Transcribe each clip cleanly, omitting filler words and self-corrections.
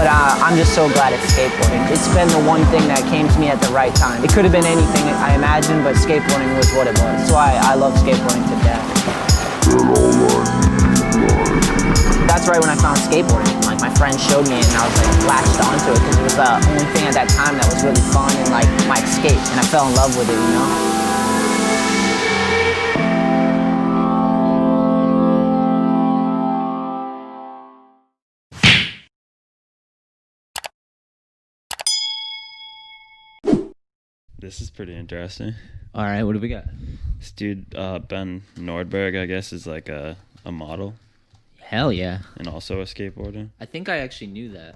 But I'm just so glad it's skateboarding. It's been the one thing that came to me at the right time. It could have been anything I imagined, but skateboarding was what it was. That's why I love skateboarding to death. That's right when I found skateboarding. Like, my friend showed me it, and I was like latched onto it because it was the only thing at that time that was really fun and like my escape. And I fell in love with it, you know? This is pretty interesting. All right, what do we got? This dude, Ben Nordberg, I guess, is like a model Hell yeah. and also a skateboarder. I think I actually knew that.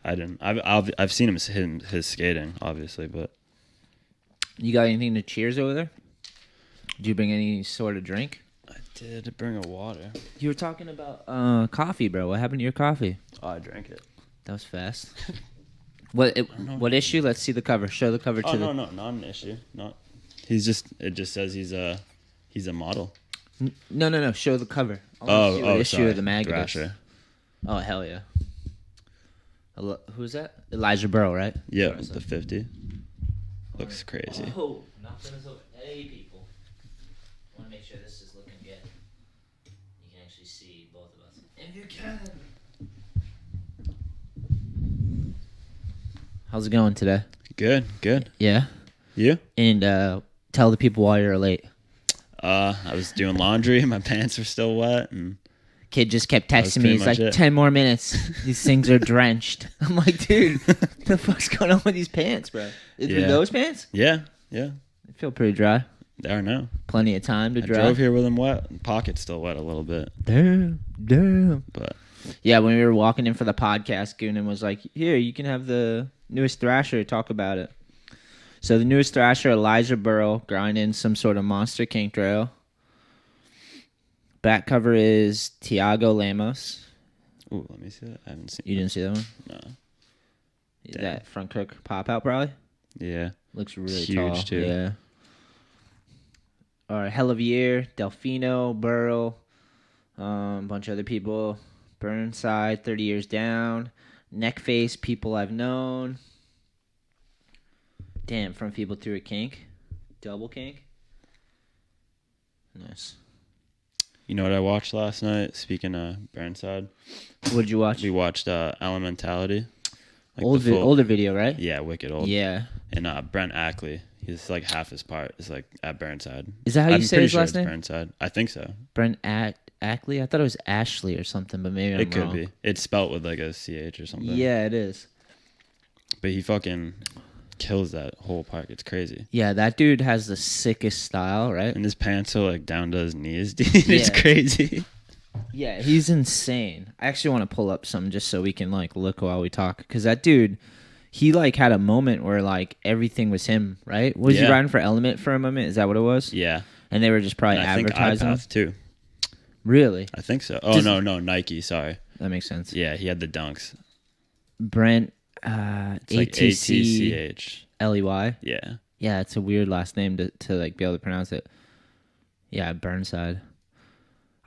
I didn't. I've seen his skating, obviously, but You got anything to cheers over there? Did you bring any sort of drink? I did bring a water. You were talking about coffee, bro. What happened to your coffee? Oh, I drank it. That was fast. What issue? Let's see the cover. Show the cover to no, not an issue. Not. It just says he's a model. No. Show the cover. What issue sorry. of the mag it is. Thrasher. Oh, hell yeah. Who's that? Elijah Burrow, right? Yeah, the 50. Looks crazy. Oh, nothing is over. Hey, people. I want to make sure this is looking good. You can actually see both of us. If you can. How's it going today? Good. Yeah. You? And tell the people why you're late. I was doing laundry. My pants were still wet, and Kid just kept That was texting me. pretty He's like, much it. 10 more minutes. These things are drenched. I'm like, dude, what the fuck's going on with these pants, bro? Is it Yeah. those pants? yeah, They feel pretty dry. they are now. Plenty of time to I dry. drove here with them wet. Pocket's still wet a little bit, Damn. but Yeah, when we were walking in for the podcast, Goonan was like, here, you can have the newest Thrasher, talk about it. So the newest Thrasher, Elijah Burrow, grinding some sort of monster kink trail. Back cover is Tiago Lemos. ooh, let me see that. I haven't seen. You didn't see that one? No. Is Damn. that front crook pop out probably? Yeah. Looks really Huge, tall. too. Yeah. All right, Hell of a Year, Delfino, Burrow, bunch of other people. Burnside, 30 Years Down, Neckface, People I've Known. Damn, From People Through a Kink. Double kink. Nice. You know what I watched last night? Speaking of Burnside, What did you watch? we watched Elementality. Like Older video, right? Yeah, wicked old. Yeah. And Brent Ackley, he's like half his part is like at Burnside. Is that how you I'm say pretty his sure last it's name? Burnside. I think so. Brent Ackley? I thought it was Ashley or something, but maybe I'm It could wrong. be. It's spelt with like a CH or something. Yeah, it is. But he fucking kills that whole part. It's crazy. Yeah, that dude has the sickest style, right? And his pants are like down to his knees, dude. It's Yeah. crazy. Yeah, he's insane. I actually want to pull up some just so we can like look while we talk, because that dude, he like had a moment where like everything was him, right? Was he Yeah. riding for Element for a moment? Is that what it was? Yeah. And they were just probably And I think advertising. iPath too. Really? I think so. Oh, Does- no, Nike. Sorry. That makes sense. Yeah, he had the dunks. Brent It's like ATC ATCH. LEY. Yeah. Yeah, it's a weird last name to like be able to pronounce it. Yeah, Burnside.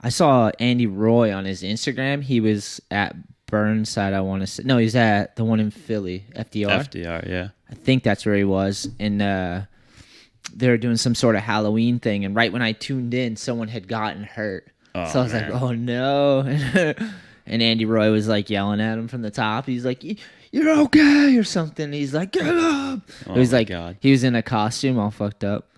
I saw Andy Roy on his Instagram. He was at Burnside, I want to say. No, he's at the one in Philly, FDR. FDR, yeah. I think that's where he was. And they were doing some sort of Halloween thing. And right when I tuned in, someone had gotten hurt. Oh, So I was man. like, oh no. And Andy Roy was like yelling at him from the top. He's like, you're okay or something. He's like, get up. Oh It was my like, God. he was in a costume all fucked up.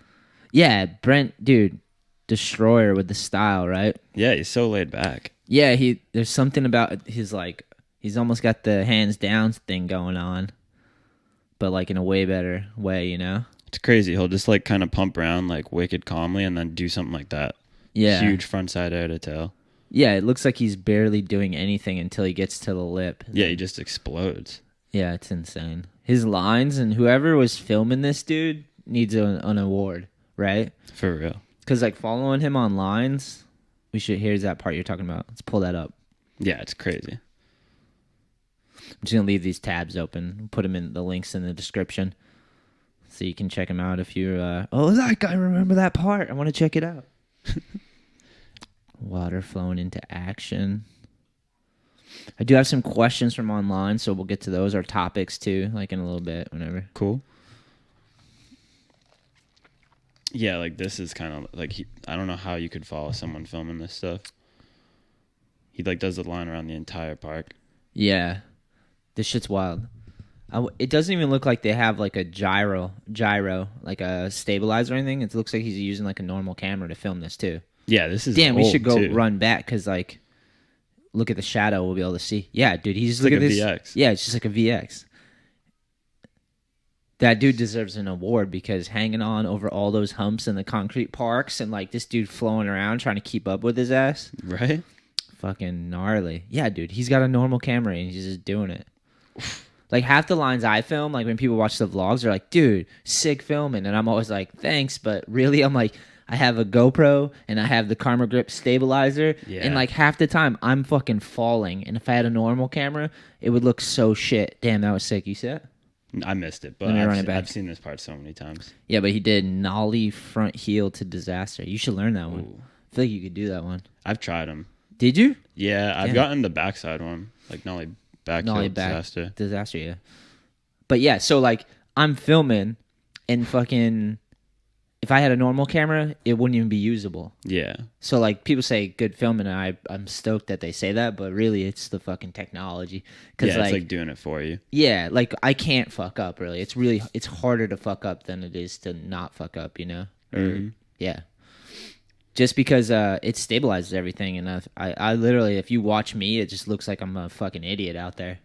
Yeah, Brent, dude, destroyer with the style, right? Yeah, he's so laid back. Yeah, there's something about his like, he's almost got the hands down thing going on, but like in a way better way, you know? It's crazy. He'll just like kind of pump around like wicked calmly and then do something like that. Yeah. Huge front side air to tail. Yeah, it looks like he's barely doing anything until he gets to the lip. Yeah, he just explodes. Yeah, it's insane. His lines, and whoever was filming this dude needs an award, right? For real. Because like following him on lines, here's that part you're talking about. Let's pull that up. Yeah, it's crazy. I'm just gonna leave these tabs open. Put them in the links in the description, so you can check them out if you're. Oh, that guy! Remember that part? I want to check it out. Water flowing into action. I do have some questions from online, so we'll get to those, or topics too, like in a little bit, whenever. Cool. Yeah, like this is kind of like I don't know how you could follow someone filming this stuff. He like does the line around the entire park. Yeah, this shit's wild. It doesn't even look like they have like a gyro, like a stabilizer or anything. It looks like he's using like a normal camera to film this too. Yeah, this is damn. We should go too. run back because like, look at the shadow. We'll be able to see. Yeah, dude, he's It's look like at a this. VX. Yeah, it's just like a VX. That dude deserves an award because hanging on over all those humps in the concrete parks and like this dude flowing around trying to keep up with his ass. Right? Fucking gnarly. Yeah, dude, he's got a normal camera and he's just doing it. Like half the lines I film, like when people watch the vlogs, they're like, dude, sick filming. And I'm always like, thanks. But really, I'm like, I have a GoPro and I have the Karma Grip stabilizer. Yeah. And like half the time I'm fucking falling. And if I had a normal camera, it would look so shit. Damn, that was sick. You see it? I missed it, but Let me run it back. I've seen this part so many times. Yeah, but he did nollie front heel to disaster. You should learn that one. Ooh. I feel like you could do that one. I've tried them. Did you? Yeah, I've Damn. gotten the backside one, like nollie back heel disaster. Disaster, yeah. But yeah, so like I'm filming and fucking if I had a normal camera, it wouldn't even be usable. Yeah. So like people say good filming and I'm stoked that they say that, but really it's the fucking technology. Yeah, it's like doing it for you. Yeah, like I can't fuck up really. It's harder to fuck up than it is to not fuck up, you know? Yeah. Just because it stabilizes everything, and I literally, if you watch me, it just looks like I'm a fucking idiot out there.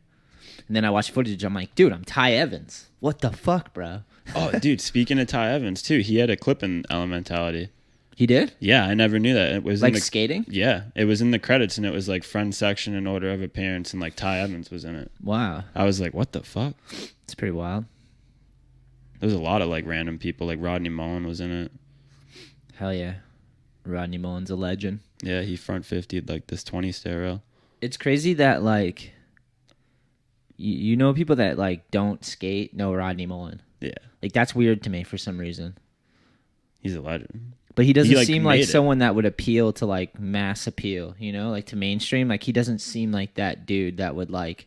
And then I watch footage, I'm like, dude, I'm Ty Evans. What the fuck, bro? Oh, dude, speaking of Ty Evans, too, he had a clip in Elementality. He did? Yeah, I never knew that. It was Like in the, skating? Yeah, it was in the credits, and it was like friend section in order of appearance, and like Ty Evans was in it. Wow. I was like, what the fuck? It's pretty wild. There was a lot of like random people, like Rodney Mullen was in it. Hell yeah. Rodney Mullen's a legend. Yeah, he front 50'd like this 20 stereo. It's crazy that like you know people that like don't skate know Rodney Mullen. Yeah, Like that's weird to me for some reason. he's a legend. But he doesn't like, seem like made it. someone that would appeal to like mass appeal, you know, like to mainstream. Like he doesn't seem like that dude that would like.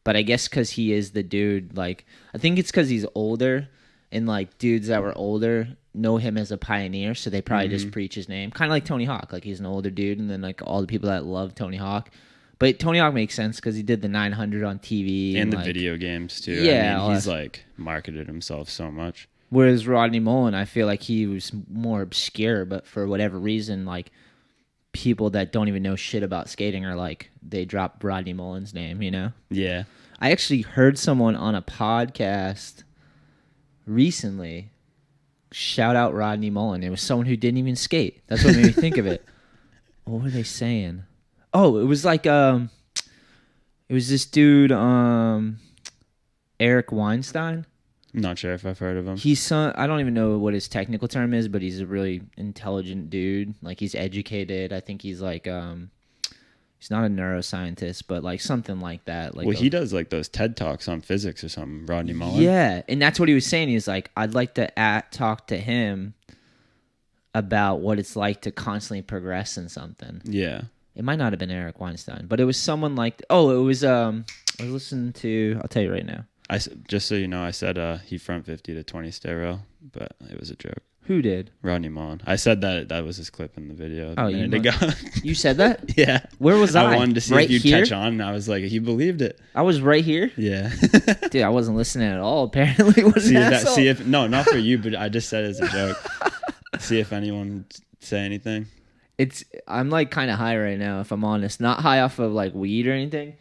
But I guess because he is the dude, like I think it's because he's older, and like dudes that were older know him as a pioneer, so they probably just preach his name, kind of like Tony Hawk. Like he's an older dude, and then like all the people that love Tony Hawk. But Tony Hawk makes sense because he did the 900 on TV And the like, video games, too. Yeah, I all mean, he's that- like marketed himself so much. Whereas Rodney Mullen, I feel like he was more obscure, but for whatever reason, like people that don't even know shit about skating are like, they drop Rodney Mullen's name, you know? Yeah. I actually heard someone on a podcast recently shout out Rodney Mullen. It was someone who didn't even skate. That's what made me think of it. What were they saying? Oh, it was like it was this dude Eric Weinstein. I'm not sure if I've heard of him. He's I don't even know what his technical term is, but he's a really intelligent dude. Like he's educated. I think he's like he's not a neuroscientist, but like something like that. Like Well, he does like those TED Talks on physics or something, Rodney Mullen. Yeah, and that's what he was saying. He's like, I'd like to talk to him about what it's like to constantly progress in something. Yeah. It might not have been Eric Weinstein, but it was someone like. Oh, it was. I was listening to. I'll tell you right now. Just so you know, I said he front 50 to 20 stereo, but it was a joke. Who did? Rodney Mullen. I said that was his clip in the video a minute ago. You said that? Yeah. Where was I? I wanted to see right if you'd here? catch on, and I was like, he believed it. I was right here. Yeah. Dude, I wasn't listening at all. Apparently, what an asshole. See if no, not for you, but I just said it as a joke. See if anyone say anything. I'm like kind of high right now, if I'm honest. Not high off of like weed or anything.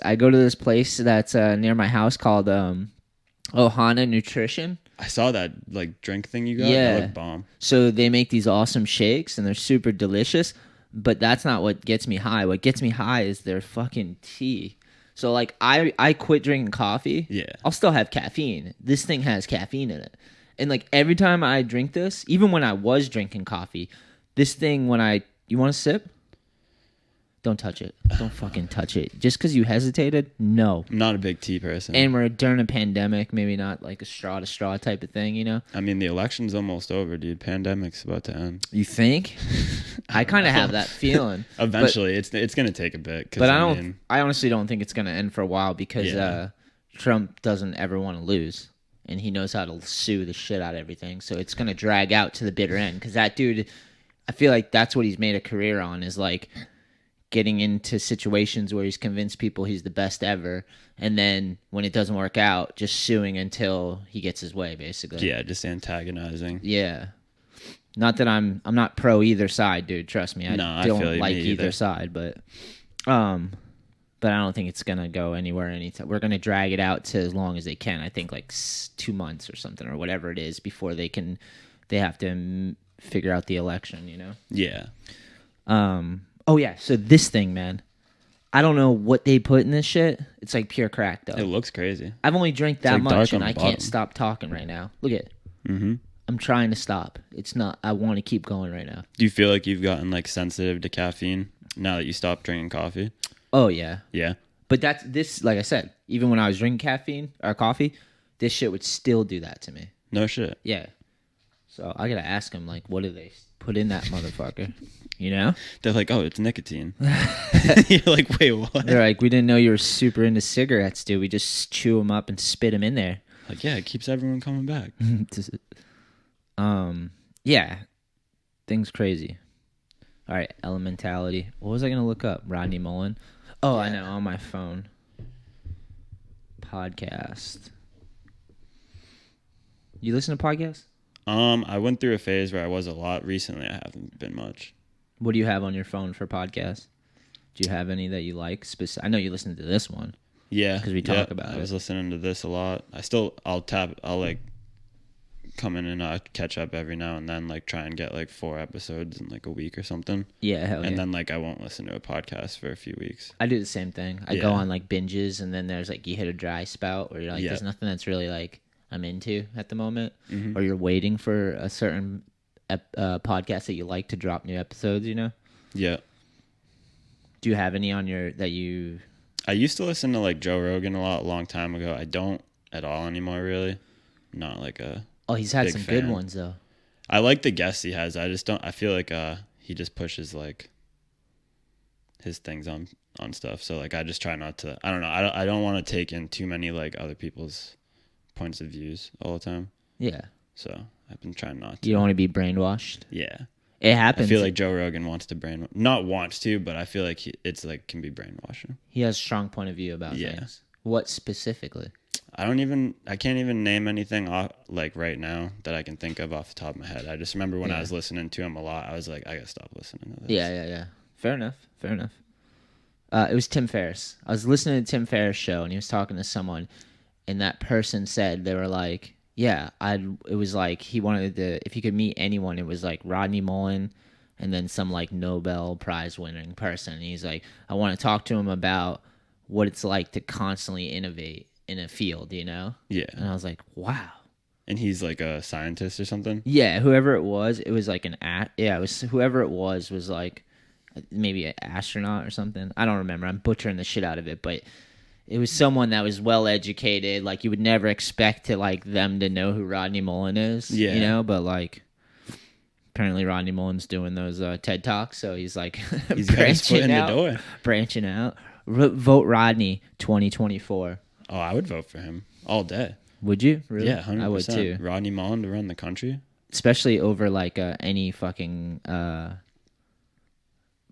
I go to this place that's near my house called Ohana Nutrition. I saw that like drink thing you got. Yeah. That looked bomb. So they make these awesome shakes and they're super delicious, but that's not what gets me high. What gets me high is their fucking tea. So like I quit drinking coffee. Yeah. I'll still have caffeine. This thing has caffeine in it. And like every time I drink this, even when I was drinking coffee, this thing you want a sip? Don't touch it. Don't fucking touch it. Just because you hesitated, no. I'm not a big tea person. And we're during a pandemic, maybe not like a straw to straw type of thing, you know? I mean, the election's almost over, dude. Pandemic's about to end. You think? I kind of have that feeling. Eventually, it's going to take a bit. But I honestly don't think it's going to end for a while because Yeah. Trump doesn't ever want to lose. And he knows how to sue the shit out of everything. So it's going to drag out to the bitter end. Because that dude, I feel like that's what he's made a career on, is like getting into situations where he's convinced people he's the best ever, and then when it doesn't work out, just suing until he gets his way, basically. Yeah, just antagonizing. Yeah. Not that I'm not pro either side, dude. Trust me, I don't like either side, but I don't think it's gonna go anywhere anytime. We're gonna drag it out to as long as they can. I think like 2 months or something, or whatever it is, before they have to figure out the election. You know? Yeah. Oh, yeah. So this thing, man, I don't know what they put in this shit. It's like pure crack, though. It looks crazy. I've only drank that like much, dark on and the I can't bottom. stop talking right now. Look at it. Mm-hmm. I'm trying to stop. It's not. I want to keep going right now. Do you feel like you've gotten like sensitive to caffeine now that you stopped drinking coffee? Oh, yeah. Yeah. But this, like I said, even when I was drinking caffeine or coffee, this shit would still do that to me. No shit. Yeah. So I got to ask him, like, what do they put in that motherfucker? You know? They're like, oh, it's nicotine. You're like, wait, what? They're like, we didn't know you were super into cigarettes, dude. We just chew them up and spit them in there. Like, yeah, it keeps everyone coming back. Yeah. Things crazy. All right, elementality. What was I going to look up? Rodney Mullen. Oh, yeah. I know, on my phone. Podcast. You listen to podcasts? I went through a phase where I was a lot. Recently, I haven't been much. What do you have on your phone for podcasts? Do you have any that you like? I know you listen to this one. Yeah. Because we talk about it. I was listening to this a lot. I'll like come in and catch up every now and then, like try and get like 4 episodes in like a week or something. Yeah, hell yeah. And then like I won't listen to a podcast for a few weeks. I do the same thing. I go on like binges, and then there's like you hit a dry spout where you're like, there's nothing that's really like I'm into at the moment, or you're waiting for a certain podcast that you like to drop new episodes, you know? Yeah. Do you have any on your that you... I used to listen to like Joe Rogan a long time ago. I don't at all anymore, really. Not like a... Oh, he's had big some fan. good ones, though. I like the guests he has. I just don't... I feel like he just pushes like his things on stuff. So like I just try not to... I don't know. I don't want to take in too many like other people's points of views all the time. Yeah. So I've been trying not to. You don't want to be brainwashed? Yeah. It happens. I feel like Joe Rogan wants to not wants to, but I feel like it's like can be brainwashing. He has a strong point of view about things. What specifically? I can't even name anything off like right now that I can think of off the top of my head. I just remember when I was listening to him a lot, I was like, I gotta stop listening to this. Yeah. Fair enough. It was Tim Ferriss. I was listening to Tim Ferriss' show, and he was talking to someone, and that person said, they were like, it was like he wanted to, if he could meet anyone, it was like Rodney Mullen and then some like Nobel Prize winning person. And he's like, I want to talk to him about what it's like to constantly innovate in a field, you know? Yeah. And I was like, wow. And he's like a scientist or something? Yeah, whoever it was like whoever it was like maybe an astronaut or something. I don't remember. I'm butchering the shit out of it, but it was someone that was well educated. Like you would never expect to like them to know who Rodney Mullen is. Yeah. You know, but like apparently Rodney Mullen's doing those TED Talks, so he's like he's branching out. Branching out. Vote Rodney 2024. Oh, I would vote for him all day. Would you? Really? Yeah, 100%. I would too. Rodney Mullen to run the country. Especially over like any fucking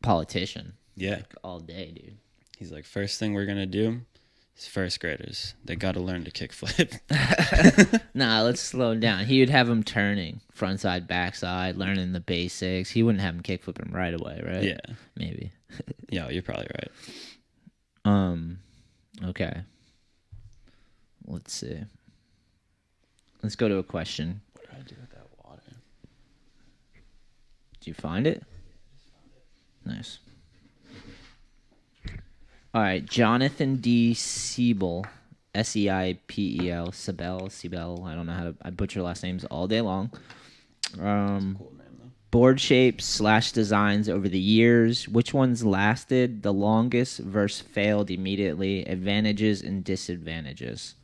politician. Yeah. Like, all day, dude. He's like, first thing we're going to do is first graders. They got to learn to kickflip. Nah, let's slow down. He would have them turning front side, back side, learning the basics. He wouldn't have them kickflipping right away, right? Yeah. Maybe. Yeah, you're probably right. Okay. Let's see. Let's go to a question. What did I do with that water? Did you find it? Nice. All right, Jonathan D. Siebel, Seipel, Siebel. I don't know how to. I butcher last names all day long. That's a cool name, though. Board shapes / designs over the years. Which ones lasted the longest versus failed immediately? Advantages and disadvantages.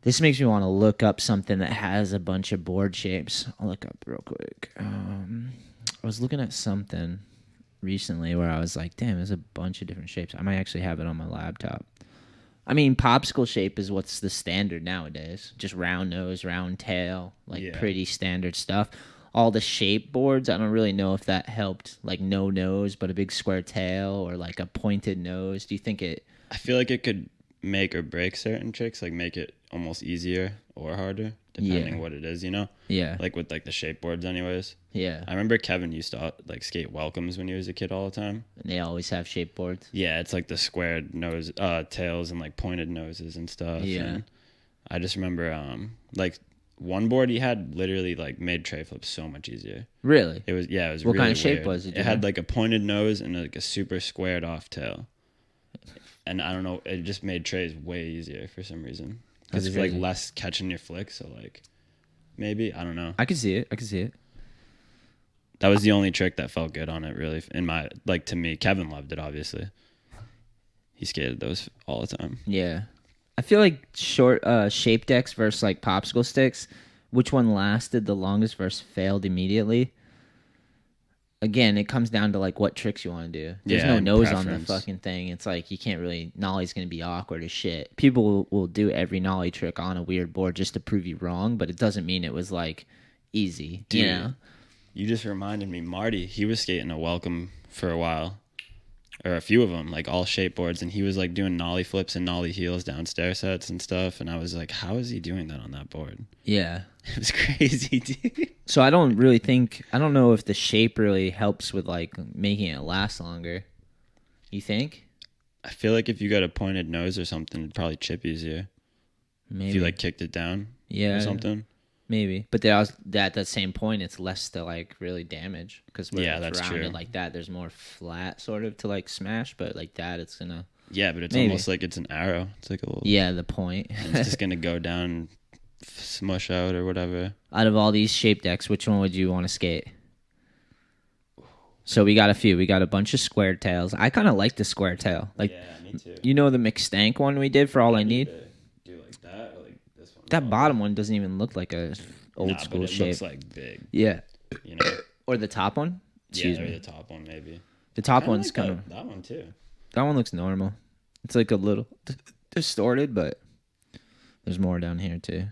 This makes me want to look up something that has a bunch of board shapes. I'll look up real quick. I was looking at something recently where I was like, damn, there's a bunch of different shapes. I might actually have it on my laptop. I mean, popsicle shape is what's the standard nowadays. Just round nose, round tail, like pretty standard stuff. All the shape boards, I don't really know if that helped, like no nose, but a big square tail or like a pointed nose. Do you think it... I feel like it could make or break certain tricks, like make it almost easier or harder, depending what it is, you know? Yeah. Like with like the shape boards anyways. Yeah. I remember Kevin used to like skate welcomes when he was a kid all the time. And they always have shape boards. Yeah, it's like the squared nose, tails and like pointed noses and stuff. Yeah. And I just remember like one board he had literally like made tray flips so much easier. Really? It was it was what really kind of shape weird. was it? It had like a pointed nose and like a super squared off tail. And I don't know, it just made trays way easier for some reason. Because it's like less catching your flick, so like maybe, I don't know. I can see it. That was the only trick that felt good on it, really. In my, like, to me, Kevin loved it, obviously. He skated those all the time. Yeah. I feel like short shape decks versus like popsicle sticks, which one lasted the longest versus failed immediately? Again, it comes down to like what tricks you want to do. There's no nose on the fucking thing. It's like you can't really... Nolly's going to be awkward as shit. People will do every nollie trick on a weird board just to prove you wrong, but it doesn't mean it was like easy. Dude, you know? You just reminded me, Marty, he was skating a welcome for a while. Or a few of them, like all shape boards, and he was like doing nollie flips and nollie heels down stair sets and stuff, and I was like, how is he doing that on that board? Yeah. It was crazy, dude. So I don't know if the shape really helps with like making it last longer. You think? I feel like if you got a pointed nose or something, it'd probably chip easier. Maybe. If you like kicked it down or something. Maybe. But at that same point, it's less to like really damage. Because when it's rounded true. like that, there's more flat sort of to like smash. But like that, it's going to... Yeah, but it's almost like it's an arrow. It's like a little... Yeah, the point. And it's just going to go down and smush out or whatever. Out of all these shape decks, which one would you want to skate? So we got a few. We got a bunch of square tails. I kind of like the square tail. Like, yeah, me too. You know the McStank one we did for All I Need? Do like that or like this one? That bottom one doesn't even look like a old school but it shape. looks like big. Yeah. You know? Or the top one? Excuse me. Or the top one maybe. The top one's like kind of... That one too. That one looks normal. It's like a little distorted, but there's more down here too.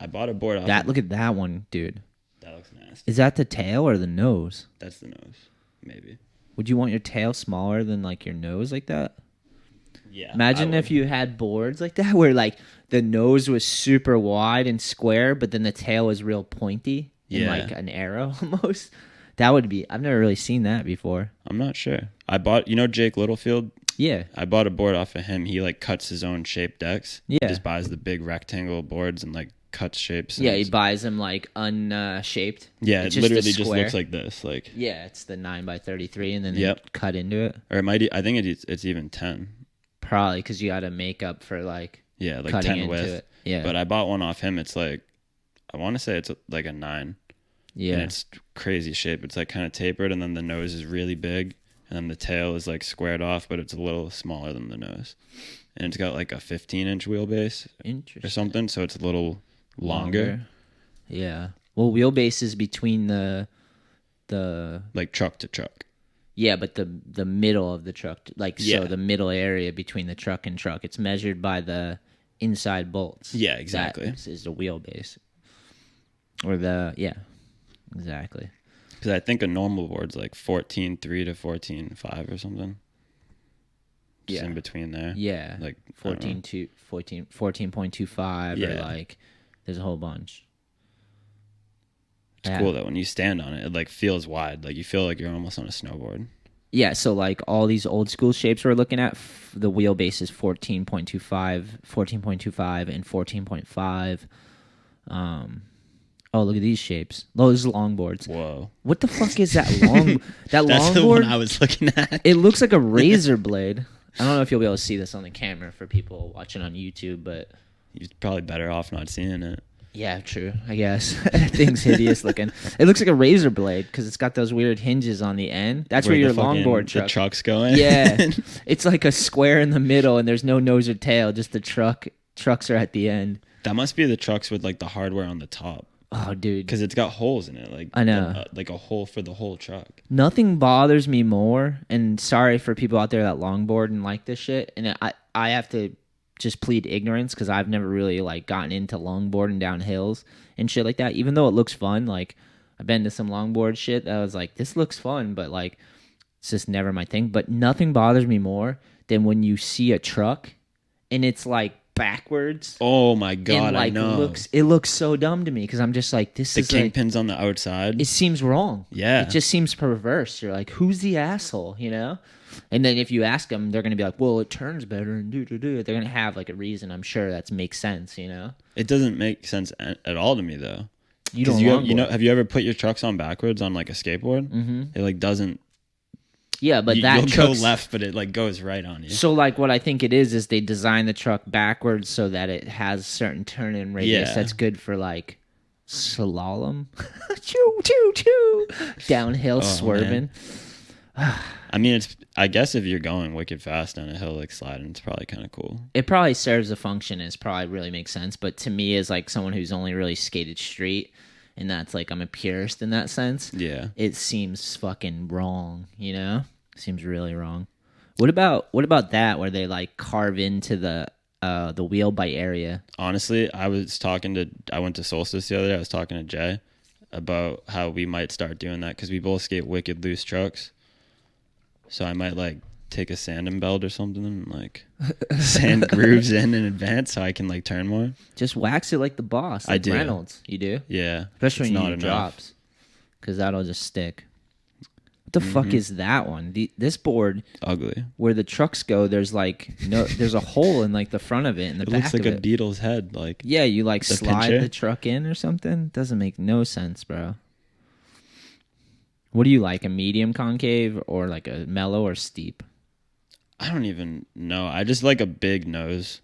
I bought a board off Look at that one, dude. That looks nasty. Is that the tail or the nose? That's the nose, maybe. Would you want your tail smaller than like your nose like that? Yeah. Imagine if you had boards like that where like the nose was super wide and square, but then the tail was real pointy and like an arrow almost. That would be... I've never really seen that before. I'm not sure. I bought... You know Jake Littlefield? Yeah. I bought a board off of him. He like cuts his own shape decks. Yeah. He just buys the big rectangle boards and like cuts shapes. Yeah, he buys them like unshaped. Yeah, it literally just looks like this. Like yeah, it's the 9x33 and then they cut into it. Or it might... I think it's even 10. Probably because you got to make up for like... Yeah, like cutting 10 into width. it. Yeah. But I bought one off him. It's like... I want to say it's like a 9. Yeah. And it's crazy shape. It's like kind of tapered, and then the nose is really big, and then the tail is like squared off, but it's a little smaller than the nose. And it's got like a 15-inch wheelbase or something, so it's a little longer. Yeah. Well, wheelbase is between the like truck to truck. Yeah, but the middle of the truck, so the middle area between the truck and truck, it's measured by the inside bolts. Yeah, exactly. That is the wheelbase. Or exactly. Because I think a normal board's like 14.3 to 14.5 or something. Just in between there. Yeah. Like 14.25 or like there's a whole bunch. It's cool though when you stand on it, it like feels wide. Like you feel like you're almost on a snowboard. Yeah, so like all these old school shapes we're looking at, the wheelbase is 14.25, and 14.5. Oh, look at these shapes. Those longboards. Whoa. What the fuck is that long? That That's longboard? the one I was looking at. It looks like a razor blade. I don't know if you'll be able to see this on the camera for people watching on YouTube, but You're probably better off not seeing it. Yeah, true. I guess that thing's hideous looking. It looks like a razor blade because it's got those weird hinges on the end. That's where your longboard the truck's going. Yeah, it's like a square in the middle, and there's no nose or tail. Just the trucks are at the end. That must be the trucks with like the hardware on the top. Oh, dude. Because it's got holes in it. Like I know. like a hole for the whole truck. Nothing bothers me more, and sorry for people out there that longboard and like this shit. And I have to just plead ignorance because I've never really like gotten into longboarding down hills and shit like that. Even though it looks fun, like I've been to some longboard shit that I was like, this looks fun, but like it's just never my thing. But nothing bothers me more than when you see a truck and it's like backwards. Oh my god! And, like, I know. It looks so dumb to me because I'm just like, this The is kingpin's on the outside. It seems wrong. Yeah. It just seems perverse. You're like, who's the asshole? You know. And then if you ask them, they're gonna be like, well, it turns better and do. They're gonna have like a reason. I'm sure that makes sense. You know. It doesn't make sense at all to me though. You don't. You know? Have you ever put your trucks on backwards on like a skateboard? Mm-hmm. It like doesn't. Yeah, but You'll go left, but it like goes right on you. So like what I think it is they design the truck backwards so that it has certain turn-in radius that's good for like slalom, choo choo choo, downhill swerving. I mean, I guess if you're going wicked fast down a hill like sliding, it's probably kind of cool. It probably serves a function. It probably really makes sense. But to me, as like someone who's only really skated street, and that's like I'm a purist in that sense. Yeah, it seems fucking wrong. You know, seems really wrong. What about that where they like carve into the wheel bite area? Honestly, I went to Solstice the other day. I was talking to Jay about how we might start doing that because we both skate wicked loose trucks. So I might like take a sanding belt or something and like sand grooves in advance so I can like turn more. Just wax it like the boss. Like I do. Reynolds, you do? Yeah. Especially when you do drops. Because that'll just stick. What the fuck is that one? This board, ugly. Where the trucks go, there's like there's a hole in like the front of it and the back looks like of a beetle's head. Like yeah, you like slide pincher? the truck in or something. Doesn't make no sense, bro. What do you like, a medium concave or like a mellow or steep? I don't even know. I just like a big nose.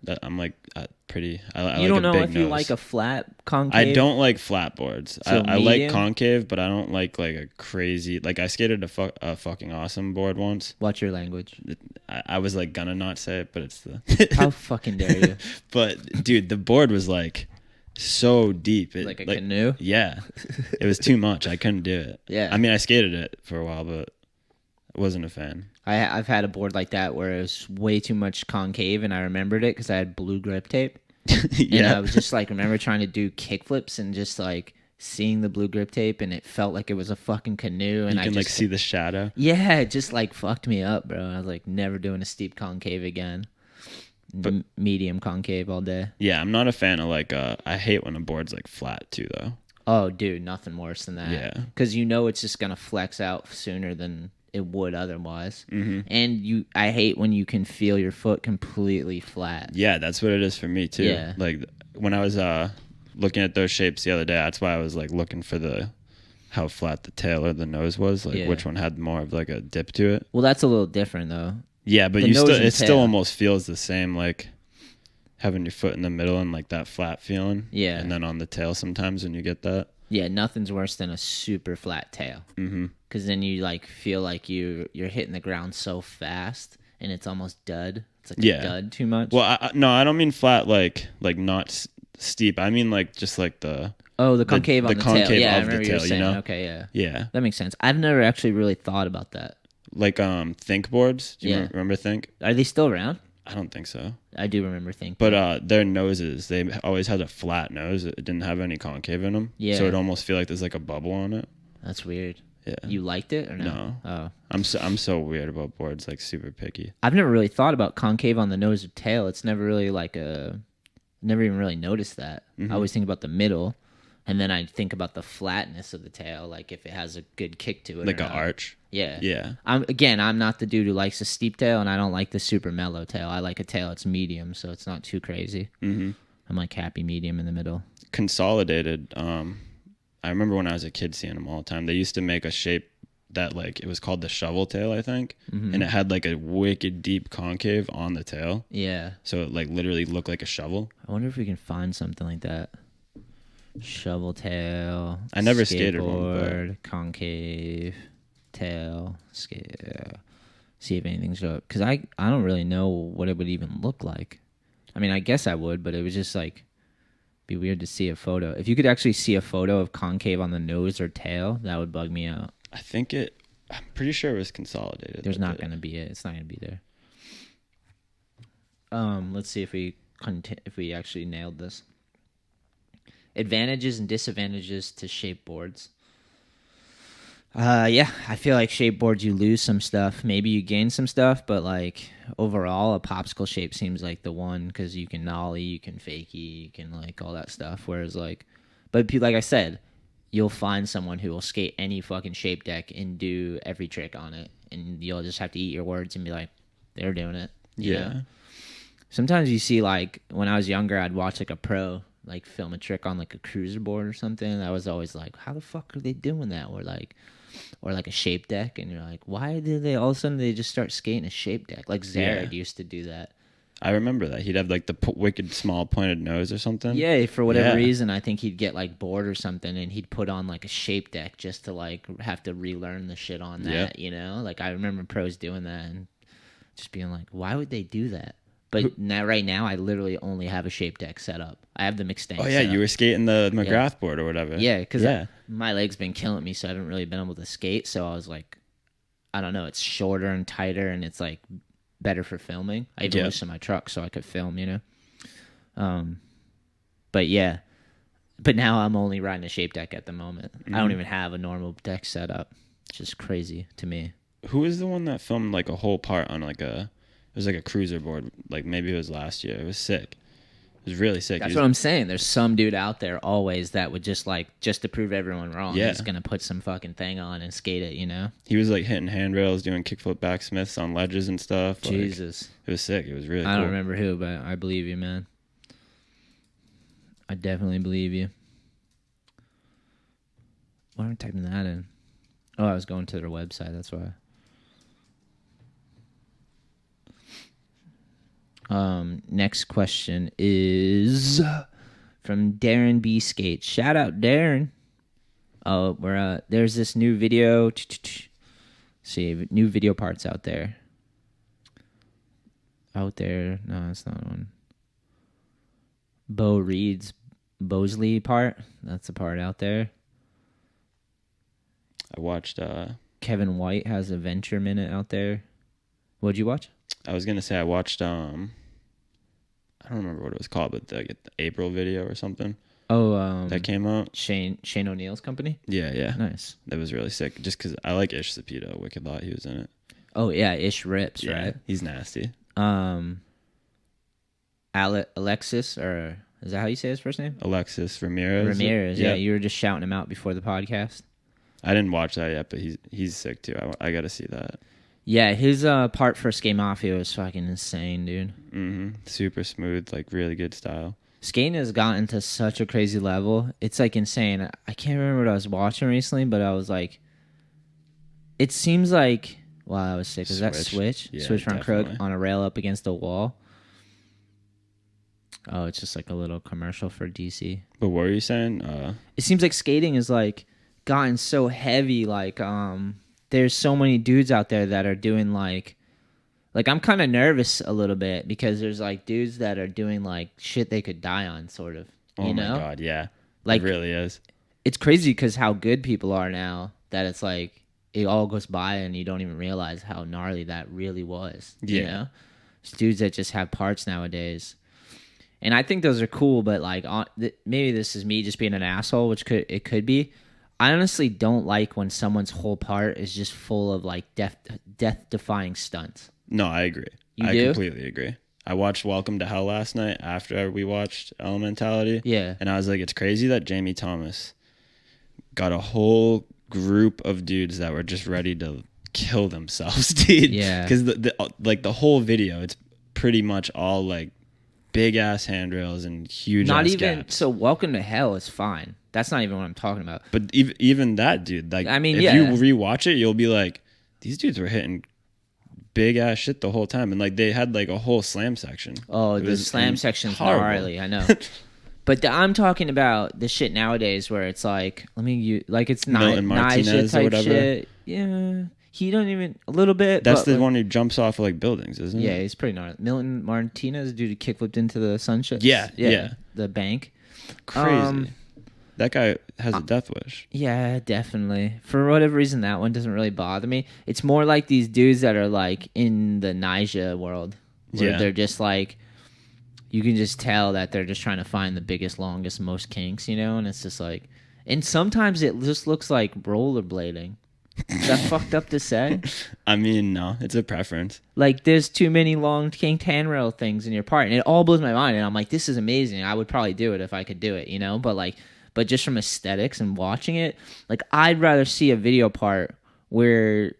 That I'm like pretty. I you don't like know a big if nose. you like a flat concave? I don't like flat boards. So I like medium? concave, but I don't like a crazy. Like I skated a fucking awesome board once. What's your language? I was like gonna not say it, but it's the. How fucking dare you? But dude, the board was like so deep. Like a canoe? Yeah, it was too much. I couldn't do it. Yeah. I mean, I skated it for a while, but I wasn't a fan. I've had a board like that where it was way too much concave, and I remembered it because I had blue grip tape. Yeah. And I was just like, remember trying to do kickflips and just like seeing the blue grip tape, and it felt like it was a fucking canoe. And you can I like just see the shadow. Yeah, it just like fucked me up, bro. I was like, never doing a steep concave again. But medium concave all day. Yeah, I'm not a fan of like. I hate when a board's like flat too, though. Oh, dude, nothing worse than that. Yeah. Because you know it's just gonna flex out sooner than it would otherwise. Mm-hmm. And I hate when you can feel your foot completely flat. Yeah, that's what it is for me too. Yeah. Like when I was looking at those shapes the other day, that's why I was like looking for how flat the tail or the nose was, like which one had more of like a dip to it. Well, that's a little different though. Yeah, but The nose and it still tail. almost feels the same, like having your foot in the middle and like that flat feeling. Yeah. And then on the tail sometimes when you get that. Yeah, nothing's worse than a super flat tail. Mm-hmm. Because then you like feel like you're hitting the ground so fast and it's almost dud. It's like a dud too much. Well, no, I don't mean flat like not steep. I mean like just like the concave on the concave tail. Yeah, I of the remember you were tail, saying. you know? Okay, yeah. Yeah. That makes sense. I've never actually really thought about that. Like think boards. Do you remember think? Are they still around? I don't think so. I do remember think. But their noses, they always had a flat nose. It didn't have any concave in them. Yeah. So it almost feel like there's like a bubble on it. That's weird. Yeah. You liked it or no? No. Oh. I'm so weird about boards, like super picky. I've never really thought about concave on the nose or tail. It's never really like never even really noticed that. Mm-hmm. I always think about the middle, and then I think about the flatness of the tail, like if it has a good kick to it. Like or an not. arch. Yeah. Yeah. I'm not the dude who likes a steep tail, and I don't like the super mellow tail. I like a tail that's medium, so it's not too crazy. Mm-hmm. I'm like happy medium in the middle. Consolidated. I remember when I was a kid seeing them all the time. They used to make a shape that like it was called the shovel tail, I think, Mm-hmm. and it had like a wicked deep concave on the tail, Yeah. so it like literally looked like a shovel. I wonder if we can find something like that. Shovel tail. I never skated one, skateboard, concave tail, skate. See if anything's up, because I don't really know what it would even look like. I mean, I guess I would, but it would just like be weird to see a photo. If you could actually see a photo of concave on the nose or tail, that would bug me out. I'm pretty sure it was consolidated. There's not going to be it. It's not going to be there. Let's see if we actually nailed this. Advantages and disadvantages to shape boards. Yeah, I feel like shape boards, you lose some stuff. Maybe you gain some stuff, but like overall, a popsicle shape seems like the one, because you can nollie, you can fakie, you can like all that stuff. Whereas like, but like I said, you'll find someone who will skate any fucking shape deck and do every trick on it, and you'll just have to eat your words and be like, they're doing it. You know? Sometimes you see, like, when I was younger, I'd watch like a pro like film a trick on like a cruiser board or something. I was always like, how the fuck are they doing that? Or like a shape deck, and you're like, why did they all of a sudden they just start skating a shape deck? Like Zared used to do that. I remember that. He'd have like the wicked small pointed nose or something. Yeah, for whatever reason, I think he'd get like bored or something, and he'd put on like a shape deck just to like have to relearn the shit on that, you know? Like I remember pros doing that and just being like, why would they do that? But now, right now, I literally only have a shape deck set up. I have the mixed tank. Oh yeah, you were skating the McGrath board or whatever. Yeah, because my leg's been killing me, so I haven't really been able to skate. So I was like, I don't know, it's shorter and tighter, and it's like better for filming. I even loosened my truck so I could film, you know. But yeah, but now I'm only riding a shape deck at the moment. I don't even have a normal deck set up. It's just crazy to me. Who is the one that filmed like a whole part on like it was like a cruiser board, like maybe it was last year. It was sick. It was really sick. That's what I'm saying. There's some dude out there always that would just to prove everyone wrong. Yeah. He's going to put some fucking thing on and skate it, you know? He was like hitting handrails, doing kickflip backsmiths on ledges and stuff. Jesus. Like, it was sick. It was really cool. I don't remember who, but I believe you, man. I definitely believe you. Why am I typing that in? Oh, I was going to their website. That's why. Next question is from Darren B. Skate. Shout out, Darren. Oh, there's this new video. See, new video parts out there. No, that's not one. Bo Reed's Bosley part. That's the part out there. I watched. Kevin White has a Venture Minute out there. What'd you watch? I was gonna say I watched. I don't remember what it was called, but the April video or something. Oh, that came out. Shane O'Neill's company. Yeah. Nice. That was really sick. Just because I like Ish Sapito a wicked lot. He was in it. Oh yeah, Ish rips, right? He's nasty. Alexis, or is that how you say his first name? Alexis Ramirez. Yeah, you were just shouting him out before the podcast. I didn't watch that yet, but he's sick too. I got to see that. Yeah, his part for Skate Mafia was fucking insane, dude. Mm-hmm. Super smooth, like really good style. Skating has gotten to such a crazy level. It's like insane. I can't remember what I was watching recently, but I was like, it seems like, wow, I was sick. Was that Switch? Yeah, Switch front crook definitely. on a rail up against a wall. Oh, it's just like a little commercial for DC. But what were you saying? It seems like skating is like gotten so heavy. Like, there's so many dudes out there that are doing like I'm kind of nervous a little bit because there's like dudes that are doing like shit they could die on, sort of. Oh my God, yeah. Like, it really is. It's crazy because how good people are now that it's like it all goes by and you don't even realize how gnarly that really was. You know? It's dudes that just have parts nowadays. And I think those are cool, but like maybe this is me just being an asshole, which it could be. I honestly don't like when someone's whole part is just full of like death-defying stunts. No, I agree. I completely agree. I watched Welcome to Hell last night after we watched Elementality. Yeah. And I was like, it's crazy that Jamie Thomas got a whole group of dudes that were just ready to kill themselves, dude. Yeah. Because the whole video, it's pretty much all like big ass handrails and huge Not ass even gaps. so. Welcome to Hell is fine. That's not even what I'm talking about. But even that, dude, like, I mean, if yeah. you rewatch it, you'll be like, these dudes were hitting big ass shit the whole time, and like they had like a whole slam section. Oh, It the was slam section's horrible. gnarly. I know. But I'm talking about the shit nowadays where it's like, it's not Milton Martinez Nyjah or type whatever. shit. Yeah, he don't even a little bit. That's but the like, one who jumps off of like buildings, isn't it? Yeah, he's pretty gnarly. Milton Martinez, dude, who kickflipped into the sunshine. Yeah. The bank. Crazy. That guy has a death wish. Yeah, definitely. For whatever reason, that one doesn't really bother me. It's more like these dudes that are like in the Nyjah world, where they're just like, you can just tell that they're just trying to find the biggest, longest, most kinks, you know? And it's just like, and sometimes it just looks like rollerblading. Is that fucked up to say? I mean, no, it's a preference. Like, there's too many long kinked handrail things in your part, and it all blows my mind. And I'm like, this is amazing. I would probably do it if I could do it, you know? But just from aesthetics and watching it, like, I'd rather see a video part where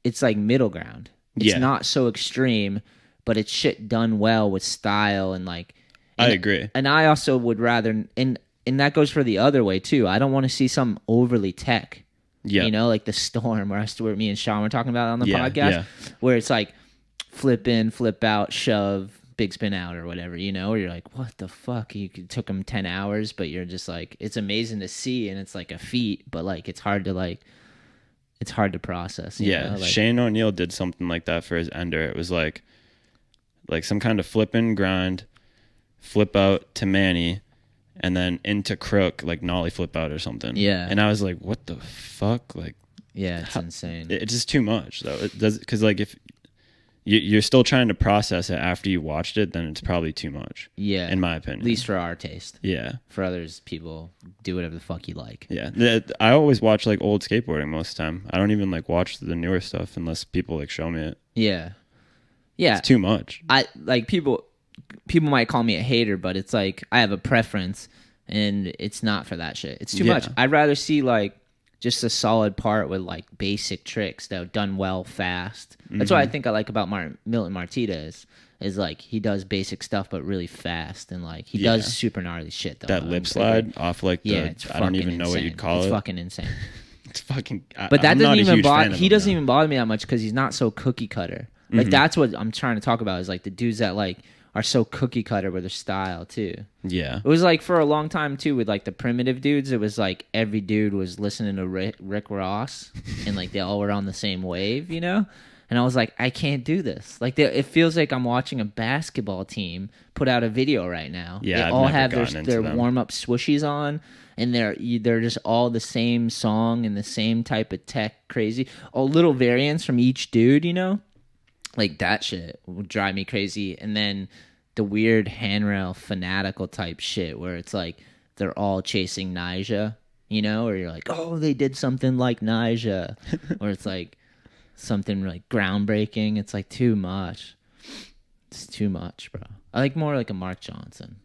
it's like middle ground. It's not so extreme, but it's shit done well with style and like. I agree. And I also would rather, and that goes for the other way too. I don't want to see some overly tech. Yeah. You know, like the Storm, where me and Sean were talking about on the podcast, yeah. where it's like flip in, flip out, shove, big spin out or whatever, you know, where you're like, what the fuck? Took them 10 hours, but you're just like, it's amazing to see and it's like a feat, but like it's hard to process. You know? Like, Shane O'Neill did something like that for his ender. It was like some kind of flip in grind, flip out to Manny, and then into crook, like nollie flip out or something. Yeah. And I was like, what the fuck? Like, yeah, it's insane. it's just too much though. It does, because like if you're still trying to process it after you watched it, then it's probably too much. Yeah. In my opinion. At least for our taste. Yeah. For others, people do whatever the fuck you like. Yeah. I always watch like old skateboarding most of the time. I don't even like watch the newer stuff unless people like show me it. Yeah. Yeah. It's too much. I like people might call me a hater, but it's like I have a preference and it's not for that shit. It's too much. I'd rather see like just a solid part with like basic tricks that are done well fast. That's what I think I like about Milton Martinez is like he does basic stuff but really fast and like he does super gnarly shit though. That lip slide off like it's I don't even know insane. what you'd call it. It's fucking insane. It's fucking. But that I'm doesn't not a even huge bother. fan of He him, doesn't though. even bother me that much because he's not so cookie cutter. Like that's what I'm trying to talk about is like the dudes that like are so cookie cutter with their style too. Yeah. It was like for a long time too with like the primitive dudes. It was like every dude was listening to Rick Ross and like they all were on the same wave, you know. And I was like, I can't do this. Like it feels like I'm watching a basketball team put out a video right now. Yeah, they I've all never have gotten into their them. warm up swooshies on. And they're just all the same song and the same type of tech, crazy. All little variants from each dude, you know? Like that shit would drive me crazy. And then the weird handrail fanatical type shit where it's like they're all chasing Nyjah, you know? Or you're like, oh, they did something like Nyjah. Or it's like something like groundbreaking. It's like too much. It's too much, bro. I like more like a Mark Johnson.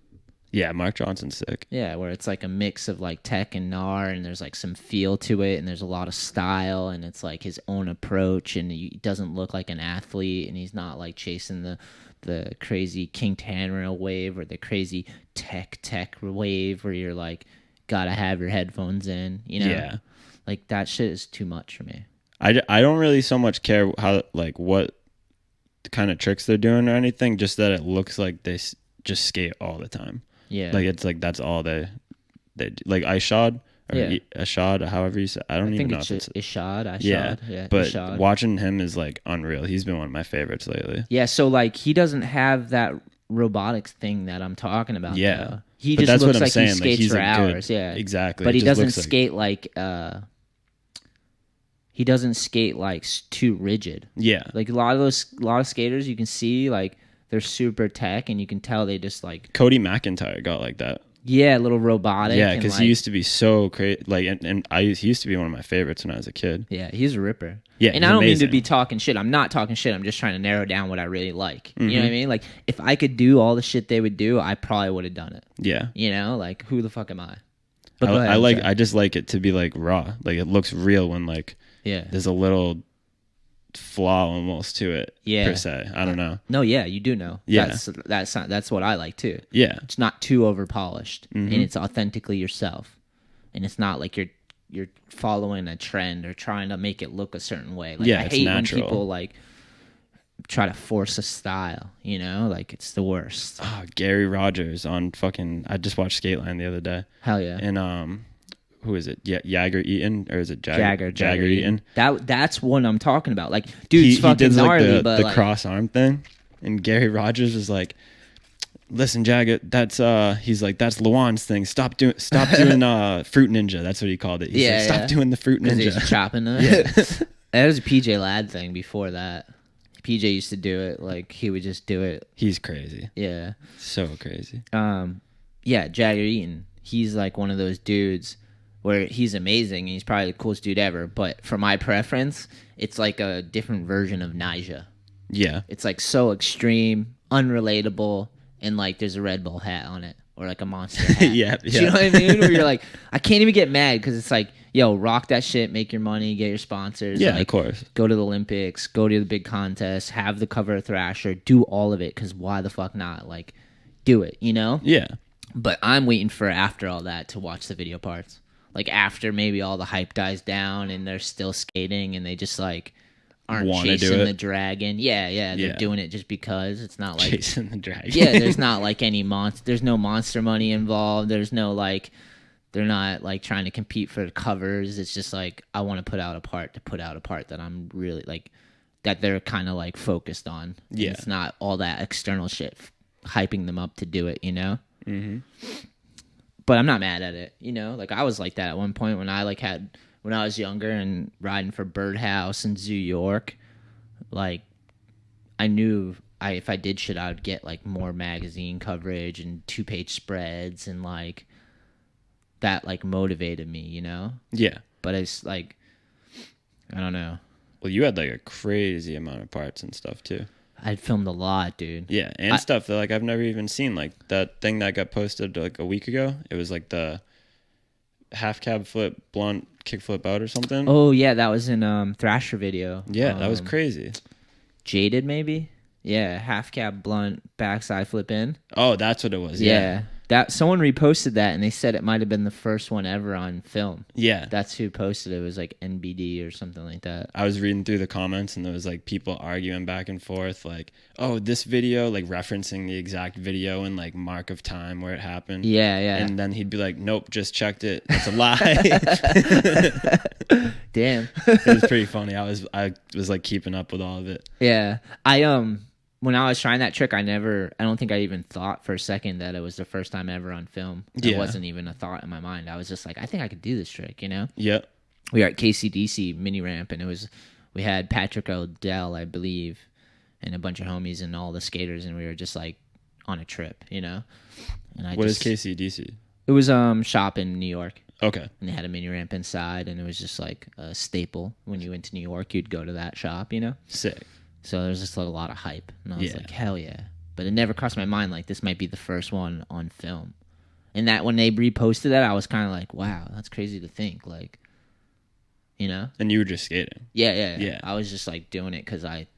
Yeah, Mark Johnson's sick. Yeah, where it's like a mix of like tech and gnar, and there's like some feel to it, and there's a lot of style, and it's like his own approach, and he doesn't look like an athlete, and he's not like chasing the crazy kinked handrail wave or the crazy tech wave where you're like gotta have your headphones in, you know? Yeah. Like that shit is too much for me. I don't really so much care how like what kind of tricks they're doing or anything, just that it looks like they just skate all the time. Yeah. Like it's like that's all they do. Like Ishod or Ishod, however you say. I don't even know if it's Ishod. yeah. But Ishod. watching him is like unreal. He's been one of my favorites lately. Yeah, so like he doesn't have that robotics thing that I'm talking about. Yeah. though. He But just that's looks what I'm like saying. he Like, skates he's for a good- hours. Yeah, exactly. But It he just doesn't looks like- skate like he doesn't skate like too rigid. Yeah. Like a lot of skaters you can see like they're super tech and you can tell they just like Cody McIntyre got like that. a little robotic. Yeah, and, because like, he used to be so crazy. Like, he used to be one of my favorites when I was a kid. Yeah, he's a ripper. Yeah, and he's I don't mean amazing. to be talking shit. I'm not talking shit. I'm just trying to narrow down what I really like. Mm-hmm. You know what I mean? Like if I could do all the shit they would do, I probably would have done it. Yeah. You know, like who the fuck am I? But go ahead, I'm sorry. I just like it to be like raw. Like it looks real when like Yeah. there's a little flaw almost to it. Yeah. Per se. I don't know. No, yeah, you do know. Yeah. That's what I like too. Yeah. It's not too over polished, and it's authentically yourself, and it's not like you're following a trend or trying to make it look a certain way. Like, Yeah, I it's hate natural. when people like try to force a style. You know, like it's the worst. Oh, Gary Rogers on fucking. I just watched Skateline the other day, Hell yeah. and who is it? Jagger Eaton, or is it Jagger Eaton? That's what I'm talking about. Like, dude's He fucking did gnarly, like but the like, cross arm thing, and Gary Rogers was like, "Listen, Jagger, that's he's like, that's Luan's thing. Stop doing Fruit Ninja. That's what he called it. He's like, stop doing the Fruit 'cause Ninja. he's chopping it. That was a PJ Ladd thing before that. PJ used to do it. Like, he would just do it. He's crazy. Yeah. So crazy. Yeah, Jagger Eaton. He's like one of those dudes where he's amazing and he's probably the coolest dude ever. But for my preference, it's like a different version of Nija. Yeah. It's like so extreme, unrelatable, and like there's a Red Bull hat on it or like a Monster hat. Yeah. You know what I mean? Where you're like, I can't even get mad because it's like, yo, rock that shit, make your money, get your sponsors. Yeah, like, of course. Go to the Olympics, go to the big contests, have the cover of Thrasher, do all of it because why the fuck not? Like, do it, you know? Yeah. But I'm waiting for after all that to watch the video parts. Like after maybe all the hype dies down and they're still skating and they just like aren't Wanna do chasing it? the dragon. Yeah, they're Yeah. doing it just because. It's not like Chasing the dragon. yeah, there's not like any there's no monster money involved. There's no like they're not like trying to compete for the covers. It's just like I want to put out a part that I'm really like that they're kind of like focused on. And Yeah. it's not all that external shit hyping them up to do it, you know? Mm-hmm. But I'm not mad at it, you know? Like I was like that at one point when I was younger and riding for Birdhouse and Zoo York. Like I knew if I did shit, I would get like more magazine coverage and 2-page spreads and like that like motivated me, you know? Yeah. But it's like I don't know. Well, you had like a crazy amount of parts and stuff too. I filmed a lot, dude. Yeah, and stuff that like I've never even seen. Like that thing that got posted like a week ago. It was like the half cab flip blunt kickflip out or something. Oh yeah, that was in Thrasher video. Yeah, that was crazy. Jaded maybe? Yeah, half cab blunt backside flip in. Oh, that's what it was. Yeah. That someone reposted that and they said it might have been the first one ever on film. Yeah. That's who posted it. It was like NBD or something like that. I was reading through the comments and there was like people arguing back and forth like, oh, this video, like referencing the exact video and like mark of time where it happened. Yeah. And then he'd be like, nope, just checked it. It's a lie. Damn. It was pretty funny. I was like keeping up with all of it. Yeah. When I was trying that trick, I don't think I even thought for a second that it was the first time ever on film. Yeah. It wasn't even a thought in my mind. I was just like, I think I could do this trick, you know? Yep. We were at KCDC mini ramp and we had Patrick O'Dell, I believe, and a bunch of homies and all the skaters, and we were just like on a trip, you know? And What is KCDC? It was shop in New York. Okay. And they had a mini ramp inside, and it was just like a staple. When you went to New York, you'd go to that shop, you know? Sick. So there was just like a lot of hype. And I was Yeah. like, hell yeah. But it never crossed my mind like this might be the first one on film. And that when they reposted that, I was kind of like, wow, that's crazy to think. Like, you know? And you were just skating. Yeah. I was just like doing it because I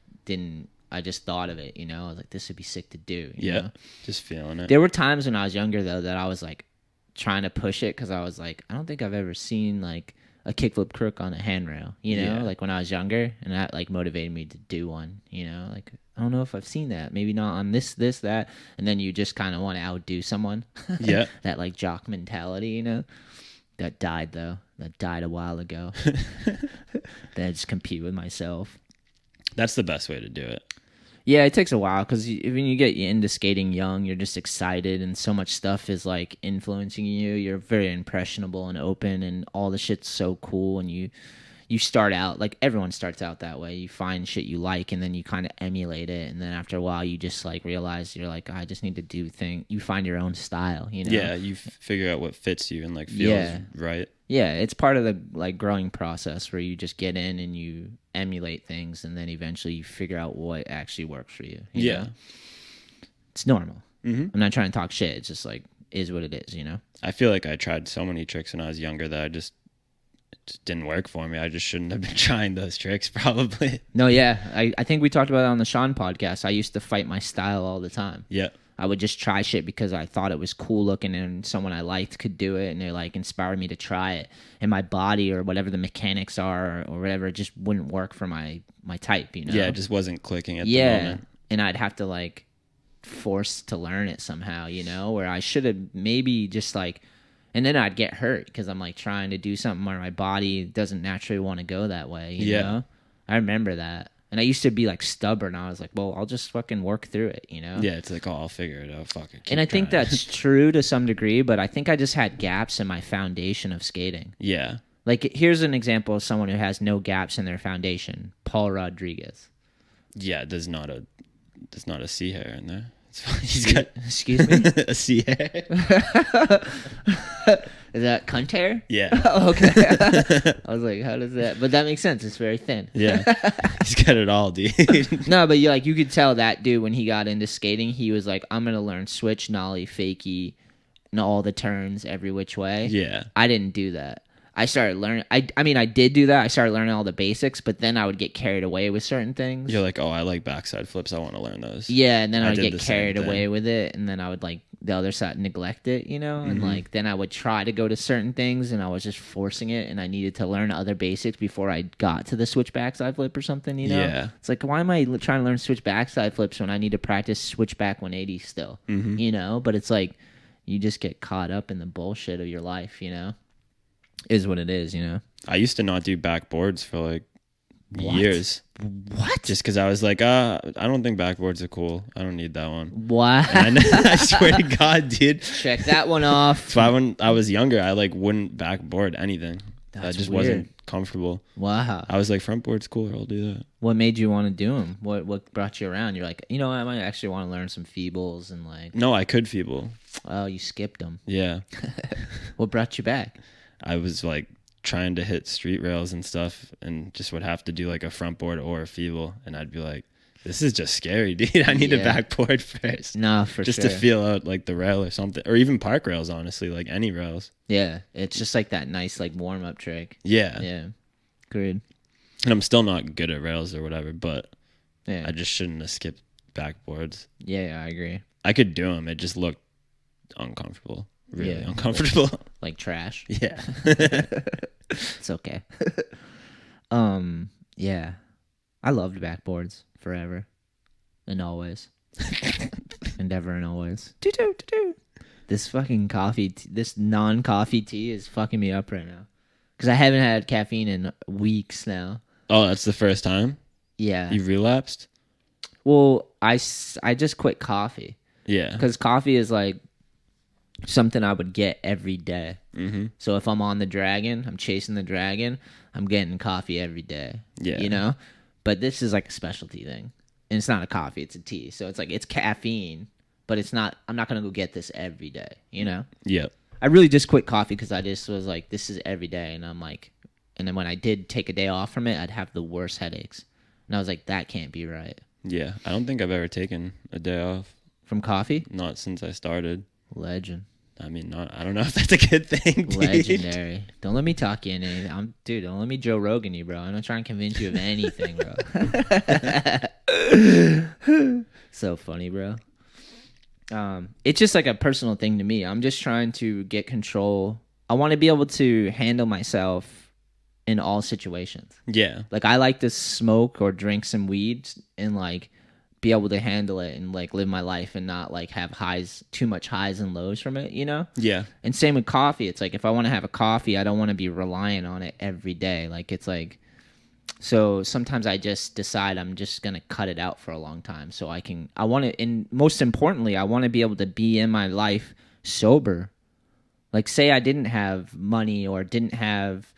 just thought of it, you know? I was like, this would be sick to do. You know? Just feeling it. There were times when I was younger, though, that I was like trying to push it because I was like, I don't think I've ever seen like a kickflip crook on a handrail, you know, Yeah. like when I was younger, and that like motivated me to do one, you know, like I don't know if I've seen that, maybe not on this, that, and then you just kind of want to outdo someone. Yeah. That like jock mentality, you know, that died a while ago. Then I just compete with myself. That's the best way to do it. Yeah, it takes a while because when you get into skating young, you're just excited and so much stuff is like influencing you. You're very impressionable and open and all the shit's so cool, and you start out like everyone starts out that way. You find shit you like and then you kind of emulate it, and then after a while you just like realize you're like, I just need to do things. You find your own style, you know? Yeah, you figure out what fits you and like feels right. Yeah, it's part of the like growing process where you just get in and you emulate things, and then eventually you figure out what actually works for you. You know? It's normal. Mm-hmm. I'm not trying to talk shit. It's just like is what it is, you know. I feel like I tried so many tricks when I was younger that just didn't work for me. I just shouldn't have been trying those tricks probably. No, yeah. I think we talked about it on the Sean podcast. I used to fight my style all the time. Yeah. I would just try shit because I thought it was cool looking and someone I liked could do it, and they like inspired me to try it. And my body or whatever the mechanics are or whatever just wouldn't work for my type, you know? Yeah, it just wasn't clicking at the moment. And I'd have to like force to learn it somehow, you know, where I should have maybe just like, and then I'd get hurt because I'm like trying to do something where my body doesn't naturally want to go that way, you know? I remember that. And I used to be like stubborn. I was like, well, I'll just fucking work through it, you know? Yeah, it's like, oh, I'll figure it out. Fuck it. And I think that's true to some degree, but I think I just had gaps in my foundation of skating. Yeah. Like, here's an example of someone who has no gaps in their foundation. Paul Rodriguez. Yeah, there's not a C hair in there. He's got Excuse me? a C hair. Is that cunt hair? Yeah. Oh, okay. I was like, how does that? But that makes sense. It's very thin. Yeah. He's got it all, dude. No, but you could tell that dude when he got into skating, he was like, I'm going to learn switch, nollie, fakie, and all the turns every which way. Yeah. I didn't do that. I started learning. I mean, I did do that. I started learning all the basics, but then I would get carried away with certain things. You're like, oh, I like backside flips. I want to learn those. Yeah, and then I would did get the same carried thing. away with it, and then I would like the other side neglect it, you know, and like then I would try to go to certain things, and I was just forcing it, and I needed to learn other basics before I got to the switch backside flip or something, you know. Yeah. It's like, why am I trying to learn switch backside flips when I need to practice switch back 180 still, you know? But it's like you just get caught up in the bullshit of your life, you know. Is what it is, you know. I used to not do backboards for like What? years. What? Just because I was like, I don't think backboards are cool. I don't need that one. What? And I swear to God, dude. Check that one off. So when I was younger, I like wouldn't backboard anything. That That's just weird. wasn't comfortable. Wow. I was like, front board's cool. I'll do that. What made you want to do them? What brought you around? You're like, you know, I might actually want to learn some feebles and like. No, I could feeble. Oh, you skipped them. Yeah. What brought you back? I was like trying to hit street rails and stuff and just would have to do like a front board or a feeble. And I'd be like, this is just scary, dude. I need a backboard first. No, for just sure. to feel out like the rail or something. Or even park rails, honestly, like any rails. Yeah, it's just like that nice like warm up trick. Yeah. Yeah, agreed. And I'm still not good at rails or whatever, but Yeah, I just shouldn't have skipped backboards. yeah, I agree. I could do them. It just looked uncomfortable. Really Yeah. uncomfortable. Like trash. Yeah. It's okay. Yeah, I loved backboards forever and always, and ever and always. This fucking coffee, this non-coffee tea is fucking me up right now because I haven't had caffeine in weeks now. Oh, that's the first time? Yeah. You relapsed? Well, I just quit coffee Yeah. because coffee is like something I would get every day. Mm-hmm. So if I'm on the dragon, I'm chasing the dragon, I'm getting coffee every day. Yeah. You know? But this is like a specialty thing. And it's not a coffee, it's a tea. So it's like it's caffeine, but it's not I'm not gonna go get this every day, you know? Yep. I really just quit coffee because I just was like, this is every day, and I'm like, and then when I did take a day off from it, I'd have the worst headaches. And I was like, that can't be right. Yeah. I don't think I've ever taken a day off. From coffee? Not since I started. Legend. I mean, I don't know if that's a good thing, dude. Legendary. Don't let me talk you into anything. Dude, don't let me Joe Rogan you, bro. I'm not trying to convince you of anything, bro. So funny, bro. It's just like a personal thing to me. I'm just trying to get control. I want to be able to handle myself in all situations. Yeah. Like, I like to smoke or drink some weed and like be able to handle it and like live my life and not like have too much highs and lows from it, you know? Yeah. And same with coffee. It's like if I want to have a coffee, I don't want to be reliant on it every day. Like it's like, so sometimes I just decide I'm just going to cut it out for a long time so I want to, and most importantly, I want to be able to be in my life sober. Like say I didn't have money or didn't have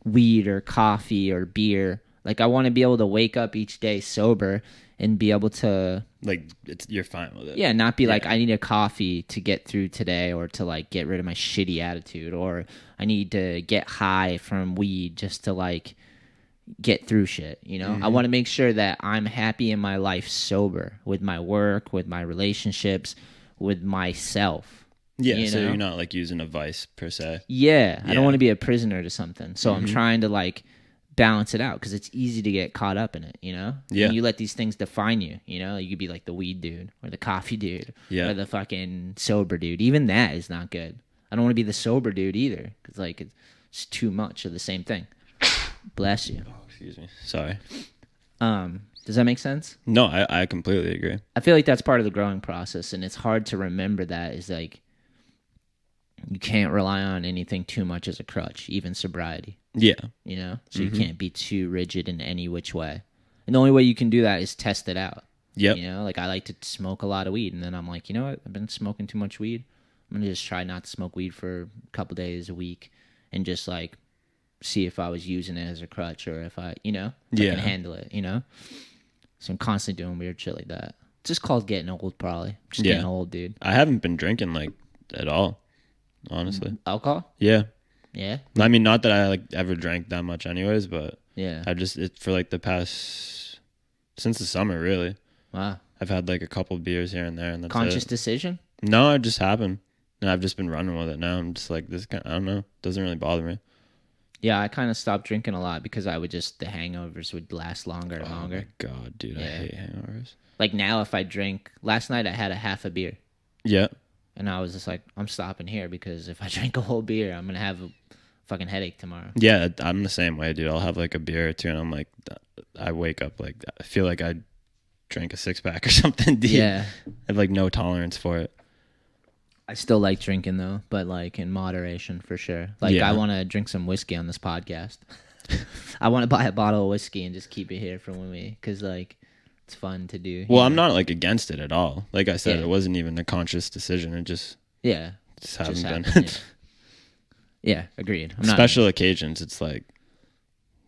weed or coffee or beer. Like I want to be able to wake up each day sober and be able to Like you're fine with it. yeah, not be like I need a coffee to get through today or to like get rid of my shitty attitude or I need to get high from weed just to like get through shit, you know? I want to make sure that I'm happy in my life sober with my work, with my relationships, with myself. You so know? you're not like using a vice per se. Yeah, I Yeah. don't want to be a prisoner to something. So I'm trying to like balance it out because it's easy to get caught up in it, you know? Yeah. And you let these things define you, you know? You could be like the weed dude or the coffee dude Yeah. or the fucking sober dude. Even that is not good. I don't want to be the sober dude either because like it's too much of the same thing. Bless you. Oh, excuse me. Sorry. Does that make sense? No, I completely agree. I feel like that's part of the growing process, and it's hard to remember that is like you can't rely on anything too much as a crutch, even sobriety, Yeah. you know? So you can't be too rigid in any which way. And the only way you can do that is test it out. Yep. You know, like I like to smoke a lot of weed, and then I'm like, you know what? I've been smoking too much weed. I'm going to just try not to smoke weed for a couple days, a week, and just like see if I was using it as a crutch or if I, you know, if I Yeah. can handle it, you know? So I'm constantly doing weird shit like that. It's just called getting old, probably. Just Yeah. getting old, dude. I haven't been drinking like at all, honestly. Alcohol? Yeah. Yeah. I mean, not that I like ever drank that much anyways, but Yeah. I just for like the past since the summer really. Wow. I've had like a couple beers here and there, and that's Conscious it. decision? No, it just happened, and I've just been running with it now. I'm just like this. I don't know. Doesn't really bother me. Yeah, I kind of stopped drinking a lot because I would just, the hangovers would last longer and longer. Oh my god, dude, I Yeah. hate hangovers. Like now, if I drink, last night I had a half a beer. Yeah, And I was just like, I'm stopping here because if I drink a whole beer, I'm going to have a fucking headache tomorrow. yeah, I'm the same way, dude. I'll have like a beer or two, and I'm like, I wake up like I feel like I drank a 6-pack or something. Dude. Yeah. I have like no tolerance for it. I still like drinking though, but like in moderation for sure. Like Yeah. I want to drink some whiskey on this podcast. I want to buy a bottle of whiskey and just keep it here for when because like it's fun to do. Well, I'm not like against it at all. Like I said, Yeah. it wasn't even a conscious decision. It just Yeah. hasn't Just been. happened, yeah, agreed. I'm not. Special occasions, it's like,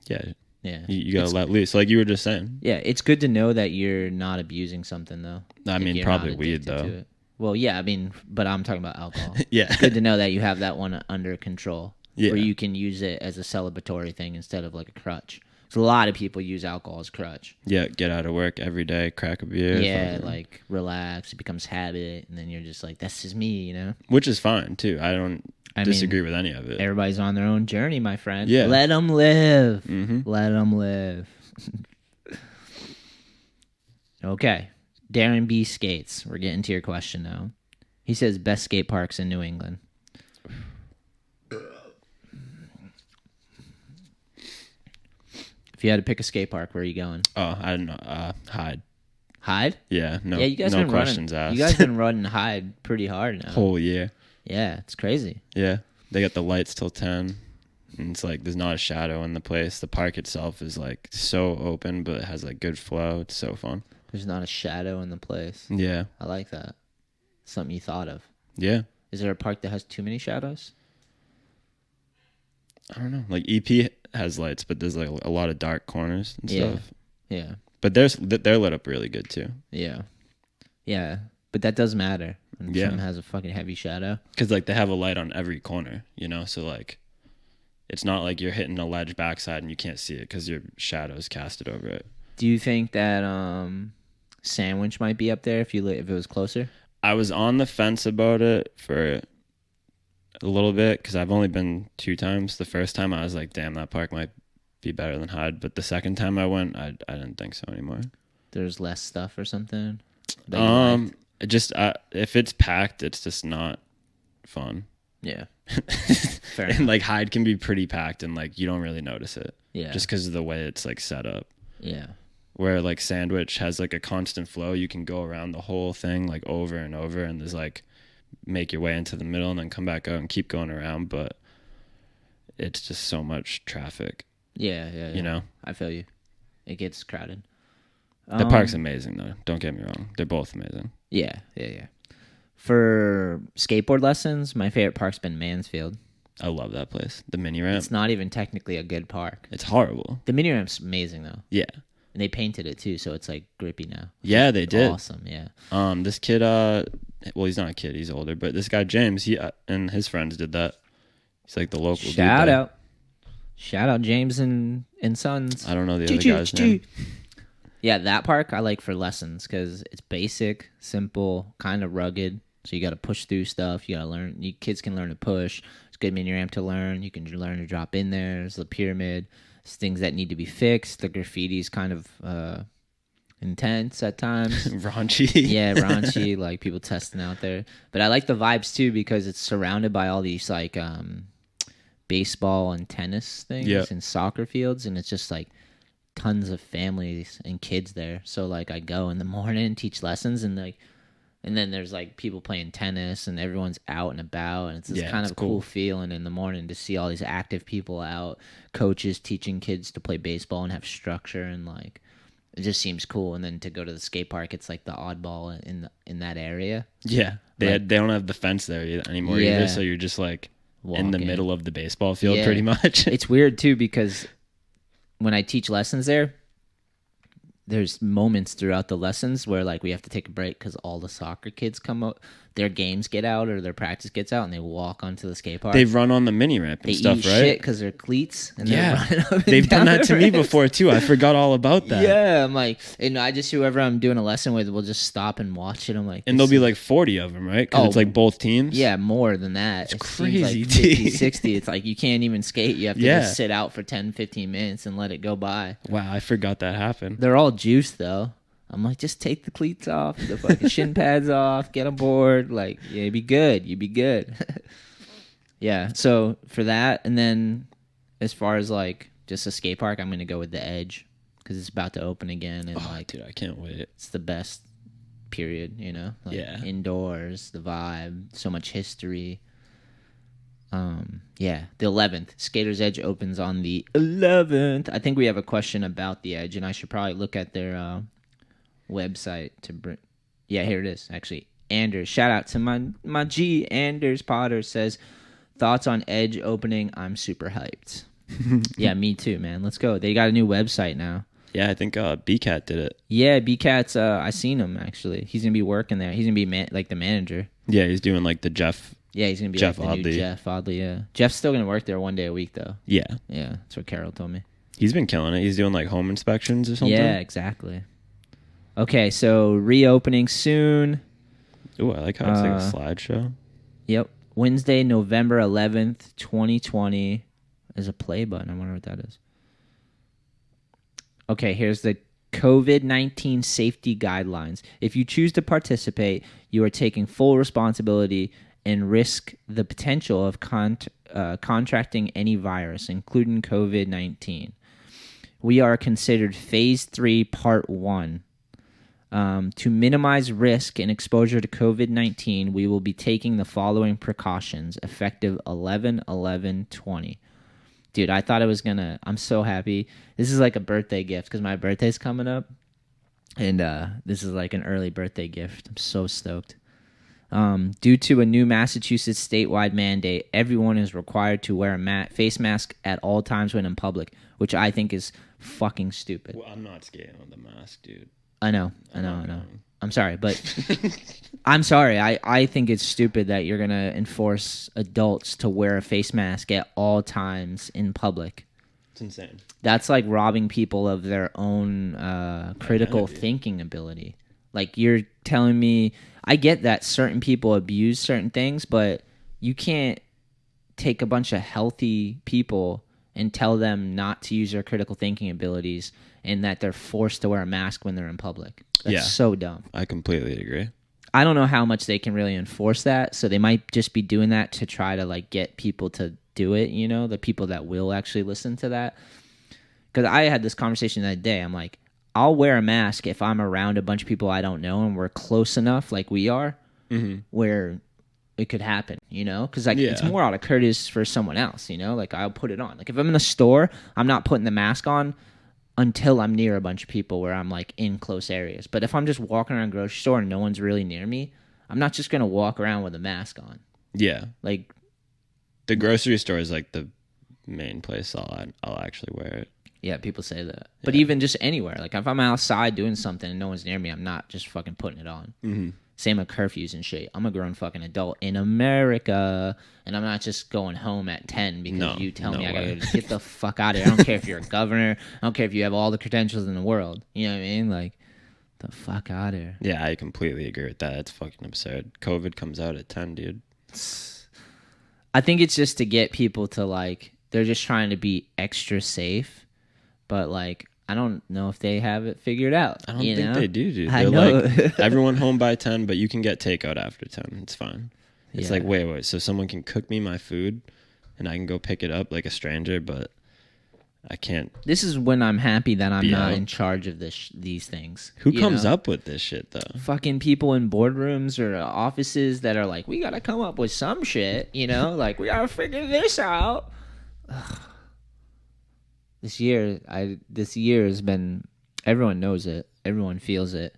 yeah, Yeah. you gotta let loose. Like you were just saying. Yeah, it's good to know that you're not abusing something though. I If mean, you're probably not weed addicted to though. it. Well, yeah, I mean, but I'm talking about alcohol. Yeah. It's good to know that you have that one under control. Yeah. Where you can use it as a celebratory thing instead of like a crutch. So a lot of people use alcohol as crutch. Yeah, get out of work every day, crack a beer. Yeah, fucking- like relax. It becomes habit, and then you're just like, "This is me," you know. which is fine too. I don't I disagree mean, with any of it. everybody's on their own journey, my friend. Yeah. Let them live. Mhm. Let them live. Okay, Darren B skates. We're getting to your question now. He says best skate parks in New England. If you had to pick a skate park, where are you going? Oh, I don't know. Hyde. Hyde? Yeah, no, Yeah, you guys no been questions running, asked. You guys been running Hyde pretty hard now. Whole year. Yeah, it's crazy. Yeah, they got the lights till 10, and it's like there's not a shadow in the place. The park itself is like so open, but it has like good flow. It's so fun. There's not a shadow in the place. Yeah, I like that. Something you thought of. yeah. Is there a park that has too many shadows? I don't know. Like EP has lights, but there's like a lot of dark corners and Yeah. stuff. Yeah. But they're lit up really good too. Yeah. Yeah. But that does matter. When Yeah. something has a fucking heavy shadow. Because like they have a light on every corner, you know. So like, it's not like you're hitting a ledge backside and you can't see it because your shadow's casted over it. Do you think that Sandwich might be up there if it was closer? I was on the fence about it for a little bit because I've only been 2 times. The first time I was like, damn, that park might be better than Hyde. But the second time I went, I didn't think so anymore. There's less stuff or something? that you liked? It just if it's packed, it's just not fun. Yeah. Fair And enough. like Hyde can be pretty packed and like you don't really notice it. Yeah. Just because of the way it's like set up. Yeah. Where like Sandwich has like a constant flow, you can go around the whole thing like over and over, and there's like make your way into the middle and then come back out and keep going around, but it's just so much traffic. Yeah. Yeah. You know? I feel you. It gets crowded. The park's amazing though. Don't get me wrong. They're both amazing. Yeah. Yeah. Yeah. For skateboard lessons, my favorite park's been Mansfield. I love that place. The mini ramp. It's not even technically a good park. It's horrible. The mini ramp's amazing though. Yeah. And they painted it too, so it's like grippy now. Yeah, they It's did. awesome, yeah. This kid, well, he's not a kid, he's older, but this guy James, he and his friends did that. He's like the local dude Shout there. out. Shout out James and Sons. I don't know the other guy's name. Yeah, that park I like for lessons because it's basic, simple, kind of rugged, So you got to push through stuff. You got to learn. Kids can learn to push. It's good mini ramp to learn. You can learn to drop in there. There's the pyramid. There's things that need to be fixed. The graffiti's kind of intense at times. Raunchy. Yeah, raunchy, like people testing out there. But I like the vibes too because it's surrounded by all these like baseball and tennis things and soccer fields, and it's just like tons of families and kids there. So like I go in the morning, teach lessons, and then there's like people playing tennis and everyone's out and about, and it's this kind of cool feeling in the morning to see all these active people out, coaches teaching kids to play baseball and have structure, and like it just seems cool. And then to go to the skate park, it's like the oddball in that area. Yeah, they don't have the fence there anymore either, so you're just like in the middle of the baseball field pretty much. It's weird too because when I teach lessons there's moments throughout the lessons where like we have to take a break because all the soccer kids come up, their games get out or their practice gets out, and they walk onto the skate park. They run on the mini ramp and stuff, eat right? Shit because they're cleats. And they're running up and they've down done that to me ramps. before too. I forgot all about that. Yeah, I'm like, and I just whoever I'm doing a lesson with will just stop and watch it. I'm like, and there'll be like 40 of them, right? Because it's like both teams. Yeah, more than that. It's crazy, like 50, 60. It's like you can't even skate. You have to just sit out for 10, 15 minutes and let it go by. Wow, I forgot that happened. They're all juiced though. I'm like, just take the cleats off, the fucking shin pads off, get on board. Like, yeah, you'd be good. You'd be good. Yeah, so for that, and then as far as like just a skate park, I'm going to go with the Edge because it's about to open again. And dude, I can't wait. It's the best period, you know? Like indoors, the vibe, so much history. The 11th. Skater's Edge opens on the 11th. I think we have a question about the Edge, and I should probably look at their website to bring. Yeah, here it is. Actually, Anders. Shout out to my G. Anders Potter says, thoughts on Edge opening. I'm super hyped. Yeah, me too, man. Let's go. They got a new website now. Yeah, I think B-Cat did it. Yeah, B-Cat's. I seen him actually. He's gonna be working there. He's gonna be like the manager. Yeah, he's doing like the Jeff. Yeah, he's gonna be Jeff like the new Jeff Oddly. Yeah, Jeff's still gonna work there one day a week though. Yeah, that's what Carol told me. He's been killing it. He's doing like home inspections or something. Yeah, exactly. Okay, so reopening soon. Ooh, I like how it's like a slideshow. Yep. Wednesday, November 11th, 2020. There's a play button. I wonder what that is. Okay, here's the COVID-19 safety guidelines. If you choose to participate, you are taking full responsibility and risk the potential of contracting any virus, including COVID-19. We are considered Phase 3, Part 1. To minimize risk and exposure to COVID-19, we will be taking the following precautions, effective 11/11/20. Dude, I thought it was gonna. I'm so happy. This is like a birthday gift because my birthday's coming up, and this is like an early birthday gift. I'm so stoked. Due to a new Massachusetts statewide mandate, everyone is required to wear a face mask at all times when in public, which I think is fucking stupid. Well, I'm not skating with the mask, dude. I know. I'm sorry, but I'm sorry. I think it's stupid that you're going to enforce adults to wear a face mask at all times in public. It's insane. That's like robbing people of their own critical thinking ability. Like you're telling me, I get that certain people abuse certain things, but you can't take a bunch of healthy people and tell them not to use their critical thinking abilities and that they're forced to wear a mask when they're in public. That's so dumb. I completely agree. I don't know how much they can really enforce that, so they might just be doing that to try to like get people to do it, you know, the people that will actually listen to that. Because I had this conversation that day. I'm like, I'll wear a mask if I'm around a bunch of people I don't know and we're close enough like we are where it could happen, you know? Because like it's more out of courtesy for someone else, you know? Like I'll put it on. Like if I'm in a store, I'm not putting the mask on until I'm near a bunch of people where I'm like in close areas. But if I'm just walking around a grocery store and no one's really near me, I'm not just going to walk around with a mask on. Yeah. Like the grocery store is like the main place I'll actually wear it. Yeah, people say that. But even just anywhere. Like if I'm outside doing something and no one's near me, I'm not just fucking putting it on. Mm-hmm. Same with curfews and shit. I'm a grown fucking adult in America, and I'm not just going home at 10 because you tell me I gotta get the fuck out of here. I don't care if you're a governor. I don't care if you have all the credentials in the world. You know what I mean? Like, The fuck out of here. Yeah, I completely agree with that. It's fucking absurd. COVID comes out at 10, dude. I think it's just to get people to like, they're just trying to be extra safe, but like, I don't know if they have it figured out. I don't think they do, dude. I They're know. like, everyone home by 10, but you can get takeout after 10. It's fine. It's Yeah. like, wait, so someone can cook me my food and I can go pick it up like a stranger, but I can't. This is when I'm happy that I'm Be not out. in charge of these things. Who you comes know? up with this shit, though? Fucking people in boardrooms or offices that are like, we gotta come up with some shit, you know? Like, we gotta figure this out. Ugh. This year has been, everyone knows it. Everyone feels it.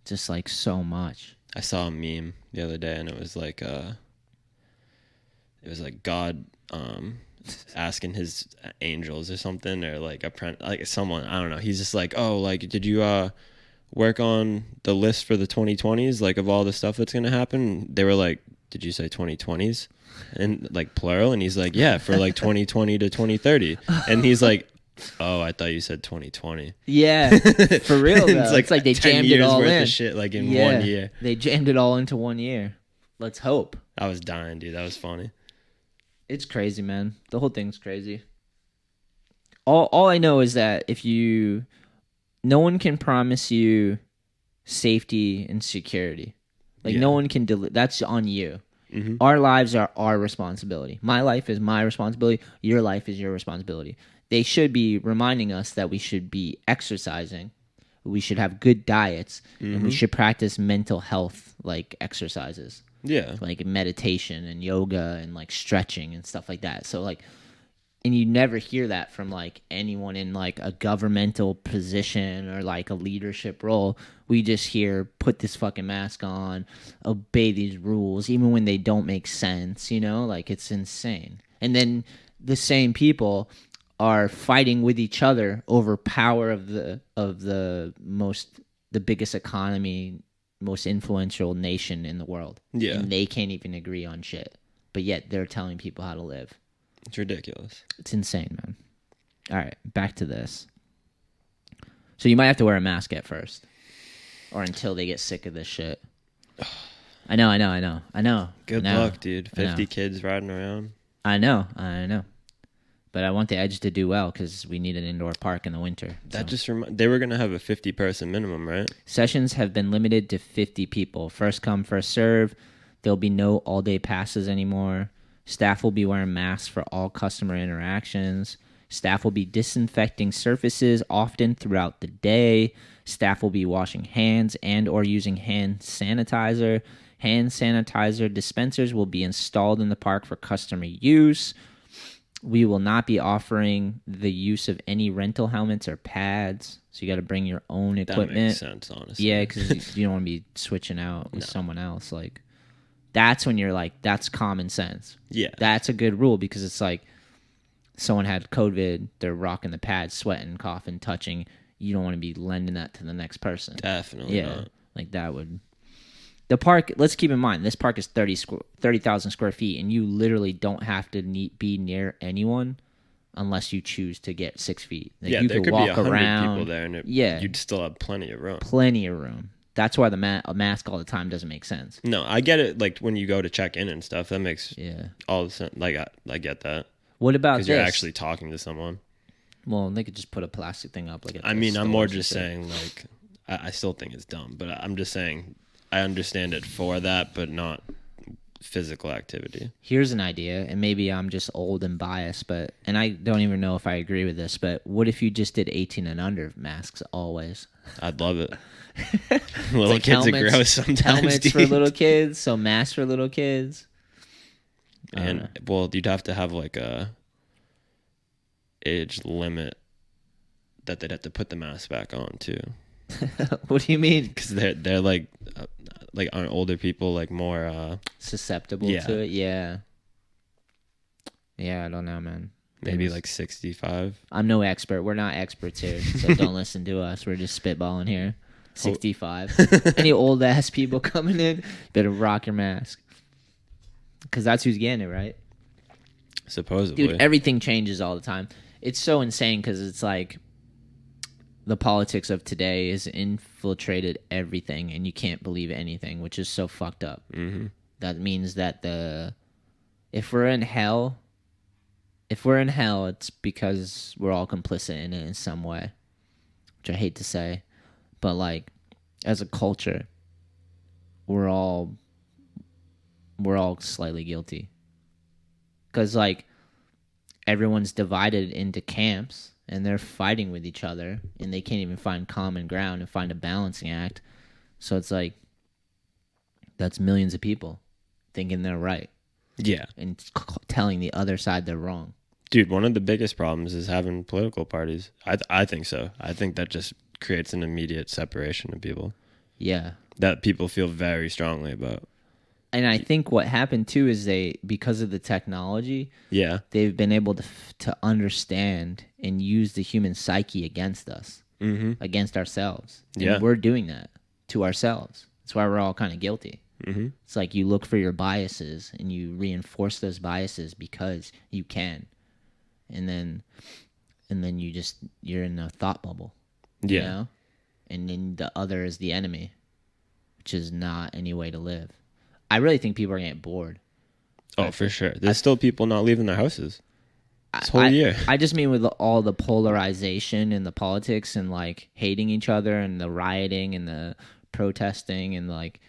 Just like so much. I saw a meme the other day, and it was like God asking his angels or something, or like someone, I don't know. He's just like, oh, like, did you work on the list for the 2020s, like of all the stuff that's gonna happen? They were like, did you say 2020s? And like plural, and he's like, yeah, for like 2020 to 2030. And he's like, oh, I thought you said 2020. Yeah, for real though. It's like they 10 jammed it years all worth in. of shit like in Yeah, 1 year. they jammed it all into 1 year. Let's hope. I was dying, dude. That was funny. It's crazy, man. The whole thing's crazy. All I know is that no one can promise you safety and security. Like, Yeah. no one can that's on you. Mm-hmm. Our lives are our responsibility. My life is my responsibility. Your life is your responsibility. They should be reminding us that we should be exercising. We should have good diets, and we should practice mental health, like exercises, Yeah. like meditation and yoga and like stretching and stuff like that. So like, and you never hear that from like anyone in like a governmental position or like a leadership role. We just hear, put this fucking mask on, obey these rules, even when they don't make sense, you know, like it's insane. And then the same people are fighting with each other over power of the biggest economy, most influential nation in the world. Yeah. And they can't even agree on shit. But yet they're telling people how to live. It's ridiculous. It's insane, man. All right, back to this. So you might have to wear a mask at first, or until they get sick of this shit. I know. Good I know. luck, dude. I know. 50 kids riding around. I know. But I want the Edge to do well because we need an indoor park in the winter. That just they were gonna have a 50-person minimum, right? Sessions have been limited to 50 people. First come, first serve. There'll be no all-day passes anymore. Staff will be wearing masks for all customer interactions. Staff will be disinfecting surfaces often throughout the day. Staff will be washing hands and or using hand sanitizer. Hand sanitizer dispensers will be installed in the park for customer use. We will not be offering the use of any rental helmets or pads. So you got to bring your own equipment. That makes sense, honestly. Yeah, because you don't want to be switching out with someone else. Like, that's when you're like, that's common sense. Yeah. That's a good rule because it's like someone had COVID, they're rocking the pads, sweating, coughing, touching. You don't want to be lending that to the next person. Definitely Yeah, not. like that would. The park, let's keep in mind, this park is 30,000 square feet, and you literally don't have to be near anyone unless you choose to get 6 feet. Like, Yeah, you there could be walk 100 around, people there, and yeah, you'd still have plenty of room. plenty of room. That's why a mask all the time doesn't make sense. No, I get it. Like when you go to check in and stuff, that makes Yeah. all the sense. Like I get that What about because this? you're actually talking to someone. Well, they could just put a plastic thing up. Like, at I the mean, I'm more stores and just shit. saying, like, I still think it's dumb, but I'm just saying I understand it for that, but not physical activity. Here's an idea, and maybe I'm just old and biased, and I don't even know if I agree with this, but what if you just did 18 and under masks always? I'd love it. Little like kids are helmets- gross sometimes. Helmets for dude. little kids, so masks for little kids. And well, you'd have to have like a age limit that they'd have to put the mask back on too, What do you mean? because they're like aren't older people like more Susceptible Yeah. to it? Yeah. Yeah, I don't know, man. maybe Things- like 65. I'm no expert. We're not experts here, so don't listen to us. We're just spitballing here. 65. Any old ass people coming in, better rock your mask. Because that's who's getting it, right? Supposedly. Dude, everything changes all the time. It's so insane because it's like the politics of today has infiltrated everything, and you can't believe anything, which is so fucked up. Mm-hmm. That means that if we're in hell, it's because we're all complicit in it in some way, which I hate to say, but like as a culture, we're all slightly guilty, because like everyone's divided into camps and they're fighting with each other and they can't even find common ground and find a balancing act. So it's like that's millions of people thinking they're right. Yeah. And telling the other side they're wrong. Dude, one of the biggest problems is having political parties. I think so. I think that just creates an immediate separation of people. Yeah. That people feel very strongly about. And I think what happened too is because of the technology, yeah, they've been able to understand and use the human psyche against us, against ourselves. And we're doing that to ourselves. That's why we're all kind of guilty. Mm-hmm. It's like you look for your biases and you reinforce those biases because you can, and then you're in a thought bubble. Yeah, you know? And then the other is the enemy, which is not any way to live. I really think people are getting bored. Oh, for sure. There's still people not leaving their houses this whole year. I just mean with all the polarization and the politics and like hating each other and the rioting and the protesting and like,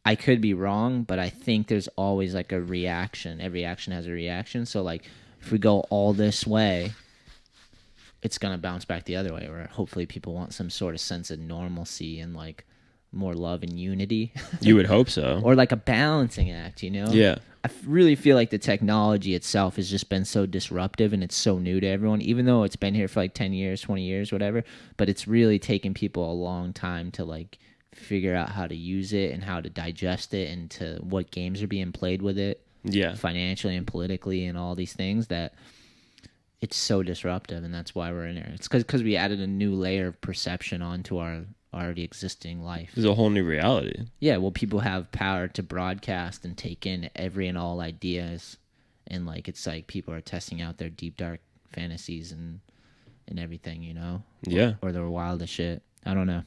I could be wrong, but I think there's always like a reaction. Every action has a reaction. So like if we go all this way, it's going to bounce back the other way, where hopefully people want some sort of sense of normalcy and like more love and unity. You would hope so. Or like a balancing act, you know? Yeah. I really feel like the technology itself has just been so disruptive and it's so new to everyone, even though it's been here for like 10 years, 20 years, whatever. But it's really taken people a long time to like figure out how to use it and how to digest it and to what games are being played with it. Yeah. Financially and politically and all these things, that it's so disruptive, and that's why we're in there. It's because we added a new layer of perception onto our already existing life. There's a whole new reality. Yeah, well, people have power to broadcast and take in every and all ideas, and like it's like people are testing out their deep dark fantasies and everything, you know? Yeah. Or their wildest shit. I don't know.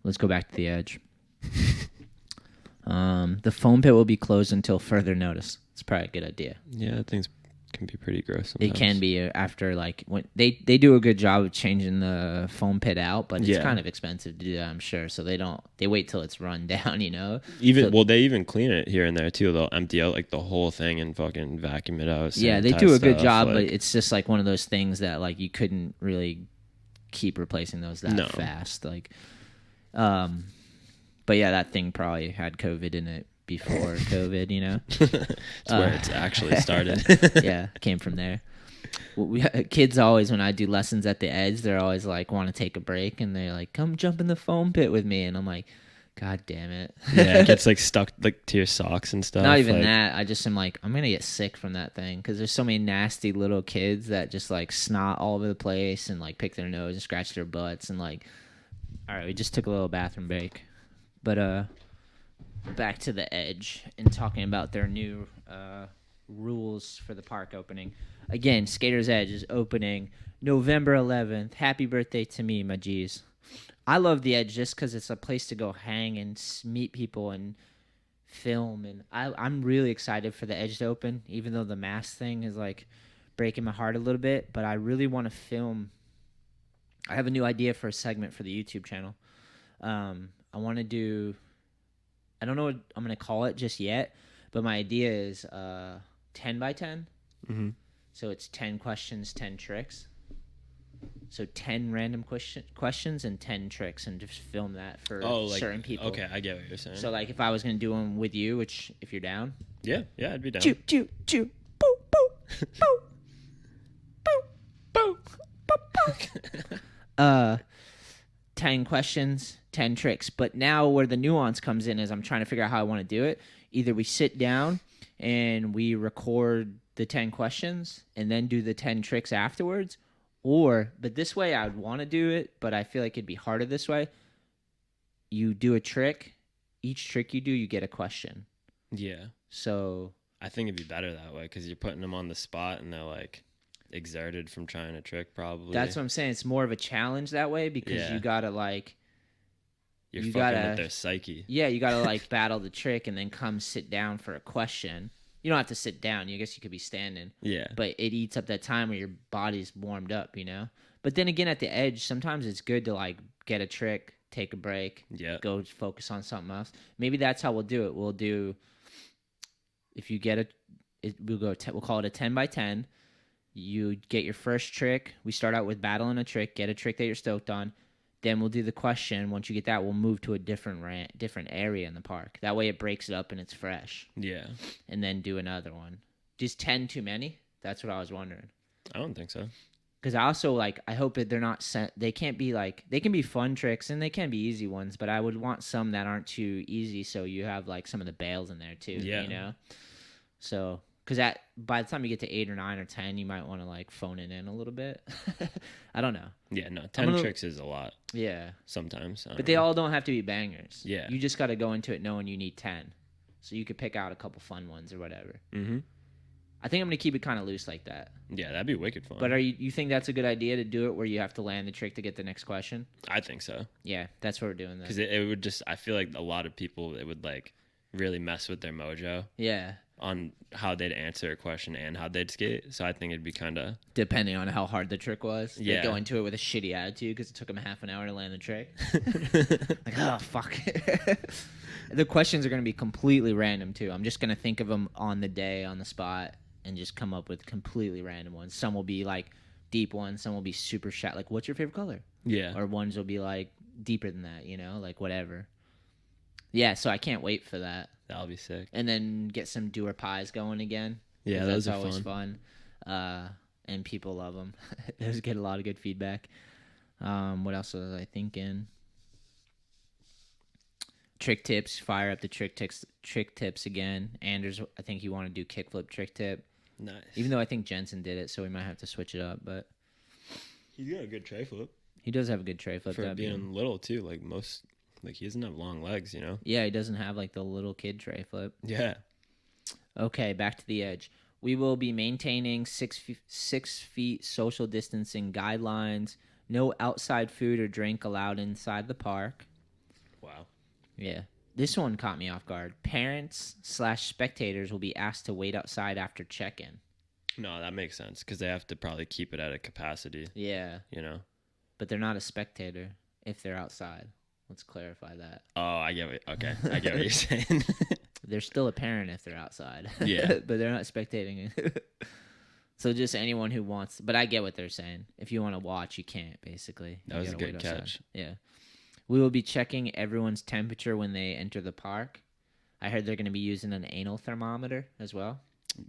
Let's go back to the edge. The foam pit will be closed until further notice. It's probably a good idea. Yeah, things can be pretty gross sometimes. It can be after like when they do a good job of changing the foam pit out, but it's kind of expensive to do that, I'm sure. So they wait till it's run down, you know. They even clean it here and there too. They'll empty out like the whole thing and fucking vacuum it out. Yeah, they do a good job, but it's just like one of those things that like you couldn't really keep replacing those that fast. Like, but yeah, that thing probably had COVID in it before COVID, you know. It's where it's actually started. Yeah, came from there. Kids always, when I do lessons at the edge, they're always like want to take a break, and they're like, "Come jump in the foam pit with me," and I'm like, "God damn it!" Yeah, it gets like stuck like to your socks and stuff. Not even that. I just am like, I'm gonna get sick from that thing because there's so many nasty little kids that just like snot all over the place and like pick their nose and scratch their butts and like. All right, we just took a little bathroom break, but back to the edge and talking about their new rules for the park opening. Again, Skater's Edge is opening November 11th. Happy birthday to me, my G's. I love the Edge just because it's a place to go hang and meet people and film. And I'm really excited for the Edge to open, even though the mask thing is like breaking my heart a little bit. But I really want to film. I have a new idea for a segment for the YouTube channel. I want to do... I don't know what I'm going to call it just yet, but my idea is 10 by 10. Mm-hmm. So it's 10 questions, 10 tricks. So 10 random questions and 10 tricks, and just film that for certain people. Okay, I get what you're saying. So like if I was going to do them with you, which if you're down. Yeah, I'd be down. Choo, choo, choo, boo, boo, boo, boo, boo, boo, boo. 10 questions, 10 tricks. But now where the nuance comes in is I'm trying to figure out how I want to do it. Either we sit down and we record the 10 questions and then do the 10 tricks afterwards, but this way I would want to do it, but I feel like it'd be harder this way. You do a trick. Each trick you do, you get a question. Yeah. So I think it'd be better that way because you're putting them on the spot and they're like... exerted from trying a trick, probably. That's what I'm saying. It's more of a challenge that way because Yeah. you gotta like. You're you fucking gotta- with their psyche. Yeah, you gotta like battle the trick and then come sit down for a question. You don't have to sit down. I guess you could be standing. Yeah. But it eats up that time where your body's warmed up, you know? But then again, at the edge, sometimes it's good to like get a trick, take a break, Yeah. go focus on something else. Maybe that's how we'll do it. We'll do, if you get we'll call it a 10 by 10. You get your first trick. We start out with battling a trick, get a trick that you're stoked on. Then we'll do the question. Once you get that, we'll move to a different area in the park. That way it breaks it up and it's fresh. Yeah. And then do another one. Just 10 too many? That's what I was wondering. I don't think so. Because I also like, I hope that they're not sent. They can't be like, they can be fun tricks and they can be easy ones, but I would want some that aren't too easy, so you have like some of the bails in there too. Yeah. You know. So, because by the time you get to 8 or 9 or 10, you might want to like phone it in a little bit. I don't know. Yeah, no, 10 tricks is a lot Yeah. sometimes. I But don't they know. all don't have to be bangers. Yeah. You just got to go into it knowing you need 10. So you could pick out a couple fun ones or whatever. Mm-hmm. I think I'm going to keep it kind of loose like that. Yeah, that'd be wicked fun. But you think that's a good idea to do it where you have to land the trick to get the next question? I think so. Yeah, that's what we're doing then. Because it would just, I feel like a lot of people, it would like really mess with their mojo Yeah. on how they'd answer a question and how they'd skate. So I think it'd be kind of, Depending on how hard the trick was. They Yeah. go into it with a shitty attitude because it took them half an hour to land the trick. Like, oh, fuck. The questions are going to be completely random, too. I'm just going to think of them on the day, on the spot, and just come up with completely random ones. Some will be, like, deep ones. Some will be super shallow. Like, what's your favorite color? yeah. Or ones will be, like, deeper than that, you know? Like, whatever. Yeah, so I can't wait for that. That'll be sick. And then get some doer pies going again. Yeah, 'cause those that's are always fun. fun. And people love them. Those get a lot of good feedback. What else was I thinking? Trick tips. Fire up the trick tips again. Anders, I think you want to do kickflip trick tip. Nice. Even though I think Jensen did it, so we might have to switch it up. But He's got a good tray flip. he does have a good tray flip. For that'd be- being little, too. Like he doesn't have long legs, you know? Yeah, he doesn't have like the little kid tray flip. Yeah. Okay, back to the edge. We will be maintaining 6 feet social distancing guidelines. No outside food or drink allowed inside the park. Wow. Yeah. This one caught me off guard. Parents/spectators will be asked to wait outside after check-in. No, that makes sense because they have to probably keep it at a capacity, Yeah. you know? But they're not a spectator if they're outside. Let's clarify that. Oh, I get what you're saying. They're still a parent if they're outside. Yeah. But they're not spectating it. So just anyone who wants, but I get what they're saying. If you want to watch, you can't, basically. That You was a gotta good wait outside. catch. Yeah. We will be checking everyone's temperature when they enter the park. I heard they're going to be using an anal thermometer as well.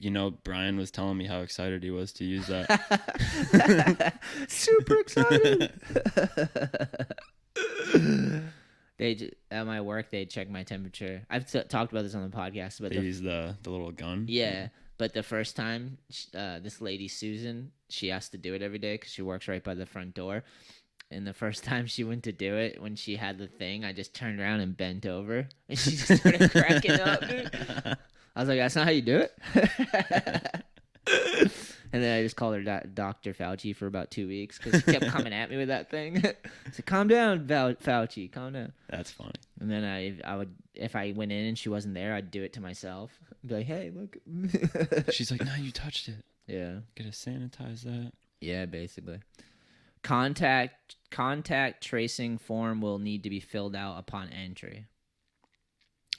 You know, Brian was telling me how excited he was to use that. Super excited. At my work, they check my temperature. I've talked about this on the podcast, but They use the little gun. yeah, but the first time, this lady Susan, she has to do it every day because she works right by the front door. And the first time she went to do it, when she had the thing, I just turned around and bent over, and she just started cracking up, dude. I was like, "That's not how you do it." And then I just called her Dr. Fauci for about 2 weeks because she kept coming at me with that thing. I said, "Calm down, Fauci, calm down." That's funny. And then I would, if I went in and she wasn't there, I'd do it to myself. Be like, "Hey, look." She's like, "No, you touched it. Yeah. Gotta sanitize that." Yeah, basically. Contact tracing form will need to be filled out upon entry.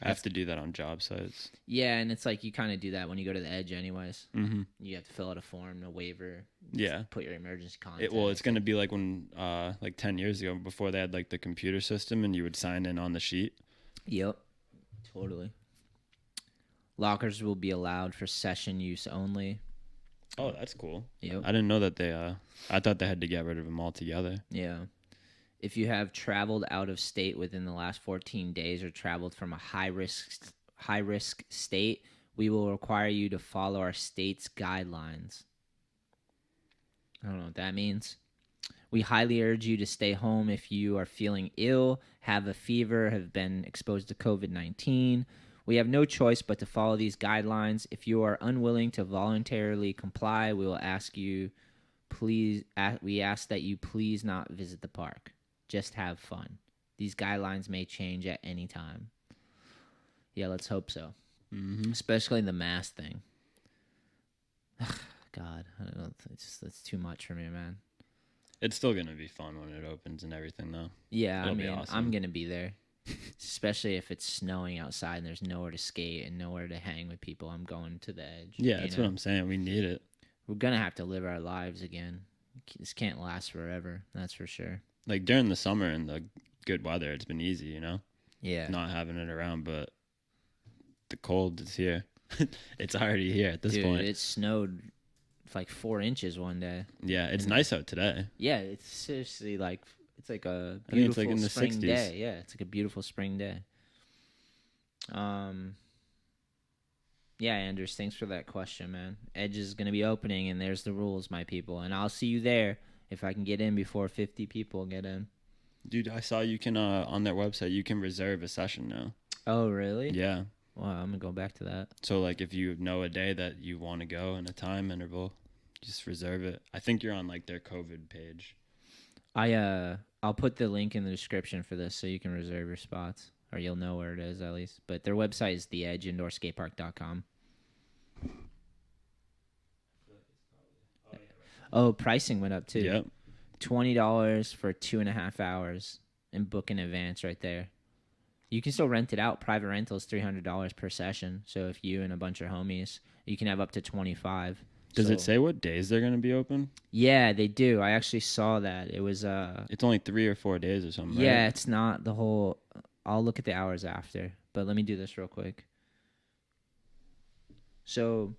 I have to do that on job sites. Yeah, and it's like you kind of do that when you go to the edge anyways. Mm-hmm. You have to fill out a form, a waiver. Yeah. Put your emergency contact. It's gonna be like when, like 10 years ago, before they had like the computer system, and you would sign in on the sheet. Yep. Totally. Lockers will be allowed for session use only. Oh, that's cool. Yep. I didn't know that they. I thought they had to get rid of them altogether. Yeah. If you have traveled out of state within the last 14 days or traveled from a high risk state, we will require you to follow our state's guidelines. I don't know what that means. We highly urge you to stay home if you are feeling ill, have a fever, have been exposed to COVID-19. We have no choice but to follow these guidelines. If you are unwilling to voluntarily comply, we will ask you we ask that you please not visit the park. Just have fun. These guidelines may change at any time. Yeah, let's hope so. Mm-hmm. Especially the mask thing. God, I don't know. That's too much for me, man. It's still gonna be fun when it opens and everything, though. Yeah, It'll I be mean, awesome. I'm gonna be there. Especially if it's snowing outside and there's nowhere to skate and nowhere to hang with people. I'm going to the edge. Yeah, that's what I'm saying. We need it. We're gonna have to live our lives again. This can't last forever. That's for sure. Like during the summer and the good weather, it's been easy, you know, Yeah. not having it around. But the cold is here. It's already here at this Dude, point. it snowed like 4 inches one day. Yeah, it's nice out today. Yeah, it's seriously like it's like a I think it's beautiful like in the spring 60s. day. Yeah, it's like a beautiful spring day. Yeah, Anders, thanks for that question, man. Edge is going to be opening, and there's the rules, my people. And I'll see you there if I can get in before 50 people get in. Dude, I saw you can on their website you can reserve a session now. Oh, really? Yeah. Wow, I'm going to go back to that. So like if you know a day that you want to go and a time interval, just reserve it. I think you're on like their COVID page. I'll put the link in the description for this so you can reserve your spots, or you'll know where it is at least. But their website is theedgeindoorskatepark.com. Oh, pricing went up too. Yep. $20 for 2.5 hours and book in advance right there. You can still rent it out. Private rental is $300 per session. So if you and a bunch of homies, you can have up to 25. Does it say what days they're going to be open? Yeah, they do. I actually saw that. It was It's only 3 or 4 days or something, yeah, right? it's not the whole. I'll look at the hours after, but let me do this real quick. So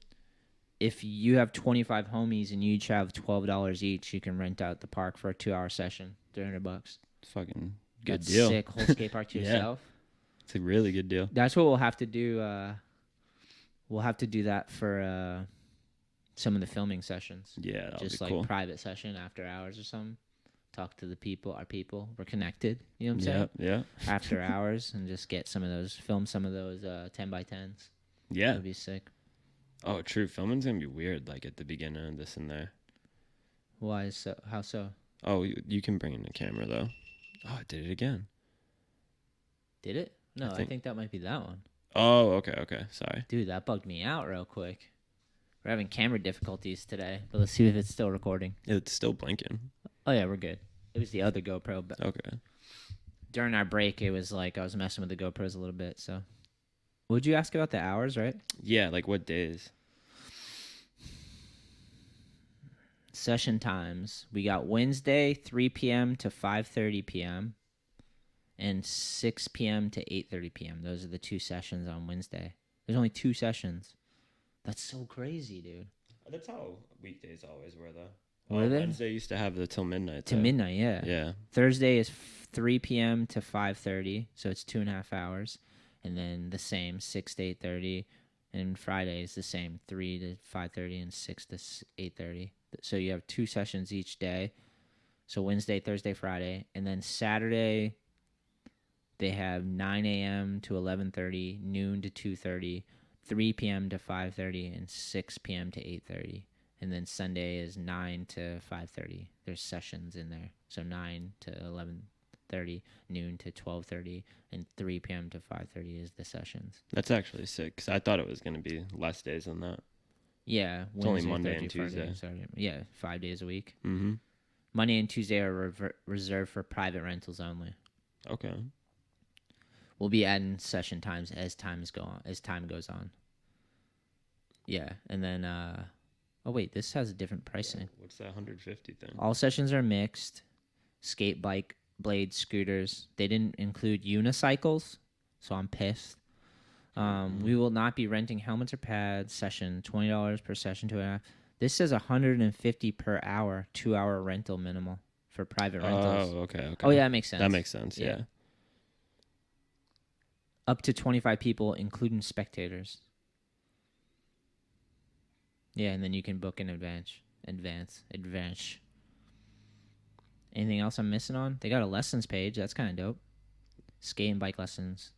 if you have 25 homies and you each have $12 each, you can rent out the park for a 2-hour session, $300. Fucking good That's deal. sick. Whole skate park to Yeah. yourself. It's a really good deal. That's what we'll have to do. We'll have to do that for some of the filming sessions. Yeah, that'll Just be like cool. private session after hours or something. Talk to the people, our people. We're connected. You know what I'm saying? Yeah, yeah. After hours, and just get some of those, film some of those 10x10s. Yeah. That'd be sick. Oh, true. Filming's going to be weird, like at the beginning of this and there. Why is so? How so? Oh, you can bring in the camera, though. Oh, it did it again. Did it? No, I think- think that might be that one. Oh, okay. Sorry. Dude, that bugged me out real quick. We're having camera difficulties today, but let's see if it's still recording. It's still blinking. Oh yeah, we're good. It was the other GoPro, but Okay. during our break, it was like I was messing with the GoPros a little bit. So, would you ask about the hours, right? Yeah, like what days? Session times. We got Wednesday, 3 p.m. to 5:30 p.m. and 6 p.m. to 8:30 p.m. Those are the 2 sessions on Wednesday. There's only 2 sessions. That's so crazy, dude. That's how weekdays always were, though. Were they? Wednesday used to have the till midnight. To though. midnight, yeah. Yeah. Thursday is 3 p.m. to 5:30, so it's 2.5 hours. And then the same, 6 to 8:30. And Friday is the same, 3 to 5:30 and 6 to 8:30. So you have 2 sessions each day. So Wednesday, Thursday, Friday. And then Saturday, they have 9 a.m. to 11:30, noon to 2:30, 3 p.m. to 5:30, and 6 p.m. to 8:30. And then Sunday is 9 to 5:30. There's sessions in there. So 9 to 11:30, noon to 12:30, and 3 p.m. to 5:30 is the sessions. That's actually sick, because I thought it was going to be less days than that. Yeah. It's only Wednesday, Monday Thursday, and Friday, Tuesday. Saturday. Yeah, 5 days a week. Mm-hmm. Monday and Tuesday are reserved for private rentals only. Okay. We'll be adding session times as time goes on. Yeah, and then oh wait, this has a different pricing. What's that 150 thing? All sessions are mixed. Skate, bike, blades, scooters. They didn't include unicycles, so I'm pissed. We will not be renting helmets or pads. Session $20 per session, 2.5. This says $150 per hour, 2-hour rental minimal for private rentals. Oh, okay. Oh yeah, that makes sense. That makes sense, Yeah. yeah. Up to 25 people, including spectators. Yeah, and then you can book in advance. Anything else I'm missing on? They got a lessons page. That's kind of dope. Skate and bike lessons.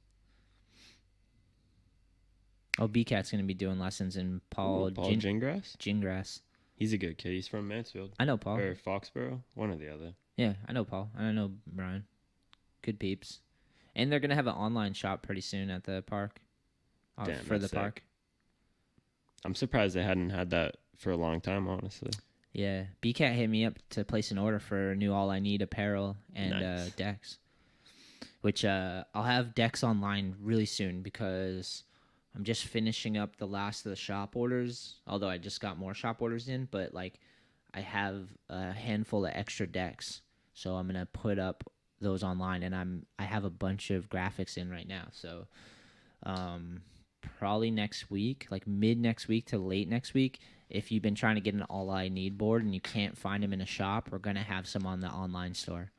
Oh, BCat's going to be doing lessons in Paul Gingras? Gingras. He's a good kid. He's from Mansfield I know Paul. or Foxborough, one or the other. Yeah, I know Paul. I know Brian. Good peeps. And they're gonna have an online shop pretty soon at the park. Damn, For the that's sick. park. I'm surprised they hadn't had that for a long time, honestly. Yeah, BCAT hit me up to place an order for new All I Need apparel and Nice. decks, which I'll have decks online really soon because I'm just finishing up the last of the shop orders. Although I just got more shop orders in, but like I have a handful of extra decks, so I'm gonna put up those online, and I have a bunch of graphics in right now. So probably next week, like mid next week to late next week. If you've been trying to get an All I Need board and you can't find them in a shop, we're going to have some on the online store.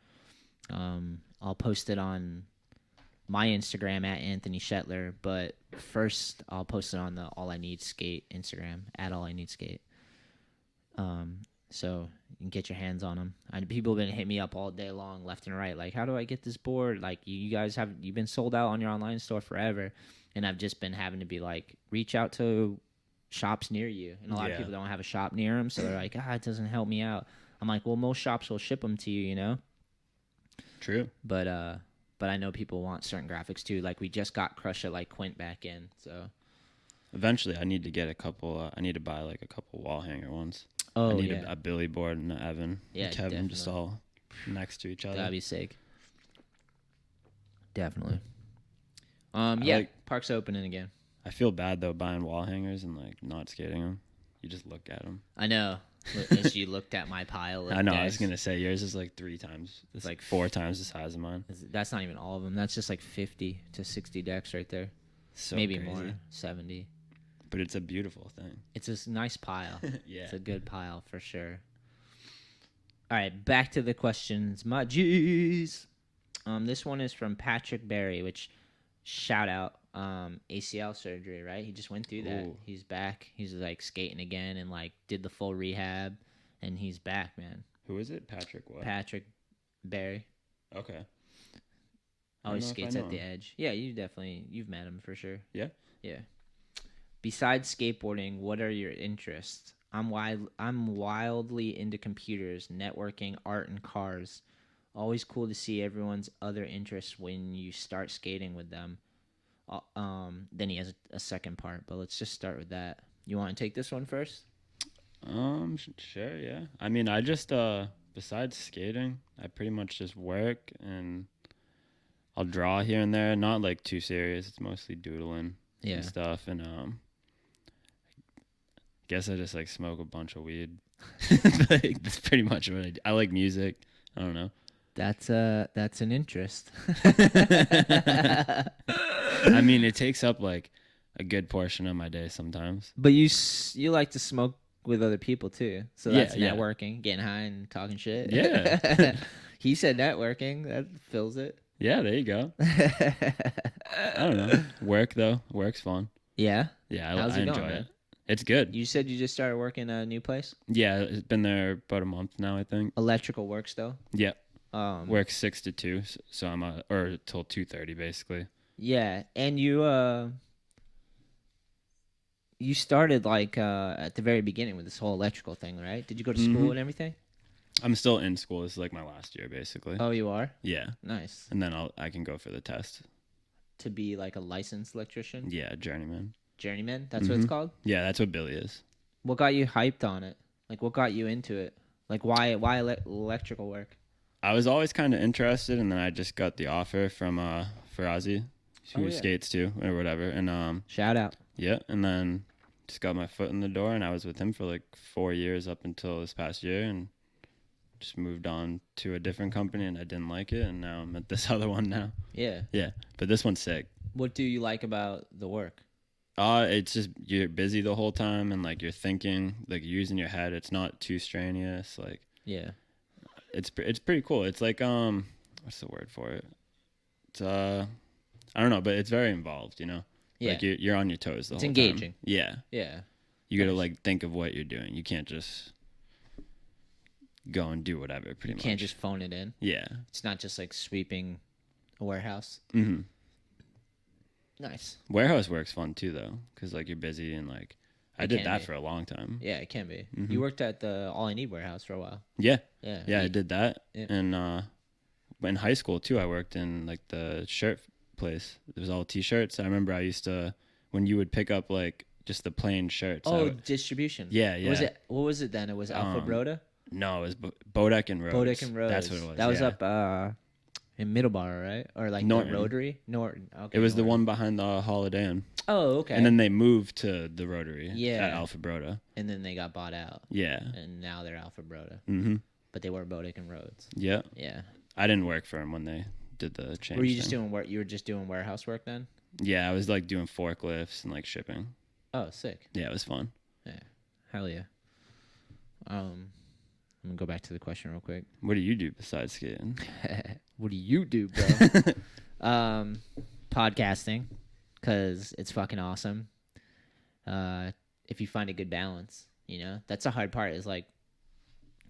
I'll post it on my Instagram at Anthony Shetler, but first I'll post it on the All I Need Skate Instagram at ALLiNEEDSKATE. So you can get your hands on them. People have been hitting me up all day long, left and right, like, how do I get this board? Like, you guys you've been sold out on your online store forever, and I've just been having to be like, reach out to shops near you, and a lot of people don't have a shop near them, so they're like, it doesn't help me out. I'm like, well, most shops will ship them to you, you know. True. But I know people want certain graphics too. Like, we just got Crush It Like Quint back in, so Eventually, I need to get a couple. I need to buy like a couple wall hanger ones. oh I need yeah, a Billy board and an Evan, Yeah, and Kevin, just definitely. all next to each other. that'd be sick. Definitely. I Yeah, like- park's opening again. I feel bad though buying wall hangers and like not skating them. You just look at them. I know. As you looked at my pile of I know. I was decks, gonna say yours is like 3 times. It's like 4 times the size of mine. that's not even all of them. That's just like 50 to 60 decks right there. So Maybe crazy. more, 70. But it's a beautiful thing. It's a nice pile. Yeah. It's a good pile for sure. All right, back to the questions. My G's. This one is from Patrick Berry, which shout out ACL surgery, right? He just went through that. Ooh. He's back. He's like skating again and like did the full rehab, and he's back, man. Who is it? Patrick what? Patrick Berry. Okay. Always know if I skates know at the him. edge. Yeah, you've met him for sure. Yeah. Yeah. Besides skateboarding, what are your interests? I'm wildly into computers, networking, art, and cars. Always cool to see everyone's other interests when you start skating with them. Then he has a second part, but let's just start with that. You want to take this one first? Sure, yeah. I mean, I just besides skating, I pretty much just work and I'll draw here and there. Not like too serious. It's mostly doodling Yeah. and stuff. And guess I just like smoke a bunch of weed. Like, that's pretty much what I do. I like music. I don't know. That's an interest. I mean, it takes up like a good portion of my day sometimes. But you like to smoke with other people too, so that's Yeah, yeah. networking, getting high and talking shit. Yeah. He said networking. That fills it. Yeah, there you go. I don't know. Work though. Work's fun. Yeah. Yeah, How's I it enjoy going, man? it. It's good. You said you just started working at a new place. Yeah, it's been there about a month now, I think. Electrical works though. Yeah, Work. works 6 to 2, so I'm or till 2:30 basically. Yeah, and you started like at the very beginning with this whole electrical thing, right? Did you go to school Mhm. and everything? I'm still in school. This is like my last year basically. Oh, you are? Yeah, Nice. and then I can go for the test. To be like a licensed electrician? Yeah, journeyman. Journeyman? That's what it's Mhm. called? Yeah, that's what Billy is. What got you hyped on it? Like, what got you into it? Like, why electrical work? I was always kind of interested, and then I just got the offer from Farazi, who Oh, yeah. skates too or whatever, and Shout out. yeah, and then just got my foot in the door, and I was with him for like 4 years up until this past year, and just moved on to a different company, and I didn't like it, and now I'm at this other one now. Yeah. Yeah, but this one's sick. What do you like about the work? It's just you're busy the whole time, and like you're thinking, like you're using your head. It's not too strenuous. Like Yeah. it's pretty cool. It's like what's the word for it? It's I don't know, but it's very involved. You know, Yeah. like you're on your toes the It's whole engaging. time. Yeah, Yeah. you got to Nice. like think of what you're doing. You can't just go and do whatever. Pretty You much. can't just phone it in. Yeah. It's not just like sweeping a warehouse. Mm-hmm. Nice. Warehouse work's fun too, though, because like you're busy and like I It did can that be. for a long time. Yeah, it can be. You worked at the All I Need warehouse for a while. Yeah. Yeah. Yeah, I did that. Yeah. And in high school too, I worked in like the shirt place. It was all t-shirts. I remember I used to, when you would pick up like just the plain shirts. Oh, distribution. Yeah, yeah. What was it then? It was Alpha Broda? No, it was Bodak and Rhodes. Bodak and Rhodes. That's what it was. That was yeah. up in Middleborough, right? Or like Norton. the Rotary? Norton. Okay. It was the Norton. one behind the Holiday Inn. Oh, okay. And then they moved to the Rotary Yeah. at Alpha Broda. And then they got bought out. Yeah. And now they're Alpha Broda. Mm-hmm. But they were Bodak and Rhodes. Yeah. Yeah. I didn't work for them when they did the change. Were you just thing. doing work? You were just doing warehouse work then? Yeah, I was like doing forklifts and like shipping. Oh, sick. Yeah, it was fun. Yeah. Hell yeah. I'm gonna go back to the question real quick. What do you do besides skating? What do you do, bro? Podcasting, because it's fucking awesome. If you find a good balance, you know, that's the hard part. Is like,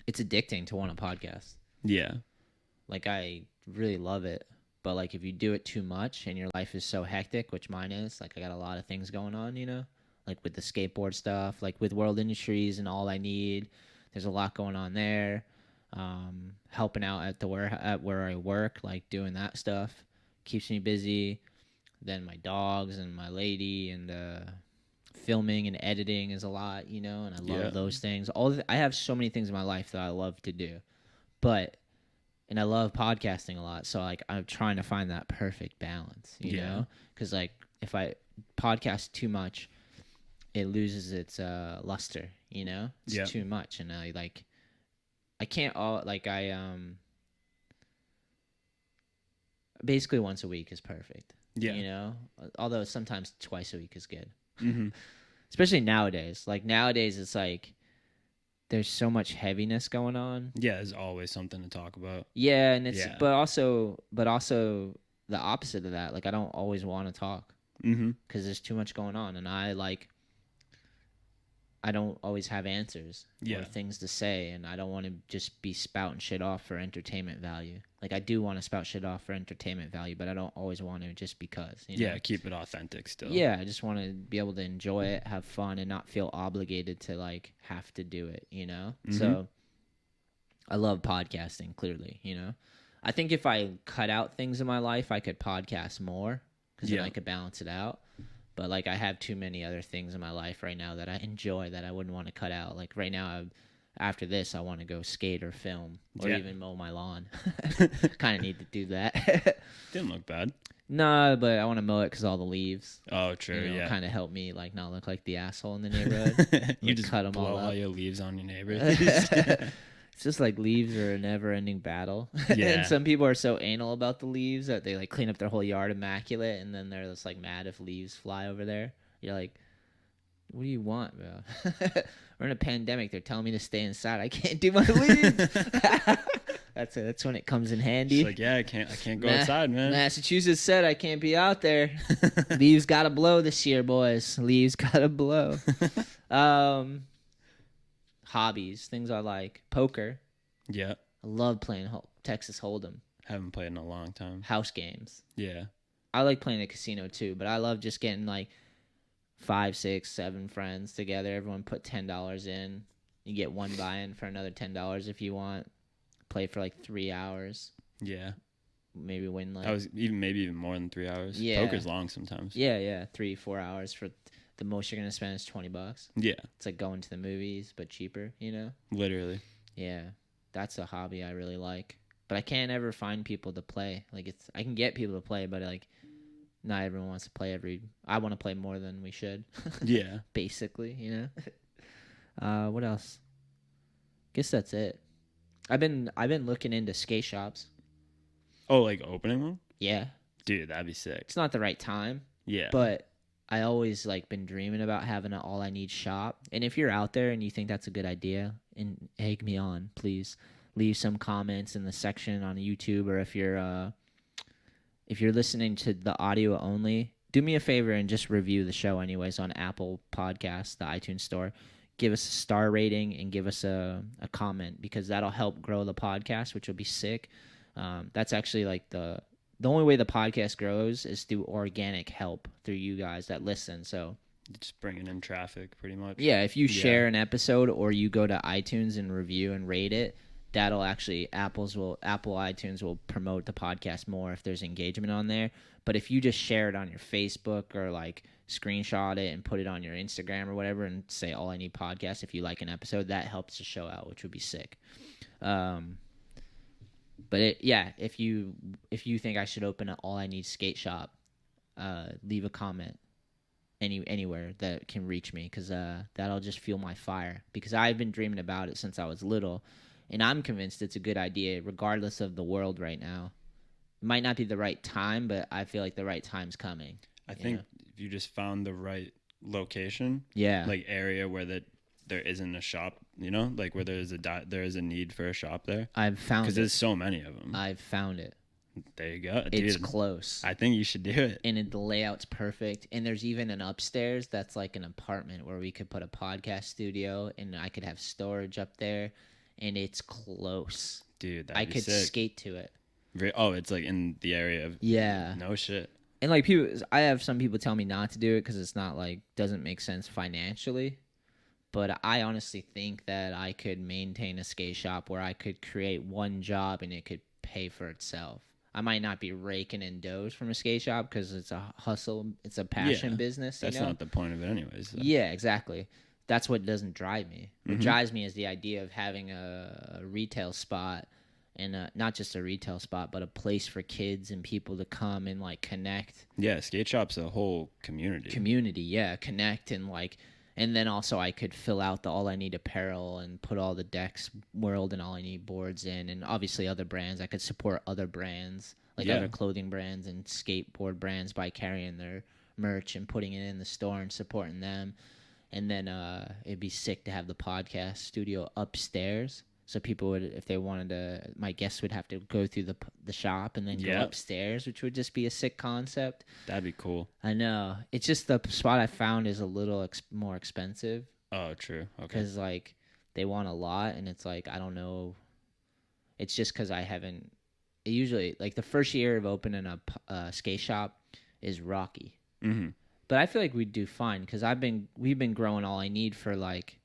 it's addicting to want a podcast. Yeah. Like, I really love it, but like, if you do it too much and your life is so hectic, which mine is, like, I got a lot of things going on, you know, like with the skateboard stuff, like with World Industries and All I Need. There's a lot going on there. Helping out at where I work, like doing that stuff, keeps me busy. Then my dogs and my lady and filming and editing is a lot, you know, and I love those things. I have so many things in my life that I love to do, and I love podcasting a lot. So like I'm trying to find that perfect balance, you know, because like if I podcast too much, it loses its luster, you know. It's too much, and I can't basically once a week is perfect. Yeah. You know, although sometimes twice a week is good. Mm-hmm. Especially nowadays. Like nowadays, it's like there's so much heaviness going on. Yeah, there's always something to talk about. Yeah, and it's but also the opposite of that. Like I don't always want to talk because there's too much going on, and I don't always have answers or things to say, and I don't want to just be spouting shit off for entertainment value. Like, I do want to spout shit off for entertainment value, but I don't always want to just because. You know? Yeah, keep it authentic still. Yeah, I just want to be able to enjoy it, have fun, and not feel obligated to, like, have to do it, you know? So, I love podcasting, clearly, you know? I think if I cut out things in my life, I could podcast more, because then I could balance it out. But, like, I have too many other things in my life right now that I enjoy that I wouldn't want to cut out. Like, right now, after this, I want to go skate or film or even mow my lawn. Kind of need to do that. Didn't look bad. No, but I want to mow it because all the leaves. Oh, true, kind of help me, like, not look like the asshole in the neighborhood. You just cut them blow all up. your leaves on your neighbors. It's just like leaves are a never-ending battle. Yeah. And some people are so anal about the leaves that they like clean up their whole yard immaculate, and then they're just like mad if leaves fly over there. You're like, what do you want, bro? We're in a pandemic. They're telling me to stay inside. I can't do my leaves. That's when it comes in handy. It's like, yeah, I can't go outside, man. Massachusetts said I can't be out there. Leaves gotta blow this year, boys. Leaves gotta blow. Hobbies, things I like. Poker. Yeah. I love playing Texas Hold'em. Haven't played in a long time. House games. Yeah. I like playing a casino too, but I love just getting like 5, 6, 7 friends together. Everyone put $10 in. You get one buy-in for another $10 if you want. Play for like 3 hours. Yeah. Maybe win like. I was maybe even more than 3 hours. Yeah. Poker's long sometimes. Yeah, 3, 4 hours for the most you're gonna spend is $20. Yeah. It's like going to the movies, but cheaper. You know. Literally. Yeah, that's a hobby I really like. But I can't ever find people to play. Like I can get people to play, but like not everyone wants to play I want to play more than we should. Yeah. Basically, you know. What else? Guess that's it. I've been looking into skate shops. Oh, like opening one? Yeah. Dude, that'd be sick. It's not the right time. Yeah. But I always like been dreaming about having an All I Need shop. And if you're out there and you think that's a good idea, and egg me on, please leave some comments in the section on YouTube, or if you're listening to the audio only, do me a favor and just review the show anyways on Apple Podcasts, the iTunes store. Give us a star rating and give us a comment, because that'll help grow the podcast, which will be sick. That's actually like the only way the podcast grows is through organic help through you guys that listen. So just bringing in traffic pretty much. Yeah, if you share an episode or you go to iTunes and review and rate it, that'll actually Apple iTunes will promote the podcast more if there's engagement on there. But if you just share it on your Facebook or like screenshot it and put it on your Instagram or whatever and say All I Need Podcast if you like an episode, that helps the show out, which would be sick. But if you think I should open an All I Need skate shop, leave a comment anywhere that can reach me, because that'll just fuel my fire, because I've been dreaming about it since I was little, and I'm convinced it's a good idea regardless of the world right now. It might not be the right time, but I feel like the right time's coming. I think if you just found the right location, Yeah. like area where there isn't a shop, you know, like where there is a need for a shop there. I've found it. Because there's so many of them. I've found it. There you go. It's Dude, close. I think you should do it. And the layout's perfect. And there's even an upstairs that's like an apartment where we could put a podcast studio and I could have storage up there. And it's close. Dude, I could skate to it. Oh, it's like in the area of... Yeah. No shit. And like I have some people tell me not to do it because it's not like, doesn't make sense financially. But I honestly think that I could maintain a skate shop where I could create one job and it could pay for itself. I might not be raking in doughs from a skate shop because it's a hustle, it's a passion business. That's not the point of it anyways. So. Yeah, exactly. That's what doesn't drive me. What drives me is the idea of having a retail spot, and not just a retail spot, but a place for kids and people to come and like connect. Yeah, skate shop's a whole community. Connect and like, and then also I could fill out the All I Need apparel and put all the Dex World and All I Need boards in, and obviously other brands. I could support other brands, like other clothing brands and skateboard brands, by carrying their merch and putting it in the store and supporting them. And then it'd be sick to have the podcast studio upstairs. So people would, if they wanted to, my guests would have to go through the shop and then go upstairs, which would just be a sick concept. That'd be cool. I know. It's just the spot I found is a little more expensive. Oh, true. Okay. Because, like, they want a lot, and it's like, I don't know. It's just because I haven't. Usually, like, the first year of opening a skate shop is rocky. Mm-hmm. But I feel like we'd do fine because we've been growing All I Need for, like,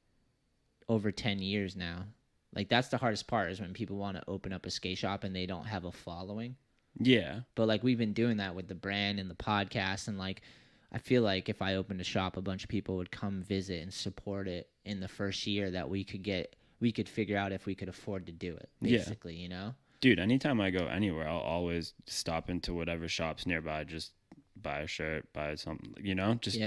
over 10 years now. Like, that's the hardest part, is when people want to open up a skate shop and they don't have a following. Yeah. But, like, we've been doing that with the brand and the podcast. And, like, I feel like if I opened a shop, a bunch of people would come visit and support it in the first year that we could figure out if we could afford to do it, basically, you know? Dude, anytime I go anywhere, I'll always stop into whatever shop's nearby, just buy a shirt, buy something, you know? Just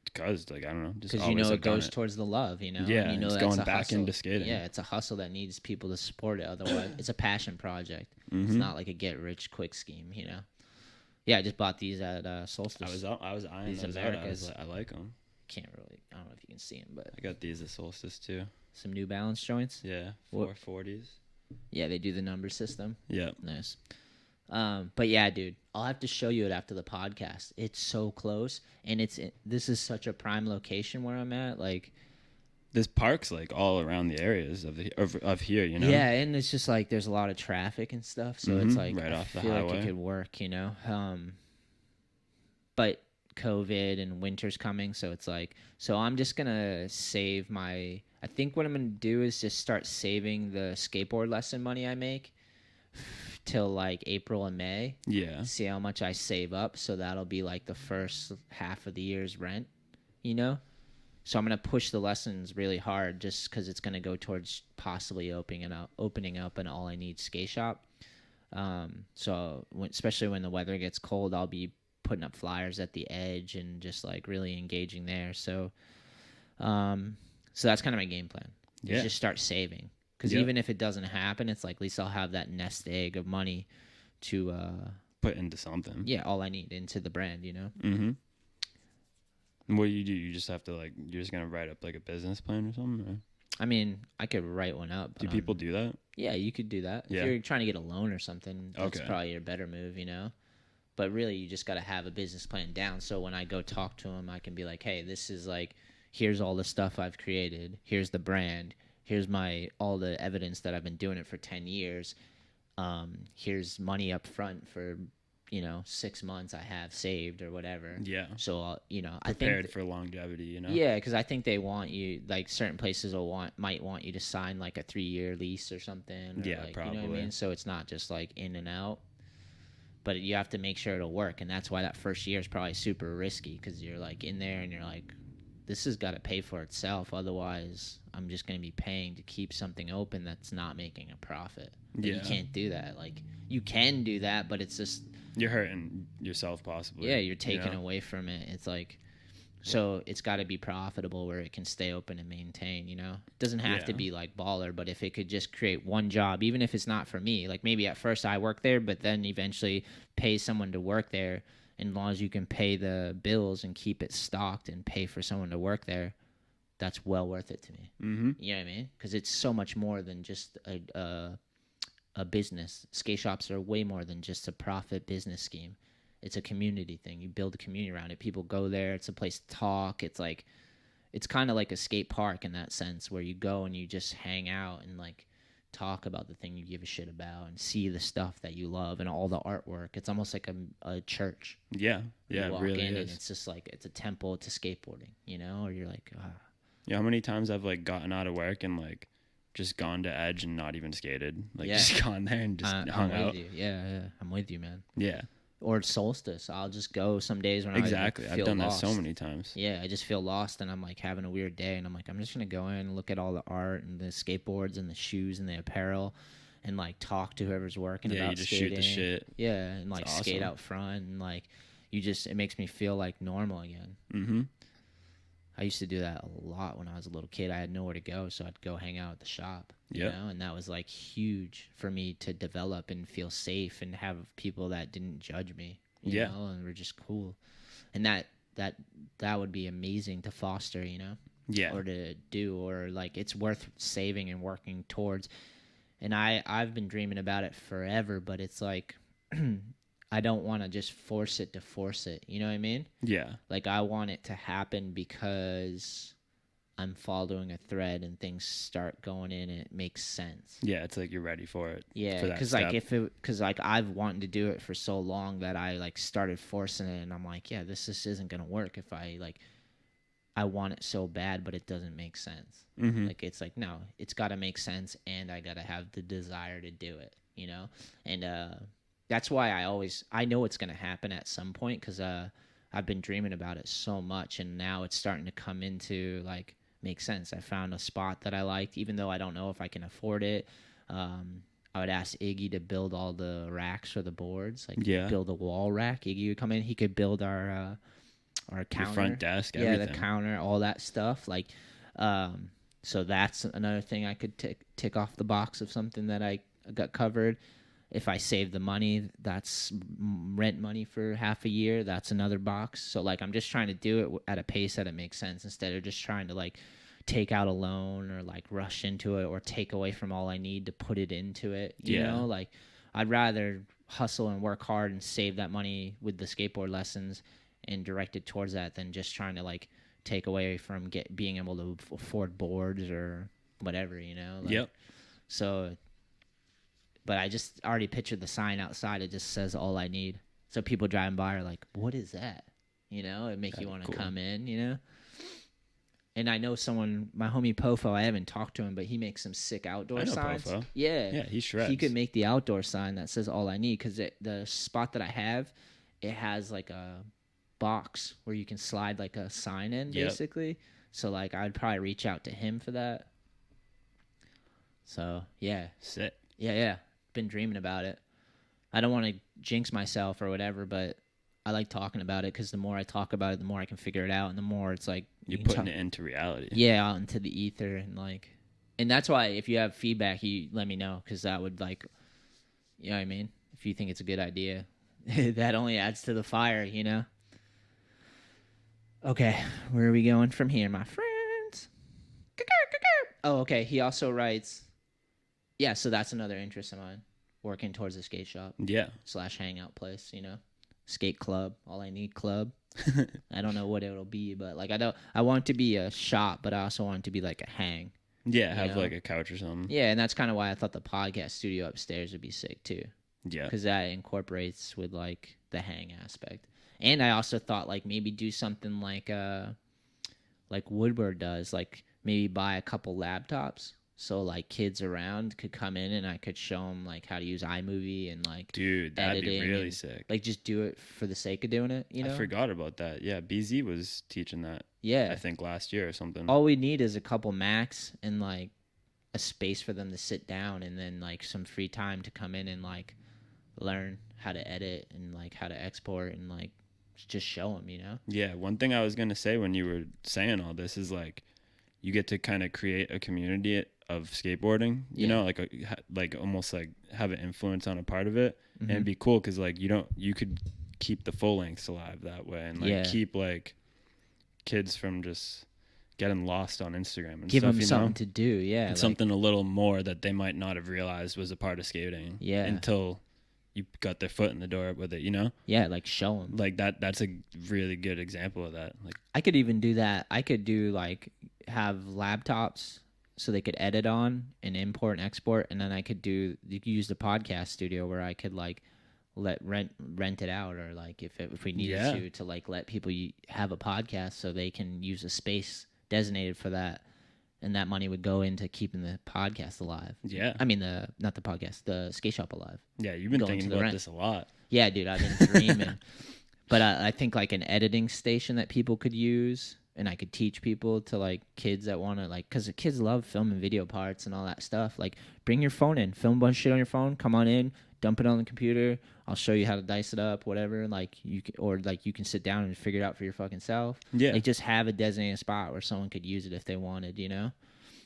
because, like, I don't know. Because, you know, it goes towards the love, you know? Yeah, you know, it's that's going a back hustle. into skating. Yeah, it's a hustle that needs people to support it. Otherwise, it's a passion project. It's not like a get-rich-quick scheme, you know? Yeah, I just bought these at Solstice. I was eyeing These those Americas. out. I like them. I don't know if you can see them, but I got these at Solstice, too. some New Balance joints. Yeah, What- 440s. Yeah, they do the number system. Yeah. Nice. But yeah, dude, I'll have to show you it after the podcast. It's so close, and this is such a prime location where I'm at. Like, There's parks, like, all around the areas of here, you know? yeah, and it's just like there's a lot of traffic and stuff, so it's like right I off the feel like highway. it could work, you know. But COVID and winter's coming, so it's like, so I'm just gonna save my. I think what I'm gonna do is just start saving the skateboard lesson money I make till like April and May. Yeah. See how much I save up, so that'll be like the first half of the year's rent, you know. So I'm gonna push the lessons really hard, just because it's gonna go towards possibly opening up an All I Need skate shop. So especially when the weather gets cold, I'll be putting up flyers at the edge and just like really engaging there. So that's kind of my game plan. Yeah. Just start saving, because even if it doesn't happen, it's like at least I'll have that nest egg of money to Put into something. yeah, all I need into the brand, you know. Mm-hmm. And what do? You just have to, like, you're just going to write up, like, a business plan or something? Or? I mean, I could write one up. Do people do that? Yeah, you could do that. Yeah. If you're trying to get a loan or something, that's Okay. probably your better move, you know? But really, you just got to have a business plan down. So when I go talk to them, I can be like, hey, this is like, here's all the stuff I've created. Here's the brand. Here's all the evidence that I've been doing it for 10 years. Here's money up front for 6 months I have saved or whatever. Yeah. So, I Prepared think for longevity, you know? yeah, because I think they want you, like certain places might want you to sign like a 3-year lease or something. Or Yeah, like, probably. You know what I mean? So it's not just like in and out. But you have to make sure it'll work, and that's why that first year is probably super risky, because you're like in there and you're like, this has got to pay for itself. Otherwise, I'm just going to be paying to keep something open that's not making a profit. But Yeah. You can't do that. Like, you can do that, but it's just, You're hurting yourself possibly. yeah, you're taking away from it. It's like, so it's got to be profitable where it can stay open and maintain, It doesn't have to be like baller, but if it could just create one job, even if it's not for me, like maybe at first I work there, but then eventually pay someone to work there. And as long as you can pay the bills and keep it stocked and pay for someone to work there, that's well worth it to me. Mm-hmm. You know what I mean? Because it's so much more than just a business. Skate shops are way more than just a profit business scheme. It's a community thing. You build a community around it. People go there. It's a place to talk. It's kind of like a skate park in that sense, where you go and you just hang out and like talk about the thing you give a shit about and see the stuff that you love and all the artwork. It's almost like a church. Yeah. Yeah, You walk it really in is. and it's just like, it's a temple to skateboarding, or you're like, Yeah, how many times I've like gotten out of work and like just gone to Edge and not even skated, like Yeah. just gone there and just hung I'm out. with you. Yeah, I'm with you, man. Yeah, Or Solstice. I'll just go some days when exactly. I I've feel done lost. that so many times. Yeah, I just feel lost and I'm like having a weird day and I'm like, I'm just going to go in and look at all the art and the skateboards and the shoes and the apparel and like talk to whoever's working Yeah, about you just skating. shoot the shit. Yeah, and like It's skate awesome. out front and like it makes me feel like normal again. Mm-hmm. I used to do that a lot when I was a little kid. I had nowhere to go, so I'd go hang out at the shop. Yep. And that was like huge for me to develop and feel safe and have people that didn't judge me. You Yeah. know, and were just cool. And that would be amazing to foster, Yeah. or to do, or like it's worth saving and working towards. And I've been dreaming about it forever, but it's like I don't want to just force it to force it. You know what I mean? Yeah. Like I want it to happen because I'm following a thread and things start going in and it makes sense. Yeah, it's like you're ready for it. Yeah, for that because step. like I've wanted to do it for so long that I like started forcing it, and I'm like, yeah, this just isn't gonna work if I want it so bad, but it doesn't make sense. Mhm. Like it's like, no, it's got to make sense, and I got to have the desire to do it, and that's why I know it's gonna happen at some point, because I've been dreaming about it so much, and now it's starting to come into like make sense. I found a spot that I liked, even though I don't know if I can afford it. I would ask Iggy to build all the racks for the boards, like Yeah. build a wall rack. Iggy would come in, he could build our Your counter, front desk, yeah, everything. the counter, all that stuff. Like, so that's another thing I could tick off the box of something that I got covered. If I save the money, that's rent money for half a year. That's another box. So like, I'm just trying to do it at a pace that it makes sense, instead of just trying to like take out a loan or like rush into it or take away from all I need to put it into it. You Yeah. know, like I'd rather hustle and work hard and save that money with the skateboard lessons and direct it towards that than just trying to like take away from being able to afford boards or whatever, Like, Yep. So, but I just already pictured the sign outside. It just says all I need. So people driving by are like, what is that? It make you That'd want be to cool. come in, And I know someone, my homie Pofo, I haven't talked to him, but he makes some sick outdoor I know signs. Pofo. Yeah. Yeah, he shreds. He could make the outdoor sign that says all I need, because the spot that I have, it has like a box where you can slide like a sign in, Yep. basically. So like I'd probably reach out to him for that. So yeah. Sick. Yeah. Been dreaming about it. I don't want to jinx myself or whatever, but I like talking about it, because the more I talk about it, the more I can figure it out, and the more it's like You're you can putting talk- it into reality. yeah, out into the ether, and that's why if you have feedback, you let me know, because that would like, you know what I mean? If you think it's a good idea, that only adds to the fire, Okay, where are we going from here, my friends? Oh, okay. He also writes, yeah, so that's another interest of mine, working towards a skate shop Yeah. / hangout place, skate club, all I need club. I don't know what it'll be, but like I want it to be a shop, but I also want it to be like a hang. Yeah, have know? like a couch or something. Yeah, and that's kind of why I thought the podcast studio upstairs would be sick too. Yeah. because that incorporates with like the hang aspect. And I also thought like maybe do something like Woodward does, like maybe buy a couple laptops so like kids around could come in and I could show them like how to use iMovie and like Dude, that'd be editing really and, sick. like just do it for the sake of doing it, you know? I forgot about that. Yeah, BZ was teaching that. Yeah. I think last year or something. All we need is a couple Macs and like a space for them to sit down, and then like some free time to come in and like learn how to edit and like how to export and like just show them, you know? Yeah, one thing I was gonna say when you were saying all this is like you get to kind of create a community of skateboarding. You know, like almost like have an influence on a part of it, and it'd be cool because like you could keep the full lengths alive that way, and like keep like kids from just getting lost on Instagram and Give stuff. them You something know? to do, yeah. And like, something a little more that they might not have realized was a part of skating. Yeah. Until you got their foot in the door with it, you know? yeah, like show them. Like that's a really good example of that. Like I could even do that. I could do like have laptops so they could edit on and import and export, and then I could use the podcast studio where I could like rent it out, or like if we needed to like let people have a podcast so they can use a space designated for that, and that money would go into keeping the podcast alive. Yeah. I mean not the podcast, the skate shop alive. yeah, you've been Going thinking to the about rent. this a lot. Yeah, dude, I've been dreaming. But I think like an editing station that people could use, and I could teach people to like kids that want to like, because the kids love filming video parts and all that stuff. Like bring your phone in, film a bunch of shit on your phone, come on in, dump it on the computer. I'll show you how to dice it up, whatever. Like you can, or like you can sit down and figure it out for your fucking self. Yeah. Like just have a designated spot where someone could use it if they wanted, you know?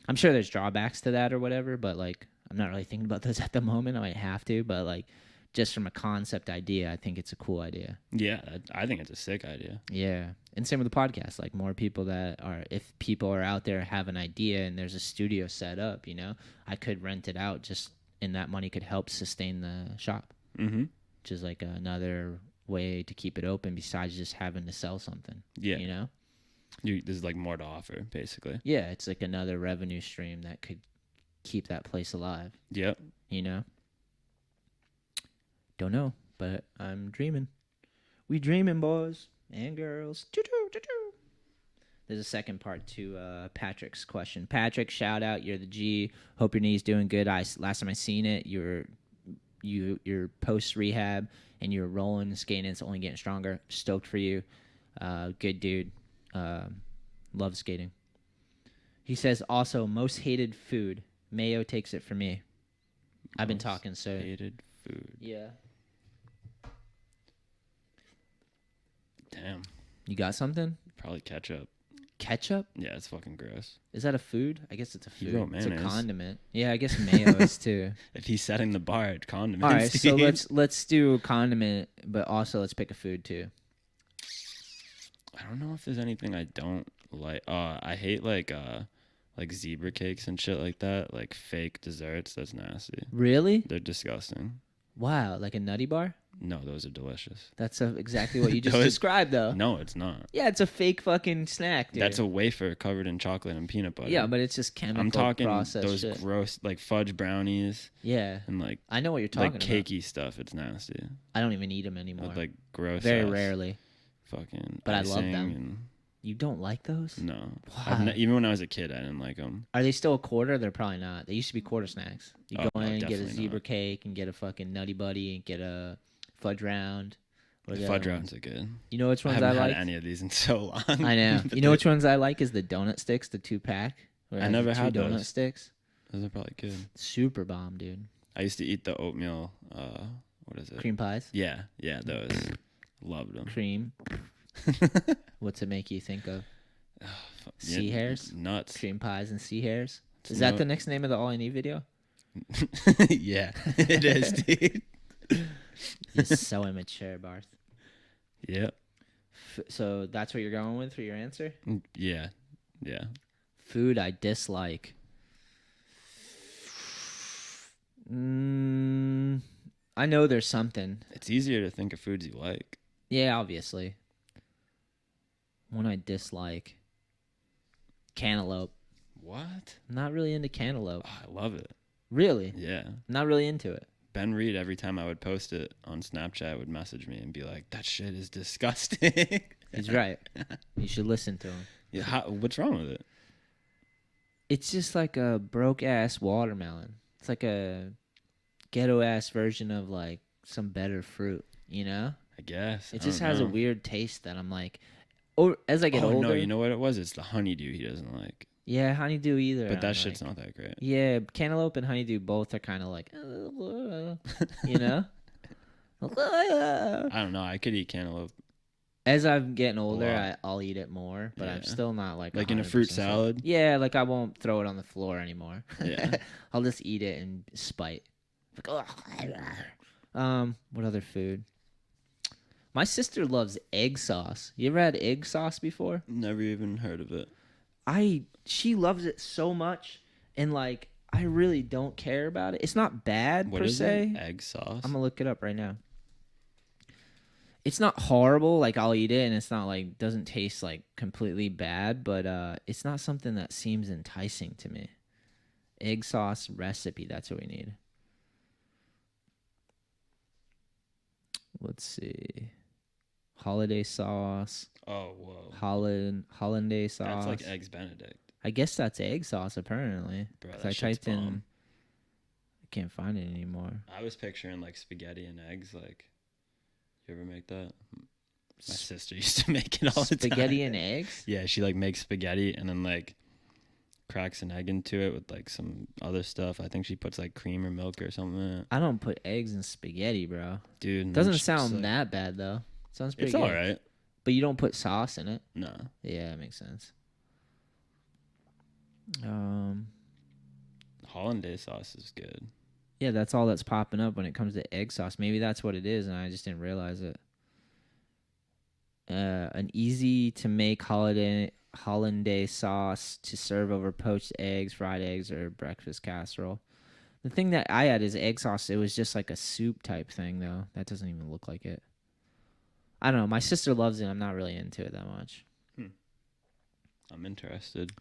I'm sure there's drawbacks to that or whatever, but like I'm not really thinking about those at the moment. I might have to, but like just from a concept idea, I think it's a cool idea. Yeah, I think it's a sick idea. Yeah. And same with the podcast. Like more people if people are out there have an idea and there's a studio set up, you know, I could rent it out just, and that money could help sustain the shop. Mm-hmm. Which is like another way to keep it open besides just having to sell something. Yeah. You know? There's like more to offer, basically. Yeah, it's like another revenue stream that could keep that place alive. Yep. You know? Don't know, but I'm dreaming. We dreaming, boys and girls. Choo-choo. There's a second part to Patrick's question. Patrick, shout out. You're the G. Hope your knee's doing good. Last time I seen it, you're post rehab and you're rolling and skating. It's only getting stronger. Stoked for you. Good dude. Love skating. He says also most hated food. Mayo takes it for me. I've been talking, so Hated food. yeah. Damn. You got something? Probably ketchup. Ketchup? Yeah, it's fucking gross. Is that a food? I guess it's a He food. wrote It's a mayonnaise. condiment. Yeah, I guess mayo is too. If he's setting the bar at condiments. All right, so dude. let's do a condiment, but also let's pick a food too. I don't know if there's anything I don't like. I hate like zebra cakes and shit like that. Like fake desserts. That's nasty. Really? They're disgusting. Wow, like a nutty bar? No, those are delicious. That's exactly what you just Those- described, though. No, it's not. Yeah, it's a fake fucking snack, dude. That's a wafer covered in chocolate and peanut butter. Yeah, but it's just chemical I'm talking processed those shit. gross like fudge brownies Yeah, and like I know what you're talking like about. cakey stuff. It's nasty. I don't even eat them anymore. With like gross. Very ass rarely. Fucking. But I love icing them. And, You don't like those? no, Why? even when I was a kid, I didn't like them. Are they still a quarter? They're probably not. They used to be quarter snacks. You Oh, go no, in and get a definitely zebra not. cake and get a fucking nutty buddy and get a fudge round. What are The the fudge other rounds ones? are good. You know which I ones I, haven't like? had any of these in so long. I know. But You know they- which ones I like is the donut sticks, the 2-pack. where it I has never the two had donut those. sticks. Those are probably good. Super bomb, dude. I used to eat the oatmeal. What is it? Cream pies, Yeah, those. Loved them. cream. What's it make you think of? Sea hairs? Nuts. Cream pies and sea hairs. It's Is that no- the next name of the All I Need video? Yeah, it is, dude. You're so immature, Barth. Yep. So that's what you're going with for your answer? Yeah. Food I dislike. I know there's something. It's easier to think of foods you like. Yeah, obviously. One I dislike. Cantaloupe. What? I'm not really into cantaloupe. Oh, I love it. Really? Yeah. Not really into it. Ben Reed, every time I would post it on Snapchat, would message me and be like, "That shit is disgusting." He's right. You should listen to him. Yeah, what's wrong with it? It's just like a broke ass watermelon. It's like a ghetto ass version of like some better fruit, you know? I guess It I just don't has a know. weird taste that I'm like, or as I get Oh older. no, you know what it was? It's the honeydew he doesn't like. Yeah, honeydew either. But I'm that shit's like, not that great. Yeah, cantaloupe and honeydew both are kind of like, you know? I don't know. I could eat cantaloupe As I'm getting lot. older, I'll eat it more, but I'm Yeah. still not like Like in a fruit 100% salad? Yeah, like I won't throw it on the floor anymore. Yeah. I'll just eat it in spite. Like, what other food? My sister loves egg sauce. You ever had egg sauce before? Never even heard of it. She loves it so much, and like I really don't care about it. It's not bad What per is se. it? Egg sauce? I'm gonna look it up right now. It's not horrible. Like I'll eat it, and it's not like doesn't taste like completely bad, but it's not something that seems enticing to me. Egg sauce recipe. That's what we need. Let's see. Holiday sauce. Oh, whoa. Hollandaise sauce. That's like Eggs Benedict. I guess that's egg sauce apparently. Bro, 'Cause that I shit's typed in. bomb. I can't find it anymore. I was picturing like spaghetti and eggs. Like, you ever make that? My sister used to make it all the time. Spaghetti and eggs. Yeah, she like makes spaghetti and then like cracks an egg into it with like some other stuff. I think she puts like cream or milk or something in it. I don't put eggs in spaghetti, bro. Dude, and then Doesn't she's sound like- that bad though. Sounds pretty It's good. all right. But you don't put sauce in it. No. Yeah, that makes sense. Hollandaise sauce is good. Yeah, that's all that's popping up when it comes to egg sauce. Maybe that's what it is, and I just didn't realize it. An easy to make hollandaise sauce to serve over poached eggs, fried eggs, or breakfast casserole. The thing that I had is egg sauce. It was just like a soup type thing, though. That doesn't even look like it. I don't know. My sister loves it. I'm not really into it that much. I'm interested.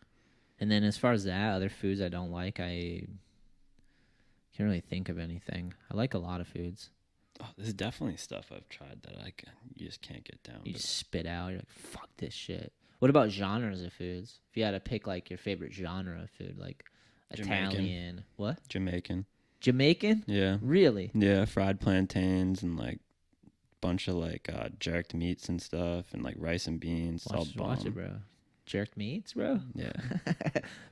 And then as far as that, other foods I don't like, I can't really think of anything. I like a lot of foods. Oh, there's definitely stuff I've tried that you just can't get down. You but- just spit out. You're like, fuck this shit. What about genres of foods? If you had to pick like your favorite genre of food, like Jamaican. Italian, what? Jamaican. Jamaican? Yeah. Really? Yeah, fried plantains and like bunch of like jerked meats and stuff and like rice and beans. It's all Watch it, bomb. bro. Jerked meats, bro. Yeah.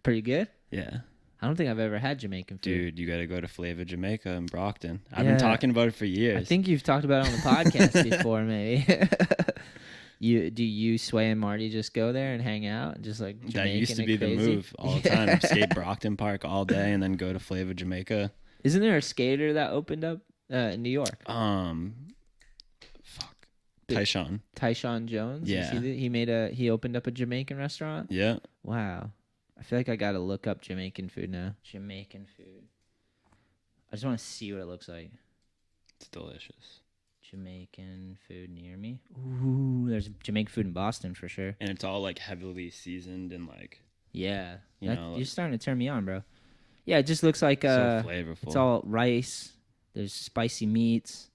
Pretty good. Yeah. I don't think I've ever had Jamaican food. Dude, you got to go to Flavor Jamaica in Brockton. I've Yeah. been talking about it for years. I think you've talked about it on the podcast before, maybe. You, Sway, and Marty just go there and hang out, and just like Jamaican that used to and be crazy? the move all the time. Skate Brockton Park all day and then go to Flavor Jamaica. Isn't there a skater that opened up in New York? Fuck. Big- Tyshawn. Tyshawn Jones. Yeah. He opened up a Jamaican restaurant. Yeah. Wow. I feel like I gotta look up Jamaican food now. Jamaican food. I just want to see what it looks like. It's delicious. Jamaican food near me. Ooh, there's Jamaican food in Boston for sure. And it's all like heavily seasoned and like Yeah, You know, like- you're starting to turn me on, bro. Yeah, it just looks like so flavorful. it's all rice. There's spicy meats,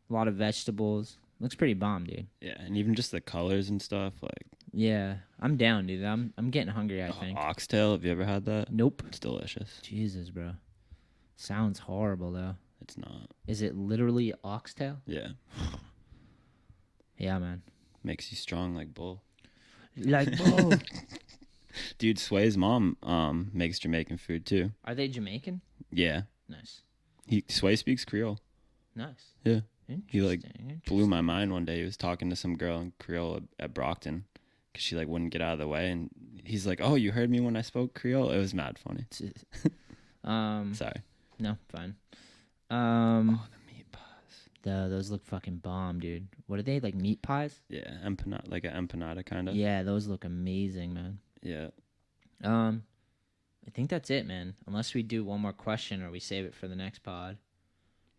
a lot of vegetables. Looks pretty bomb, dude. Yeah, and even just the colors and stuff like Yeah, I'm down, dude. I'm getting hungry. I think. oxtail. Have you ever had that? Nope. It's delicious. Jesus, bro. Sounds horrible though. It's not. Is it literally oxtail? Yeah. Yeah, man. Makes you strong like bull. Like, bro. Dude, Sway's mom makes Jamaican food too. Are they Jamaican? Yeah. Nice. Sway speaks Creole. Nice. Yeah. He, Interesting. Blew my mind one day. He was talking to some girl in Creole at Brockton because she like wouldn't get out of the way, and he's like, "Oh, you heard me when I spoke Creole?" It was mad funny. Sorry. No, fine. Oh, the meat pies. Those look fucking bomb, dude. What are they, like meat pies? Yeah, empanada, like an empanada kind of. Yeah, those look amazing, man. Yeah. I think that's it, man. Unless we do one more question or we save it for the next pod.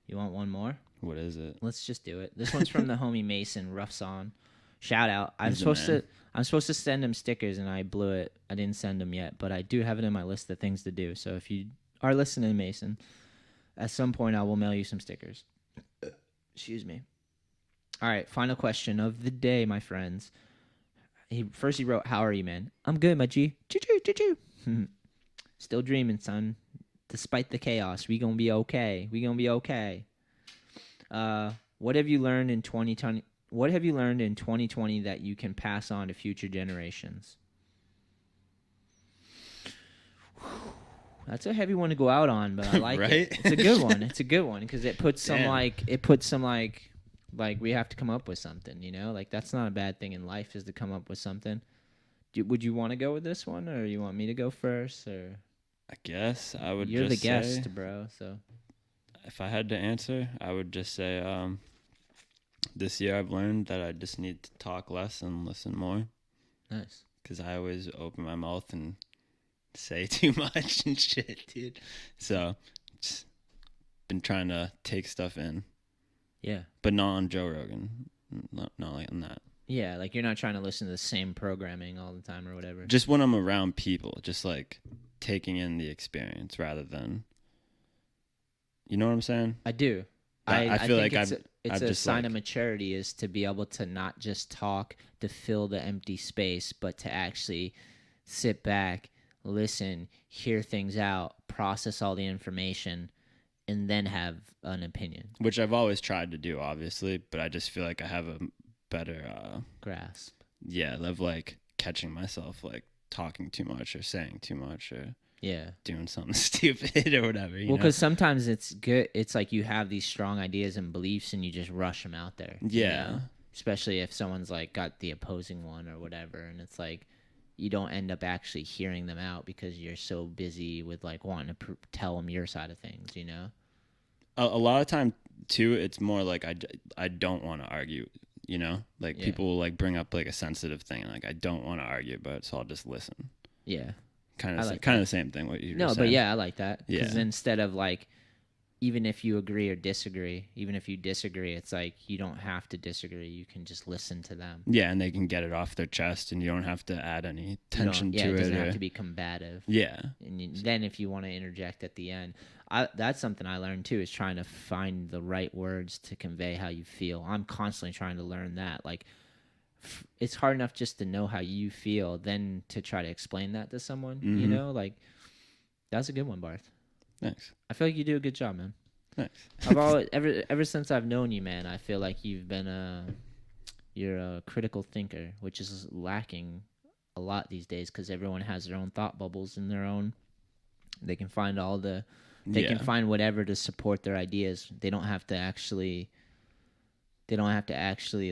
You want one more? What is it? Let's just do it. This one's from the homie Mason Roughson. Shout out. I'm He's the supposed to send him stickers and I blew it. I didn't send them yet, but I do have it in my list of things to do. So if you are listening, Mason, At some point, I will mail you some stickers. Excuse me. All right, final question of the day, my friends. He wrote, "How are you, man?" "I'm good, my G." Choo-choo, choo-choo. "Still dreaming, son. Despite the chaos, we gonna be okay. We gonna be okay." What have you learned in 2020? What have you learned in 2020 that you can pass on to future generations? That's a heavy one to go out on, but I like Right? it. It's a good one. It's a good one because it puts some Damn. like we have to come up with something, you know? Like that's not a bad thing in life is to come up with something. Would you want to go with this one or you want me to go first or I guess I would you're just the guest, say, bro, so if I had to answer, I would just say this year I've learned that I just need to talk less and listen more nice. because I always open my mouth and say too much and shit, dude. So just been trying to take stuff in, Yeah. but not on Joe Rogan. Not like on that. Yeah, like you're not trying to listen to the same programming all the time or whatever. Just when I'm around people, just like taking in the experience rather than, you know what I'm saying? I do. I feel think like it's I've a just sign like- of maturity is to be able to not just talk to fill the empty space, but to actually sit back, listen, hear things out, process all the information, and then have an opinion. Which I've always tried to do, obviously, but I just feel like I have a better, Grasp. of like catching myself like talking too much or saying too much or Yeah. doing something stupid or whatever. You Well, know? because sometimes it's good. It's like you have these strong ideas and beliefs, and you just rush them out there. you Yeah. know? Especially if someone's like got the opposing one or whatever, and it's like you don't end up actually hearing them out because you're so busy with like wanting to tell them your side of things. You know? A lot of time too, it's more like I don't want to argue. You know, like Yeah. people will like bring up like a sensitive thing, and like I don't want to argue about it, so I'll just listen. Yeah. Kind I of like kind of the same thing. What you No, were but saying. yeah, I like that. Because Yeah. instead of like, even if you agree or disagree, even if you disagree, it's like you don't have to disagree. You can just listen to them. Yeah, and they can get it off their chest, and you don't have to add any You don't- tension yeah, to it it. doesn't or- have to be combative. Yeah, And then if you want to interject at the end, that's something I learned too, is trying to find the right words to convey how you feel. I'm constantly trying to learn that. Like, it's hard enough just to know how you feel, then to try to explain that to someone, you Mhm. know? Like, that's a good one, Barth. thanks. I feel like you do a good job, man. Thanks. I've always, ever since I've known you, man, I feel like you're a critical thinker, which is lacking a lot these days because everyone has their own thought bubbles and their own. They can find they can Yeah. find whatever to support their ideas. They don't have to actually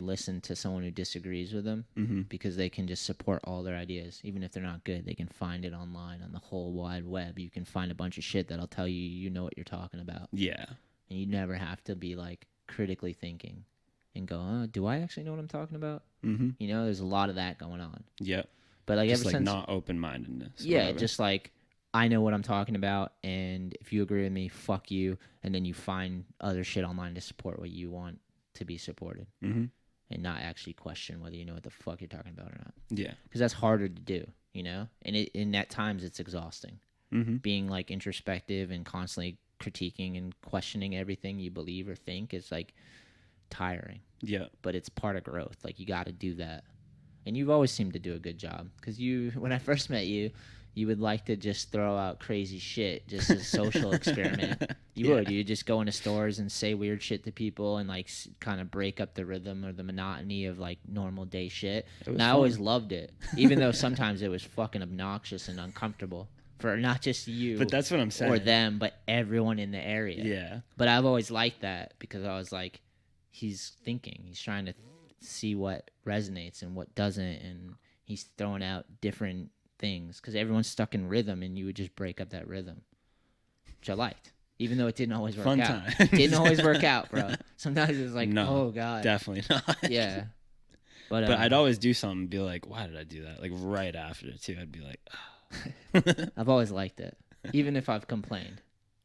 listen to someone who disagrees with them because they can just support all their ideas. Even if they're not good, they can find it online on the whole wide web. You can find a bunch of shit that'll tell you you know what you're talking about. Yeah. And you never have to be like critically thinking and go, oh, do I actually know what I'm talking about? Mm-hmm. You know, there's a lot of that going on. Yep. But like Just ever like since, not open-mindedness. or yeah, whatever. just like I know what I'm talking about, and if you agree with me, fuck you. And then you find other shit online to support what you want to be supported, and not actually question whether you know what the fuck you're talking about or not. Yeah. Because that's harder to do, you know. And at times it's exhausting, being like introspective and constantly critiquing and questioning everything you believe or think is like tiring. Yeah. But it's part of growth. Like you got to do that. And you've always seemed to do a good job because when I first met you, you would like to just throw out crazy shit just as a social experiment. You would. You'd just go into stores and say weird shit to people and like kind of break up the rhythm or the monotony of like normal day shit. And I always loved it, even though sometimes it was fucking obnoxious and uncomfortable for not just you, But that's what I'm saying. or them, but everyone in the area. Yeah. But I've always liked that because I was like, he's thinking, he's trying to see what resonates and what doesn't, and he's throwing out different things because everyone's stuck in rhythm, and you would just break up that rhythm, which I liked, even though it didn't always work Fun out. times. It didn't always work out, bro. Sometimes it's like, No. oh god, Definitely not. yeah. But But I'd always do something and be like, why did I do that? Like right after it too. I'd be like, I've always liked it, even if I've complained.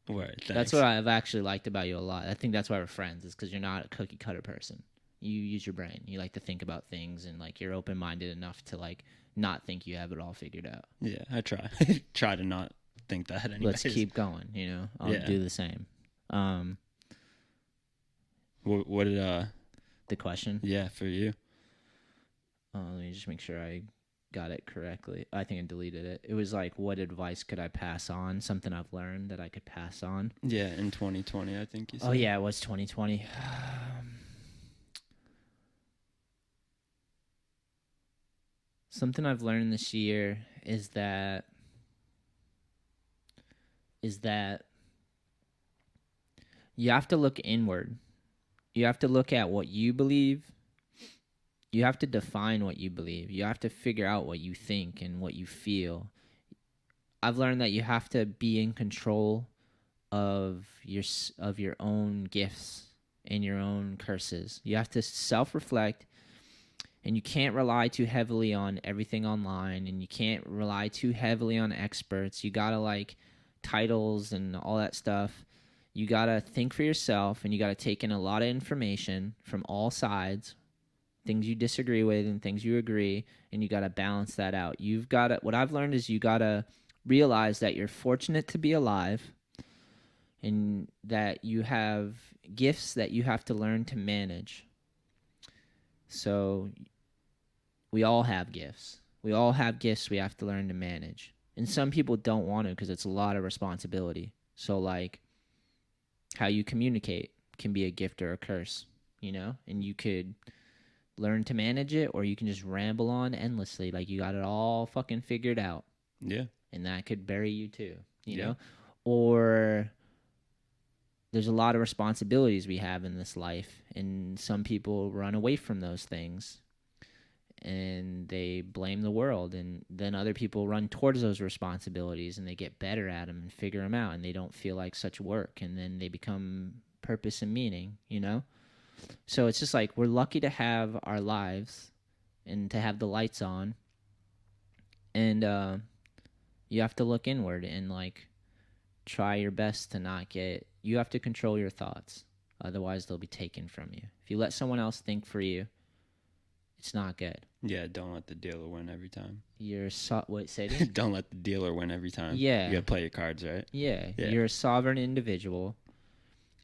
word. That's Thanks. what I've actually liked about you a lot. I think that's why we're friends, is because you're not a cookie cutter person. You use your brain. You like to think about things, and like you're open minded enough to like not think you have it all figured out. Yeah, I try. Try to not think that anyways. Let's keep going. You know, I'll Yeah. do the same. What did The question. yeah, for you? Let me just make sure I got it correctly. I think I deleted it. It was like, what advice could I pass on? Something I've learned that I could pass on. Yeah, in 2020, I think you said. Oh yeah, it was 2020. Something I've learned this year is that you have to look inward. You have to look at what you believe. You have to define what you believe. You have to figure out what you think and what you feel. I've learned that you have to be in control of your own gifts and your own curses. You have to self-reflect, and you can't rely too heavily on everything online, and you can't rely too heavily on experts. You gotta like titles and all that stuff. You gotta think for yourself, and you gotta take in a lot of information from all sides, things you disagree with and things you agree, and you gotta balance that out. What I've learned is you gotta realize that you're fortunate to be alive, and that you have gifts that you have to learn to manage. So we all have gifts. We all have gifts we have to learn to manage. And some people don't want to because it's a lot of responsibility. So like how you communicate can be a gift or a curse, you know? And you could learn to manage it, or you can just ramble on endlessly like you got it all fucking figured out. Yeah. And that could bury you too, you know? Or there's a lot of responsibilities we have in this life, and some people run away from those things and they blame the world, and then other people run towards those responsibilities and they get better at them and figure them out, and they don't feel like such work, and then they become purpose and meaning, you know? So it's just like we're lucky to have our lives and to have the lights on, and you have to look inward and like try your best to not get. You have to control your thoughts, otherwise they'll be taken from you. If you let someone else think for you, it's not good. Yeah, don't let the dealer win every time. Wait, say it again? Don't let the dealer win every time. Yeah. You gotta play your cards, right? Yeah, Yeah. You're a sovereign individual,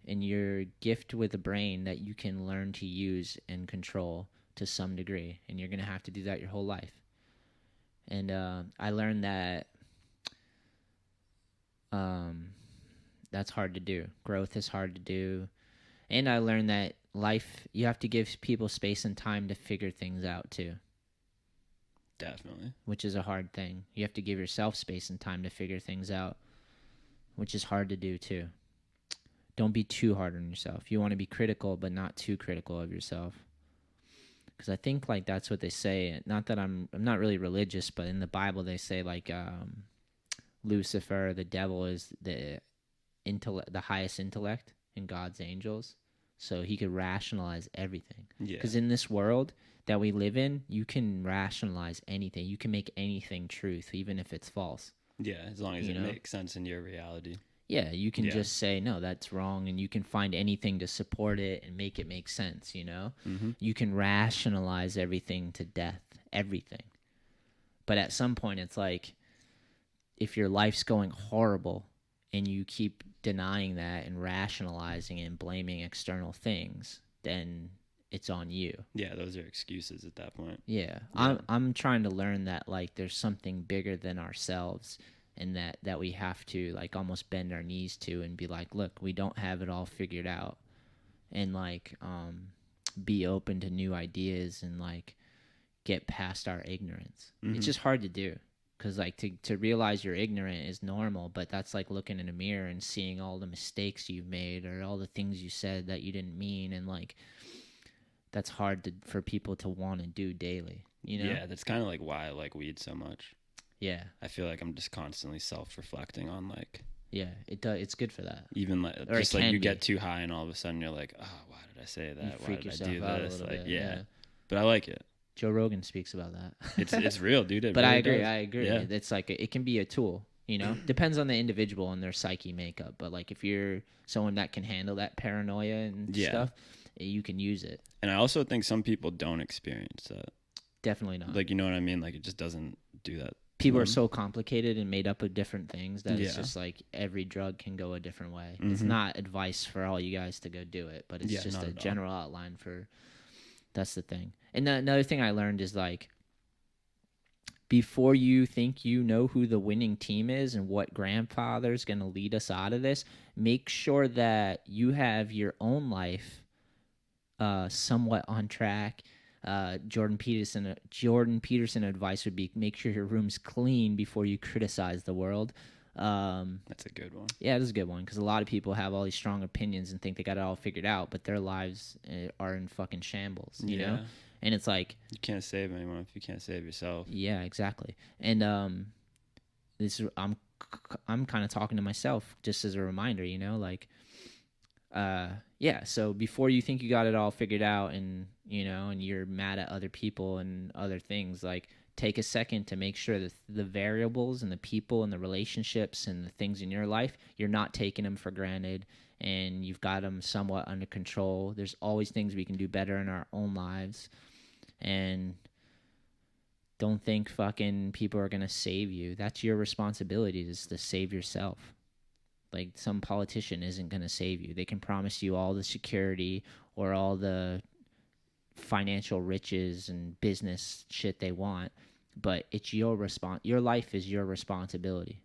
and you're gifted with a brain that you can learn to use and control to some degree, and you're gonna have to do that your whole life. And I learned that that's hard to do. Growth is hard to do. And I learned that life, you have to give people space and time to figure things out too. Definitely. Which is a hard thing. You have to give yourself space and time to figure things out, which is hard to do too. Don't be too hard on yourself. You want to be critical, but not too critical of yourself. Because I think like that's what they say. Not that I'm not really religious, but in the Bible they say like Lucifer, the devil, is the highest intellect in God's angels, so he could rationalize everything. Yeah. Because in this world that we live in, you can rationalize anything. You can make anything truth, even if it's false. Yeah, as long as it makes sense in your reality. Yeah, you can just say, no, that's wrong, and you can find anything to support it and make it make sense, you know? Mm-hmm. You can rationalize everything to death, everything. But at some point, it's like, if your life's going horrible and you keep denying that and rationalizing and blaming external things, then it's on you. Yeah, those are excuses at that point. Yeah. I'm trying to learn that like there's something bigger than ourselves, and that we have to like almost bend our knees to and be like, look, we don't have it all figured out, and like be open to new ideas and like get past our ignorance. Mm-hmm. It's just hard to do. Because, like, to realize you're ignorant is normal, but that's like looking in a mirror and seeing all the mistakes you've made or all the things you said that you didn't mean. And, like, that's hard for people to want to do daily, you know? Yeah, that's kind of like why I like weed so much. Yeah. I feel like I'm just constantly self-reflecting on, like... Yeah, it's good for that. Even, like, Or just, like, you get too high and all of a sudden you're like, oh, why did I say that? You Why freak did I yourself do out this? a little Like, bit, yeah. But I like it. Joe Rogan speaks about that. It's real, dude. But really I agree. does. I agree. Yeah. It's like it can be a tool, you know? Depends on the individual and their psyche makeup. But like if you're someone that can handle that paranoia and stuff, you can use it. And I also think some people don't experience that. Definitely not. Like, you know what I mean? Like, it just doesn't do that people are so complicated and made up of different things that it's Yeah. just like every drug can go a different way. It's not advice for all you guys to go do it, but it's Yeah, just not a at all. general outline for. That's the thing. And another thing I learned is like, before you think you know who the winning team is and what grandfather's going to lead us out of this, make sure that you have your own life somewhat on track. Jordan Peterson advice would be make sure your room's clean before you criticize the world. That's a good one. Yeah, it is a good one because a lot of people have all these strong opinions and think they got it all figured out, but their lives are in fucking shambles, you know? And it's like, you can't save anyone if you can't save yourself. yeah, exactly. And this is, I'm kind of talking to myself just as a reminder, you know, like, yeah. So before you think you got it all figured out, and you know, and you're mad at other people and other things, like take a second to make sure that the variables and the people and the relationships and the things in your life, you're not taking them for granted, and you've got them somewhat under control. There's always things we can do better in our own lives. And don't think fucking people are going to save you. That's your responsibility, is to save yourself. Like, some politician isn't going to save you. They can promise you all the security or all the financial riches and business shit they want, but it's your your life is your responsibility.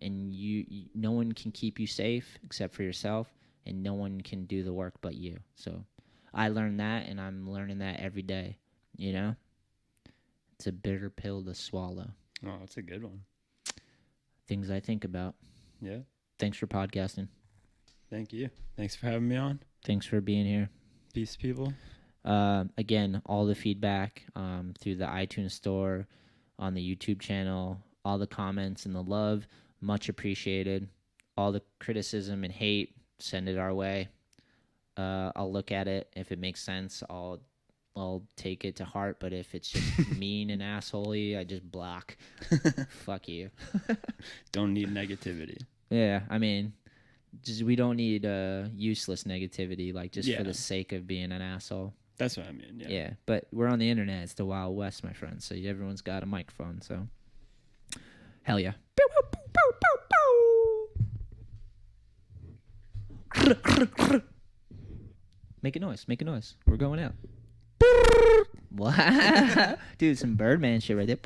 And you no one can keep you safe except for yourself, and no one can do the work but you. So I learned that, and I'm learning that every day. You know, it's a bitter pill to swallow. Oh, that's a good one. Things I think about. Yeah. Thanks for podcasting. Thank you. Thanks for having me on. Thanks for being here. Peace, people. Again, all the feedback through the iTunes store, on the YouTube channel, all the comments and the love, much appreciated. All the criticism and hate, send it our way. I'll look at it. If it makes sense, I'll take it to heart, but if it's just mean and assholey, I just block. Fuck you. Don't need negativity. Yeah, I mean, just we don't need useless negativity, like just Yeah. for the sake of being an asshole. That's what I mean. Yeah. Yeah, but we're on the internet. It's the Wild West, my friend. So everyone's got a microphone. So hell yeah. Make a noise. Make a noise. We're going out. What? Dude, some Birdman shit right there.